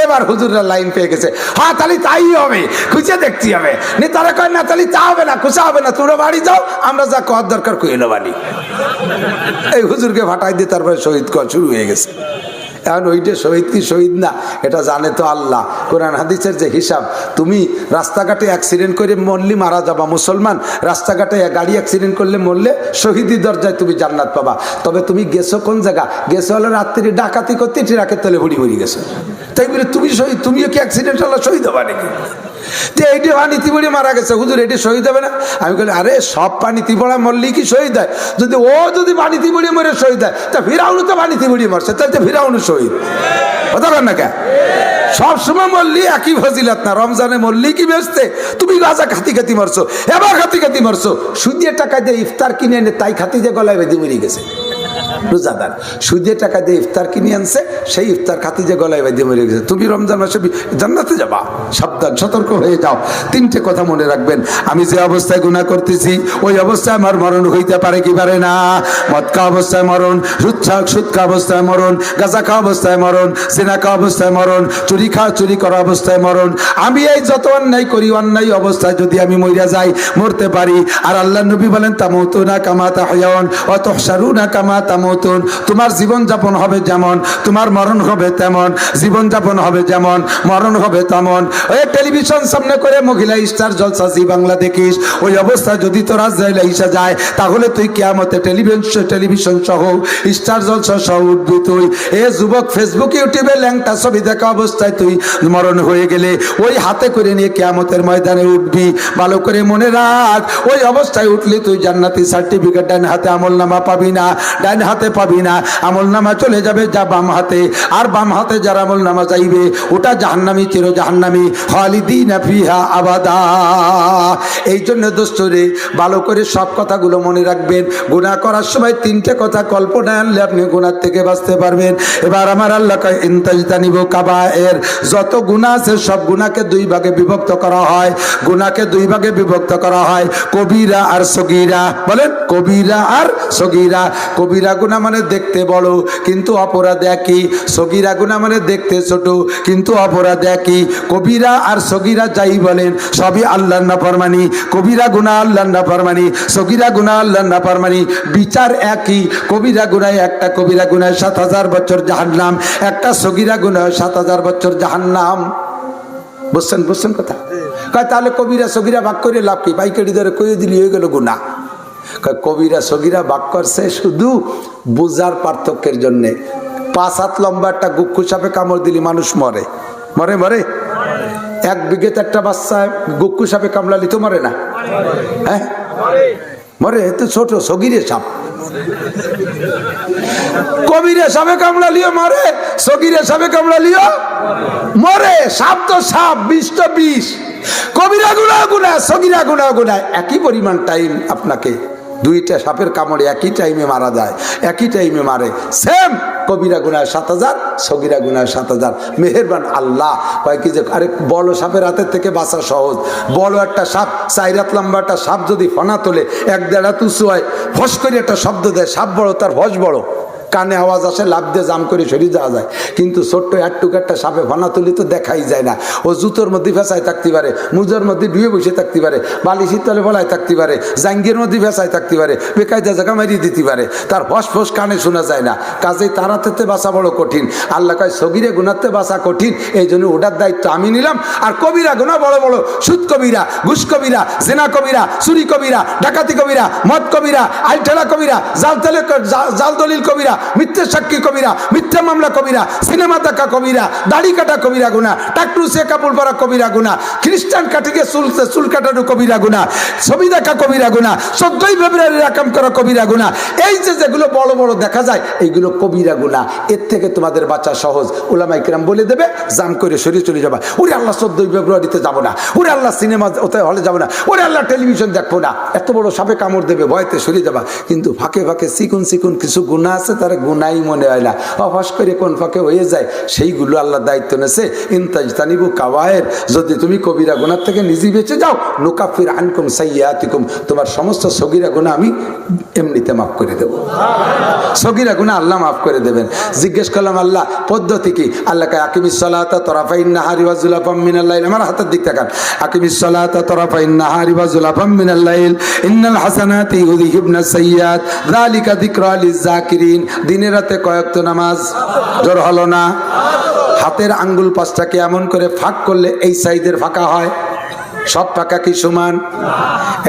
এবার হুজুররা লাইন পেয়ে গেছে, হ্যাঁ তাহলে তাই হবে, খুঁজে দেখতে হবে। তারা কয় না তাহলে তা হবে না, খুঁজা হবে না, তোমরা বাড়ি যাও, আমরা যা কর দরকার কইয়ে নেবানি। এই হুজুরকে ভাটাই দিয়ে তারপরে শহীদ কর শুরু হয়ে গেছে। এখন ওইটা শহীদ কি শহীদ না এটা জানে তো আল্লাহ। কোরআন হাদিসের যে হিসাব, তুমি রাস্তাঘাটে অ্যাক্সিডেন্ট করে মরলি মারা যাবা, মুসলমান রাস্তাঘাটে গাড়ি অ্যাক্সিডেন্ট করলে মরলে শহীদি দরজায় তুমি জান্নাত পাবা। তবে তুমি গেছো কোন জায়গা? গেছো হলো রাত্রি ডাকাতি করতে, ট্রাকের তলে বুড়ি বুড়ি গেছো, তাই বলে তুমি শহীদ, তুমিও কি অ্যাক্সিডেন্ট হলো শহীদ হবা নাকি? এইটি পানিতে পড়ে মারা গেছে, হুজুর এটি শহীদ হবে না? আমি বলি আরে সব পানিতে পড়া মরলেই কি শহীদ হয়? যদি পানিতে পড়ে মরে শহীদ হয়, তা ফিরাউন তো পানিতে পড়ে মরছে, তাই তো ফিরাউন শহীদ কথা বলেন না কে? সবসময় মরলি একই ফজিলত না। রমজানে মরলি কি বেচতে, তুমি গাঁজা খাতি খাতি মরছো, এবার খাতি খাতি মরছো, সুদের টাকা দিয়ে ইফতার কিনে এনে তাই খাতি যে গলায় বেঁধে মরে গেছে। রোজাদার সুদের টাকা দিয়ে ইফতার কিনে আনছে, সেই ইফতার খাতি যে গলায় বেঁধে মরে গেছে। তুমি রমজান মাসে জান্নাতে যাবা, সাবধান, সতর্ক হয়ে যাও। 3টে কথা মনে রাখবেন, আমি যে অবস্থায় গুনাহ করতেছি ওই অবস্থায় আমার মরণ হইতে পারে কি পারে না? মদ খাওয়া অবস্থায় মরণ, সুদ খাওয়া অবস্থায় মরণ, গাঁজা খাওয়া অবস্থায় মরণ, সিনা খাওয়া অবস্থায় মরণ, চুরি করা অবস্থায় মরণ। আমি এই যত অন্যায় করি, অন্যায় অবস্থায় যদি আমি মইরা যাই, মরতে পারি। আর আল্লাহ নবী বলেন তামুতুনা কামা তাহয়াউন ওয়া তুহশারুনা কামা তামুতুন। তোমার জীবন যাপন হবে যেমন, তোমার মরণ হবে তেমন। জীবন যাপন হবে যেমন, মরণ হবে তেমন। ওই টেলিভিশন সামনে করে মহিলা স্টার জলসা জি বাংলা দেখিস, ওই অবস্থায় যদি তোর আজরাইল এসে যায়, তাহলে তুই কিয়ামতে টেলিভিশন সহ স্টার জলসা সহ উঠবি তুই। এ যুবক, ফেসবুক ইউটিউবে ল্যাংটা ছবি দেখা অবস্থায় তুই মরণ হয়ে গেলে ওই হাতে করে নিয়ে কিয়ামতের ময়দানে উঠবি। ভালো করে মনে রাখ, ওই অবস্থায় উঠলে তুই জান্নাতি সার্টিফিকেট ডান হাতে আমলনামা পাবি না, ডান হাতে পাবি না। আমলনামা চলে যাবে যা বাম হাতে, আর বাম হাতে যার আমলনামা যাইবে ওটা জাহান্নামী, চির জাহান্নামী, খালিদিনা ফিহা আবাদা। এই জন্য দোস্তরে ভালো করে সব কথাগুলো মনে রাখবেন। গুনাহ করার সময় 3টে কথা কল্পনায় আনলে আপনি গুনাহ থেকে বাঁচতে পারবেন। এবার আমার আল্লাহ কয় ইনতাজতানিবু কাবায়ের, যত গুনাহ আছে সব গুনাহকে 2 ভাগে বিভক্ত করা হয়। গুনাহকে 2 ভাগে বিভক্ত করা হয়, কবিরা আর সগীরা। বলেন কবিরা আর সগীরা। কবিরা গুনাহ মানে দেখতে বড় কিন্তু অপরাধ একই, সগীরা গুনাহ মানে দেখতে ছোট কিন্তু অপরাধ একই। কবিরা আর সগীরা যাই বলেন সবই আল্লাহর নাফরমানি। কবিরা গুনাহ আল্লাহর নাফরমানি, সগীরা গুনাহ আল্লাহর নাফরমানি, বিচার একই। কবিরা গুনায় একটা কবিরা গুনায় 7000 বছর জাহান্নাম, একটা সগীরা গুনায় 7000 বছর জাহান্নাম। বুঝছেন কথা? কয় তাহলে কবিরা সগীরা ভাগ করে লাভ কি? পাইকারি দরে কইয়ে দিলি হয়ে গেল গুনাহ। কবিরা সগীরা ভাগ করছে শুধু বুঝার পার্থক্যের জন্যে। 5 হাত লম্বা একটা গুক্কু সাপে কামড় দিলি মানুষ মরে? 1 বিঘেতে একটা বাচ্চা গুক্কু সাপে কামড়ালি তো মরে না? হ্যাঁ মরে, তো ছোট সগিরে সাপ। কবিরে সাপে কামড়ালিও মরে, সগিরে সাপে কামড়ালিও মরে। সাপ তো সাপ, বিষ তো বিষ। কবিরা গুনাহ গুনাহ, সগিরা গুনাহ গুনাহ। একই পরিমাণ টাইম আপনাকে, দুইটা সাপের কামড়ে একই টাইমে মারা যায়, একই টাইমে মারে। সেম কবিরা গুনাহ 7000, সগিরা গুনাহ 7000। মেহেরবান আল্লাহ কয় কি যে আরে বড় সাপের হাতের থেকে বাঁচা সহজ। বড় একটা সাপ, 4 হাত লম্বা একটা সাপ যদি ফনা তোলে 1-1.5 হাত উঁচু হয়, ফস করে একটা শব্দ দেয়, সাপ বড় তার ভস বড়, কানে আওয়াজ আসে, লাভ দিয়ে জাম করে সরিয়ে যাওয়া যায়। কিন্তু ছোট্ট একটুক একটা সাপে ফনা তুলি তো দেখাই যায় না। ও জুতোর মধ্যে ফেঁসায় থাকতে পারে, মুজোর মধ্যে ডুয়ে বসে থাকতে পারে, বালিশির তলে বলায় থাকতে পারে, জাঙ্গির মধ্যে ফেঁসায় থাকতে পারে, বেকায়দা জায়গা মারিয়ে দিতে পারে, তার ফস ফস কানে শোনা যায় না। কাজেই তার হাতে বাঁচা বড় কঠিন। আল্লাহ কয় সগিরে গুনাতে বাঁচা কঠিন, এই জন্য ওটার দায়িত্ব আমি নিলাম। আর কবিরা গুনাহ বড় বড়, সুদ কবিরা, ঘুষ কবিরা, জেনা কবিরা, চুরি কবিরা, ডাকাতি কবিরা, মদ কবিরা, আইঠেলা কবিরা, জাল দলিল কবিরা, মিথ্যে সাক্ষী কবিরা, মিথ্যা মামলা কবিরা, সিনেমা দেখা কবিরা, দাড়ি কাটা কবিরা গুনাহ, টাকটু সে কাপড় পরা কবিরা গুনাহ, খ্রিস্টান কাটিকে চুল কাটানো কবিরা গুনাহ, ছবি দেখা কবিরা গুনাহ, 14ই ফেব্রুয়ারি রাকাম করা কবিরা গুনাহ। এই যে যেগুলো বড় বড় দেখা যায় এইগুলো কবিরা গুনাহ। এর থেকে তোমাদের বাঁচা সহজ। উলামায়ে কেরাম বলে দেবে, জাম করে সরিয়ে চলে যাবা। ওরে আল্লাহ 14ই ফেব্রুয়ারিতে যাবো না, ওরে আল্লাহ সিনেমা হলে যাবো না, ওরে আল্লাহ টেলিভিশন দেখবো না। এত বড় সাপে কামড় দেবে, ভয়তে সরিয়ে যাবা। কিন্তু ফাঁকে ফাঁকে চিকুন চিকুন কিছু গুনাহ আছে, তারা গুনাই মনে হয় না, অফাস করে কোন ফাঁকে হয়ে যায়, সেইগুলো আল্লাহ দায়িত্ব নেছে। ইনতাজতানিবু কাবায়ের, যদি তুমি কবিরা গুনাহ থেকে নিজে বেঁচে যাও, নুকাফির আনকুম সাইয়্যাতিকুম, তোমার সমস্ত সগীরা গুনাহ আমি এমনিতে মাফ করে দেব। সগীরা গুনাহ আল্লাহ মাফ করে দেবেন। জিজ্ঞেস করলাম আল্লাহ পদ্ধতি কি? আল্লাহ কয় আকিমিস সালাতা তরাফাইন নাহারি ওয়া যুলাফাম মিনাল লাইল। আমার হাতের দিক তাকান। আকিমিস সালাতা তরাফাইন নাহারি ওয়া যুলাফাম মিনাল লাইল ইন্নাল হাসানাতি ইউযহিবনাস সাইয়্যাত যালিকা যিকরা লিয-যাকিরিন। দিনের রাতে কয়েক তো নামাজ, জোর হলো না? হাতের আঙ্গুল 5টাকে এমন করে ফাঁক করলে এই সাইজের ফাঁকা হয়। সব ফাঁকা কি সমান?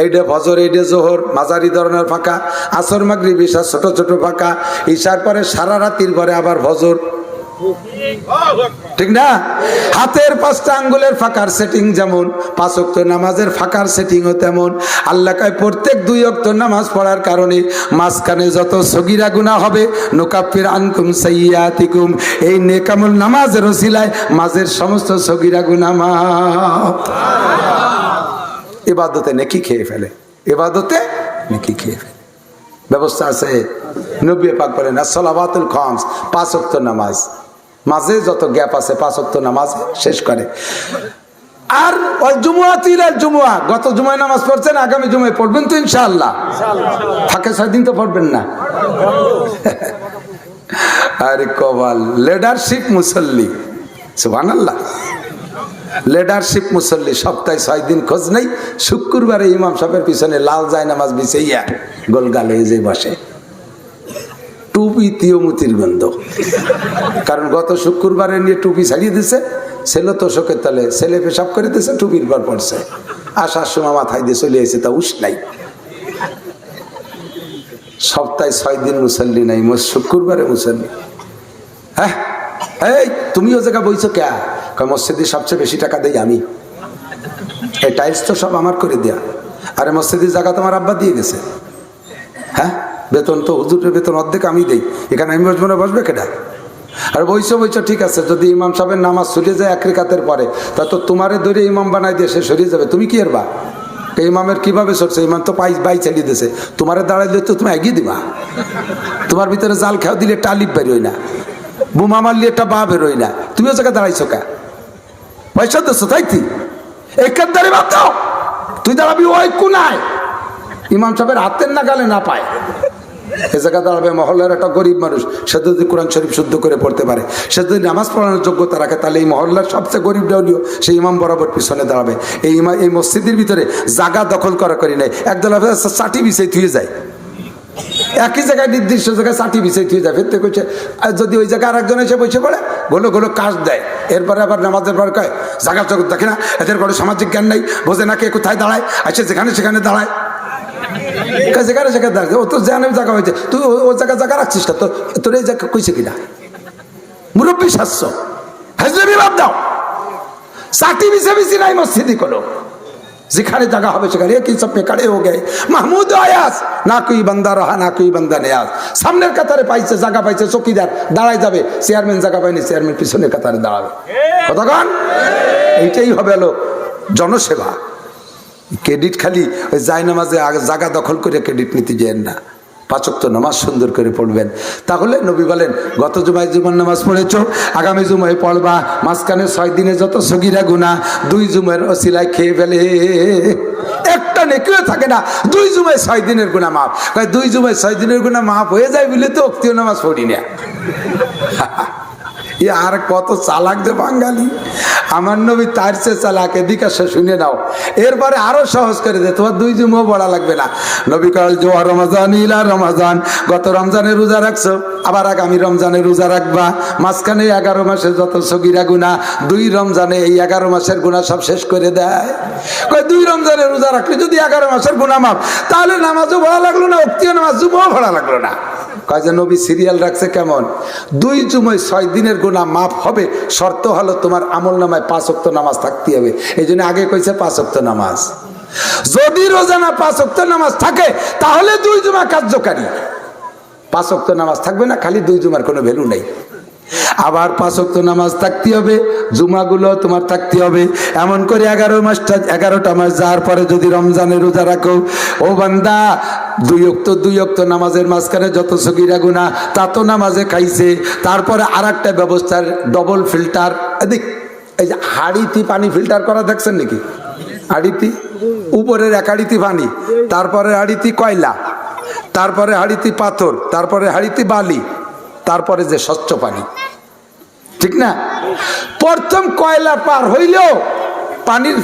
এইটা ফজর, এইটা জোহর, মাঝারি ধরনের ফাঁকা। আসর, মাগরিব, ইশা ছোট ছোট ফাঁকা। ইশার পরে সারা রাতির পরে আবার ফজর, ঠিক না? হাতের 5টা আঙ্গুলের ফাঁকার সেটিং যেমন 5 ওয়াক্ত নামাজের ফাঁকার সেটিংও তেমন। আল্লাহ কয় প্রত্যেক 2 ওয়াক্ত নামাজ পড়ার কারণে মাঝখানে যত সগীরা গুনাহ হবে, নুকাফির আনকুম সাইয়্যাতিকুম, এই নেকামল নামাজের ওসিলায় মাঝের সমস্ত সগীরা গুনাহ মাফ। ইবাদতে নেকি খেয়ে ফেলে, ইবাদতে নেকি খেয়ে ফেলে। ব্যবস্থা আছে। নবী পাক বলেন as-সালাওয়াতুল খামস, 5 ওয়াক্ত নামাজ, মাঝে যত গ্যাপ আছে 5 ওয়াক্ত নামাজ শেষ করে। আর ওই জুমুয়াতিল জুমুয়া, গত জুমায় নামাজ পড়ছেন, আগামী জুমায় পড়বেন তো ইনশাআল্লাহ। থাকে 6 দিন তো পড়বেন না। আরে কবাল, লিডারশিপ মুসল্লি, সুবহানাল্লাহ। লিডারশিপ মুসল্লি, সপ্তাহে 6 দিন খোঁজ নেই। শুক্রবারে ইমাম সাহেবের পিছনে লাল যায় নামাজ বিছাইয়া গোলগালে যে বসে, টুপি তিয়মুতির গন্ধ। কারণ গত শুক্রবারে নিয়ে টুপি ছাড়িয়ে দিছে, ছেলে তো শোকের তলে, ছেলে পেশাব করে দিছে, টুপির পর পড়ছে, আসার সময় মাথায় দিয়ে চলে এসে, তা উস নাই। সপ্তাহে 6 দিন মুসল্লি নাই, শুক্রবারে মুসল্লি। হ্যাঁ, এই তুমি ও জায়গা বইছো কে? মসজিদে সবচেয়ে বেশি টাকা দেই আমি, এই টাইলস তো সব আমার করে দেয়া। আরে মসজিদের জায়গা তোমার আব্বা দিয়ে গেছে। হ্যাঁ, বেতন তো হুজুরের বেতন অর্ধেক আমি দেই, এখানে আমি বসবো না, বসবে কেটা? আর বইছো ঠিক আছে, যদি ইমাম সাহেবের নামাজ ছুটে যায় 1 রাকাতের পরে, তা তো তোমারে ধরে ইমাম বানাই দিয়ে সে সরিয়ে যাবে, তুমি কি এরবা? ইমামের কিভাবে সরছে? ইমাম তো বাই চালিয়ে দিয়েছে, তোমারে দাঁড়াইলে তো তুমি এগিয়ে দিবা। তোমার ভিতরে জাল খেয়াও দিলে একটা আলিফ বেরোয় না, বোমা মারলে একটা বা বেরোয় না, তুমিও জায়গায় দাঁড়াইছো কা? পয়সা দিচ্ছ তাই তুই একের দাঁড়িয়ে বাদ দাও, তুই দাঁড়াবি ওই কোনায়, ইমাম সাহেবের হাতের নাগালে না পায়। এ জায়গা দাঁড়াবে মহল্লার একটা গরিব মানুষ, সে যদি কোরআন শরীফ শুদ্ধ করে পড়তে পারে, সে যদি নামাজ পড়ানোর যোগ্যতা রাখে, তাহলে এই মহল্লার সবচেয়ে গরিব ডাউলিও সেই ইমাম বরাবর পিছনে দাঁড়াবে। এই মসজিদের ভিতরে জায়গা দখল করি নাই, একদল চাটি বিছাই থুয়ে যায়, একই জায়গায় নির্দিষ্ট জায়গায় চাটি বিছাই থুয়ে যায়। ফেরতে করছে, আর যদি ওই জায়গায় আরেকজন এসে বসে পড়ে, গোলো কাজ দেয়, এরপরে আবার নামাজের পর কয় জায়গা জগৎ দেখে না, এদের কোনো সামাজিক জ্ঞান নাই, বোঝে না কে কোথায় দাঁড়ায়, আসে যেখানে সেখানে দাঁড়ায়, যেখানে সেখানে দাঁড়ায়। ও তো জানে জায়গা হয়েছে, তুই ও জায়গা রাখছিস না, তোর এই জায়গা কইছে কিনা? মুরব্বী শাস্য হাজরে বিবাদ দাও, চাটি বিছাবিছি নাই মসজিদে কোনো, যেখানে জায়গা হবে সেখানে কি সব পেকারে হয়ে গে। মাহমুদ আয়াস না কুই বান্দা রহা না কুই বান্দা নেয়াজ। সামনের কাতারে পাইছে, জায়গা পাইছে, চকিদার দাঁড়ায় যাবে, চেয়ারম্যান জায়গা পায়নি, চেয়ারম্যান পিছনের কাতারে দাঁড়াবে। কতক্ষণ? এইটাই হবে হলো জনসেবা। ক্রেডিট খালি ওই জায়নামাজে জায়গা দখল করে ক্রেডিট নিতে যেন না, 5 ওয়াক্ত নামাজ সুন্দর করে পড়বেন। তাহলে নবী বলেন গত জুমায় জুমার নামাজ পড়েছো, আগামী জুমায় পড়বা, মাঝখানে 6 দিনে যত সগীরা গুনাহ 2 জুমার ওসিলায় খেয়ে ফেলে, একটা নেকিও থাকে না। 2 জুমায় 6 দিনের গুনাহ মাফ। 2 জুমায় 6 দিনের গুনাহ মাফ হয়ে যায় বলে তো ওক্তীয় নামাজ পড়ি না। আর কত চালাক যে বাঙালি, আমার নবী তার চেয়ে চালাক। এদিকে আসো শুনে নাও, এরপরে আরো সহজ করে দে, তোমার 2 জুমা পড়া লাগবে না। নবী কাল জোয়া রমাজান ইলা রমাজান, গত রমজানে রোজা রাখছো, আবার আগামী রমজানে রোজা রাখবা, মাঝখানে 11 মাসে যত সগীরা গুনাহ 2 রমজানে এই 11 মাসের গুনাহ সব শেষ করে দেয়। 2 রমজানে রোজা রাখলে যদি 11 মাসের গুনাহ মাফ, তাহলে নামাজও পড়া লাগলো না, ওক্তীয় নামাজ জুমাও পড়া লাগলো না। কয় যে নবী সিরিয়াল রাখছে কেমন? 2 জুমায় 6 দিনের গুনাহ মাফ হবে, শর্ত হলো তোমার আমল নামায় 5 ওয়াক্ত নামাজ থাকতে হবে। এই জন্য আগে কইছে 5 ওয়াক্ত নামাজ। যদি রোজানা 5 ওয়াক্ত নামাজ থাকে তাহলে 2 জুমা কার্যকারী। 5 ওয়াক্ত নামাজ থাকবে না, খালি 2 জুমার কোনো ভ্যালু নেই। আবার 5 ওয়াক্ত নামাজ থাকতে হবে, জুমাগুলো তোমার থাকতে হবে। এমন করে 11টা মাস যাওয়ার পরে যদি রমজানে রোজা রাখো, ও বান্দা 2 ওয়াক্ত নামাজের মাঝখানে যত সগীরা গুনাহ তা তো নামাজে খাইছে। তারপরে আরেকটা ব্যবস্থার ডবল ফিল্টার, এদিক এই যে হাড়িতে পানি ফিল্টার করা দেখছেন নাকি? হাড়িতে উপরের 1 হাড়িতে পানি, তারপরে হাড়িতে কয়লা, তারপরে হাড়িতে পাথর, তারপরে হাড়িতে বালি, তারপরে যে স্বচ্ছ পানি, ঠিক না? প্রথম কয়লা পার হইলেও পানির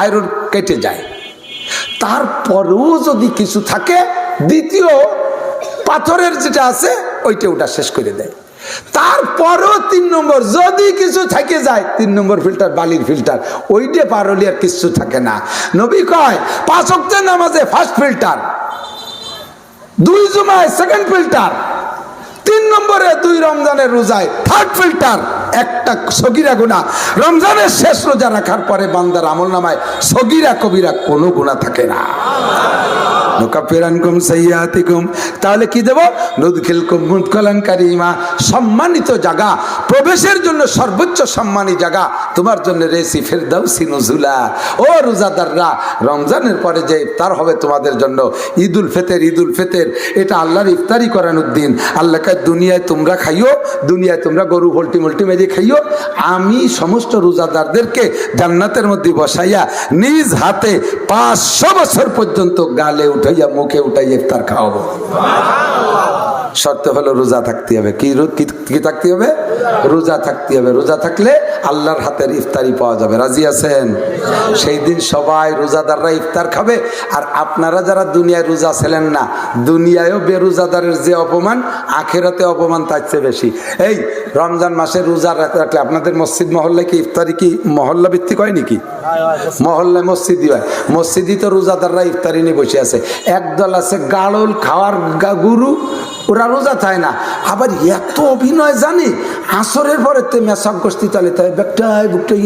আয়রন কেটে যায়, তারপরেও যদি কিছু থাকে দ্বিতীয় পাথরের যেটা আছে ওইটা ওটা শেষ করে দেয়। তারপরও 3 নম্বর যদি কিছু থেকে যায়, 3 নম্বর ফিল্টার বালির ফিল্টার, ওইটা পার হলে আর কিছু থাকে না। নবী কয় 5 ওয়াক্ত নামাজে ফার্স্ট ফিল্টার, 2 জুমায় সেকেন্ড ফিল্টার, 3 নম্বরে 2 রমজানের রোজায় থার্ড ফিল্টার। একটা সগীরা গুনাহ রমজানের শেষ রোজা রাখার পরে বান্দার আমল নামায় সগীরা কবিরা কোনো গুনাহ থাকে না। নুকাফিরানকুম সাইয়্যাতিকুম, তাহলে কি দেব? নুদখিলকুম মুদখালান কারীমা, সম্মানিত জায়গা, প্রবেশের জন্য সর্বোচ্চ সম্মানী জায়গা তোমার জন্য রেসি ফিরদাউসি নুজুলা। ও রোজাদাররা, রমজানের পরে যে ইফতার হবে তোমাদের জন্য, ঈদুল ফিতর, এটা আল্লাহর ইফতারি করানোর দিন। আল্লাহকে দুনিয়ায় তোমরা খাইও, দুনিয়ায় তোমরা গরু ভল্টি মেজে খাইও, আমি সমস্ত রোজাদারদেরকে জান্নাতের মধ্যে বসাইয়া নিজ হাতে 500 বছর পর্যন্ত গালে উঠাইয়া মুখে উঠাইয়া ইফতার খাওয়াবো। শর্ত হলো রোজা থাকতে হবে। কি থাকতে হবে? রোজা থাকতে হবে। রোজা থাকলে আল্লাহর হাতের ইফতারি পাওয়া যাবে। রাজি আছেন? সেই দিন সবাই রোজাদাররা ইফতার খাবে। আর আপনারা যারা দুনিয়ায় রোজা ছিলেন না, দুনিয়ায়ও বেরোজাদারের যে অপমান, আখেরাতে অপমান তার চেয়ে বেশি। এই রমজান মাসে রোজা রাখলে আপনাদের মসজিদ মহল্লায় কি ইফতারি কি মহল্লা ভিত্তিক হয় নাকি? মহল্লায় মসজিদই হয়। মসজিদই তো রোজাদাররা ইফতারি নিয়ে বসে আছে। একদল আছে গাড়ল খাওয়ার গুরু, ওরা রোজা থাকে না। আবার এত অভিনয় জানি, আসরের পরে তো মেসাক গোষ্ঠী চালিত হয়, বেকটাই বুকটাই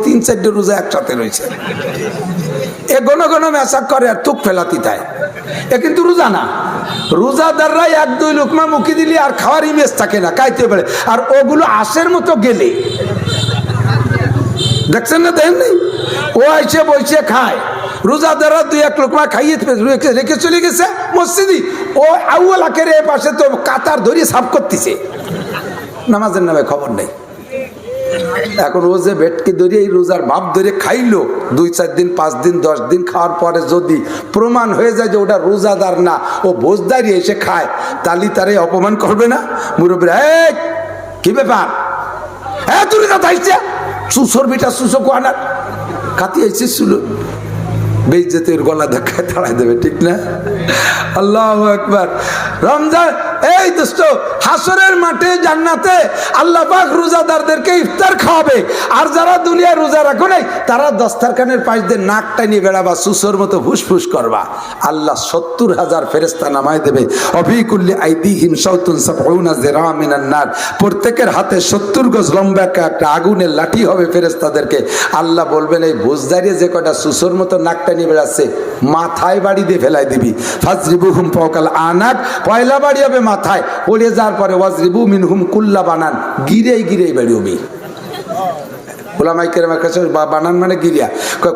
3-4 রোজা একসাথে রয়েছে। এ ঘন মেসাক করে আর তুক ফেলাতি তাই, এ কিন্তু রোজা না। রোজাদাররা 1-2 লোকমা মুখে দিলে আর খাওয়ার ইমেজ থাকে না, খাইতে পারে। আর ওগুলো আশের মতো গেলে দেখছেন না, দেখেন নেই, ও এসে বসে খায়। রোজাদাররা 2-1 লোকমা খাইয়ে রেখে চলে গেছে মসজিদে, ও আউয়াল আখের পাশে তো কাতার ধরিয়ে সাফ করতেছে, নামাজের নামে খবর নেই। এখন ও যে ভেটকি ধরে এই রোজার ভাব ধরে খাইলো, 2-4 দিন 5 দিন 10 দিন খাওয়ার পরে যদি প্রমাণ হয়ে যায় যে ওটা রোজাদার না, ও বোঝদারি এসে খায়, তালি তারে অপমান করবে না? মুরব্বীরা, কি ব্যাপার, হ্যাঁ তুই কথা আইছে, সুসর বিটা সুসো কোয়ানার কাতি আইছে, শুলো বেইজ্জতের গলা ধাক্কায় তাড়াই দেবে, ঠিক না? আল্লাহু আকবার। রমজান এই দোস্ত, হাসরের মাঠে জান্নাতে আল্লাহ পাক রোজাদারদেরকে ইফতার খাওয়াবে। আর যারা দুনিয়ায় রোজা রাখো নাই তারা দস্তারখানের পাশ দিয়ে নাক টানিয়ে বেড়াবা, সুসোর মতো ফুসফুস করবা। আল্লাহ 70,000 ফেরেশতা নামায় দেবে। অফিকুল্লি আইদিহিম শাওতুন সাবউনা যিরা মিনান নার, প্রত্যেকের হাতে 70 গজ লম্বা একটা আগুনের লাঠি হবে ফেরেশতাদেরকে। আল্লাহ বলবেন, এই বুঝদারিয়ে যে কটা সুসোর মতো নাক টানিয়ে বেড়াচ্ছে মাথায় বাড়ি দিয়ে ফেলাই দিবি। ফাজরিবুহুম ফাওকাল আনাক, পয়লা বাড়ি হবে মাথায়, পড়ে যাওয়ার পরে ওয়াজরিবু মিনহুম কুল্লা বানান, গিরেই গিরেই বাড়ি হবে। ওলামায়ে কেরামের কাছে বানান মানে গিরিয়া,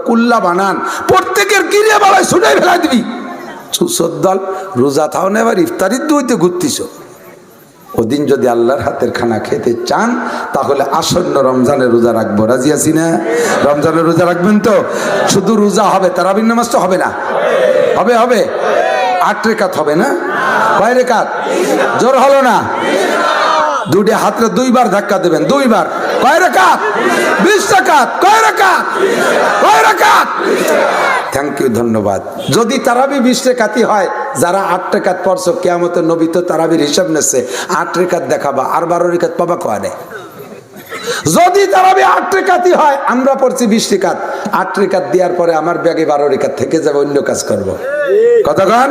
কুল্লা বানান, প্রত্যেকের গিরিয়া বাড়ায় ছুটাই ফেলাই দিবি। সুসর দল, রোজা থাও না, এবার ইফতারির দুইতে ঘুরতিস। ওদিন যদি আল্লাহর হাতের খানা খেতে চান তাহলে আসন্ন রমজানের রোজা রাখবো। রাজি আছি না? রমজানের রোজা রাখবেন তো? শুধু রোজা হবে, তারাবির নামাজ তো হবে না? হবে হবে 8 রেখাত হবে না? কয় রেখাত? জোর হলো না? দুটি হাতে 2 বার ধাক্কা দেবেন, 2 বার। কয় রেখাত? 20 রাকাত। কয় রেখাত? কয় রেখাত? থ্যাংক ইউ, ধন্যবাদ। যদি তারাবি 20 রেখাতই হয়, যারা 8 রেখাত পড়ছো, কিয়ামতের নবী তো তারাবির হিসাব নেছে, 8 রেখাত দেখাবা, আর 12 রেখাত পাবা কয়? যদি তারাবি 8 রেখাতই হয়, আমরা পড়ছি 20 রেখাত, 8 রেখাত দেওয়ার পরে আমার ব্যাগে 12 রেখাত থেকে যাবে, অন্য কাজ করবো। কতক্ষণ?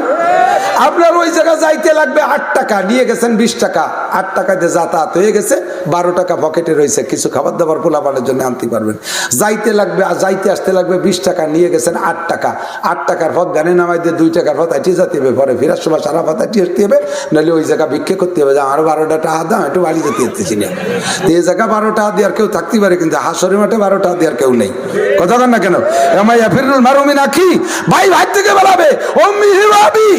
আপনার ওই জায়গায় যাইতে লাগবে 8 টাকা, নিয়ে গেছেন 20 টাকা, 8 টাকাতে যাতায়াত হয়ে গেছে, 12 টাকা পকেটে রয়েছে, কিছু খাবার দাবার পোলাপানের জন্য আনতে পারবেন। যাইতে লাগবে, যাইতে আসতে লাগবে 20 টাকা, নিয়ে গেছেন 8 টাকা, 8 টাকার পথ গানে নামাই দিয়ে 2 টাকার পথ আইটি যেতে হবে, পরে ফেরার সময় সারা পথ আইটি আসতে হবে, নাহলে ওই জায়গা ভিক্ষে করতে হবে যে আমার 12 টাকা দাম, একটু বাড়ি যেতে যেতেছি না। এই জায়গা 12 টাকা দেওয়ার কেউ থাকতে পারে, কিন্তু হাসরের মাঠে 12 টাকা দেওয়ার কেউ নেই। কথা বলেন না কেন? এমাইয়া ফিরুল মারুমি নাকি ভাই ভাই থেকে বলাবে, ও মিহিবাবি,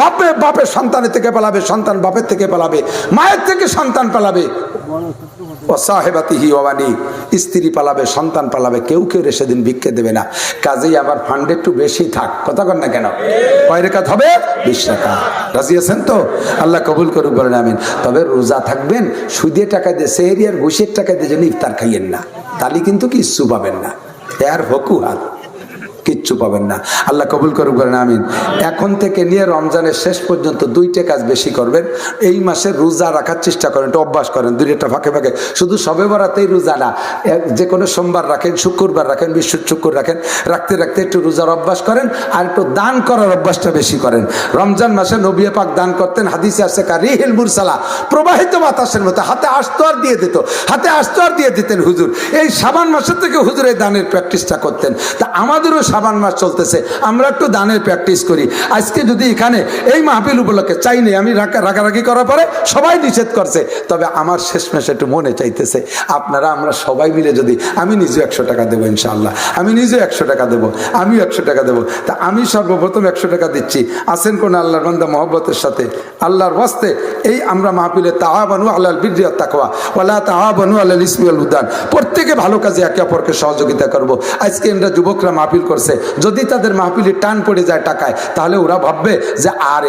বাপে বাপের সন্তানের থেকে পালাবে, সন্তান বাপের থেকে পালাবে, মায়ের থেকে সন্তান পালাবে, ও সাহেবাতিহি ওয়ানি, স্ত্রী পালাবে, সন্তান পালাবে, কেউ কেউ সেদিন ভিক্ষে দেবে না। কাজেই আমার ফান্ড একটু বেশি থাক। কথা কন না কেন? কয় রেখাত হবে? 20 টাকা। রাজি আছেন তো? আল্লাহ কবুল করুক, বলেন আমিন। তবে রোজা থাকবেন, সুদের টাকা দিয়ে, সেহরি আর ঘুষের টাকা দিয়ে যেন ইফতার খাইয়েন না, তাহলে কিন্তু কিচ্ছু পাবেন না, এর হকুহাত কিচ্ছু পাবেন না। আল্লাহ কবুল করুক, বলেন আমিন। এখন থেকে নিয়ে রমজানের শেষ পর্যন্ত 2টা কাজ বেশি করবেন। এই মাসে রোজা রাখার চেষ্টা করেন, একটু অভ্যাস করেন, 2টা ফাঁকে ফাঁকে, শুধু সবে বরাতেই রোজা না, যে কোনো সোমবার রাখেন, শুক্রবার রাখেন, শুক্র রাখেন, রাখতে রাখতে একটু রোজার অভ্যাস করেন, আর একটু দান করার অভ্যাসটা বেশি করেন। রমজান মাসে নবী পাক দান করতেন, হাদিসে আছে কারিহিল মুরসালা, প্রবাহিত বাতাসের মতো, হাতে আসতো আর দিয়ে দিত, হাতে আসতো আর দিয়ে দিতেন হুজুর। এই শাবান মাসের থেকে হুজুর এই দানের প্র্যাকটিসটা করতেন। তা আমাদেরও শাবান মাস চলতেছে, আমরা একটু দানের প্র্যাকটিস করি। আজকে যদি এখানে এই মাহফিল উপলক্ষে চাইনি, আমি রাগারাগি করার পরে সবাই নিষেধ করছে, তবে আমার শেষ মাসে একটু মনে চাইতেছে আপনারা আমরা সবাই মিলে যদি, আমি নিজেও 100 টাকা দেবো ইনশাআল্লাহ, আমি নিজেও 100 টাকা দেবো, আমিও 100 টাকা দেবো। তা আমি সর্বপ্রথম 100 টাকা দিচ্ছি। আছেন কোন আল্লাহর বান্দা মহব্বতের সাথে, আল্লাহর ওয়াস্তে, এই আমরা মাহফিলে তাআবানু আলাল বিররি ওয়াত তাকওয়া ওয়ালা তাআবানু আলাল ইসমি ওয়াল উদওয়ান, প্রত্যেকে ভালো কাজে একে অপরকে সহযোগিতা করব। আজকে আমরা যুবকরা মাহফিল করছে, যদি তাদের মাহফিলে টান পড়ে যায় টাকায়, তাহলে ওরা ভাববে যে আর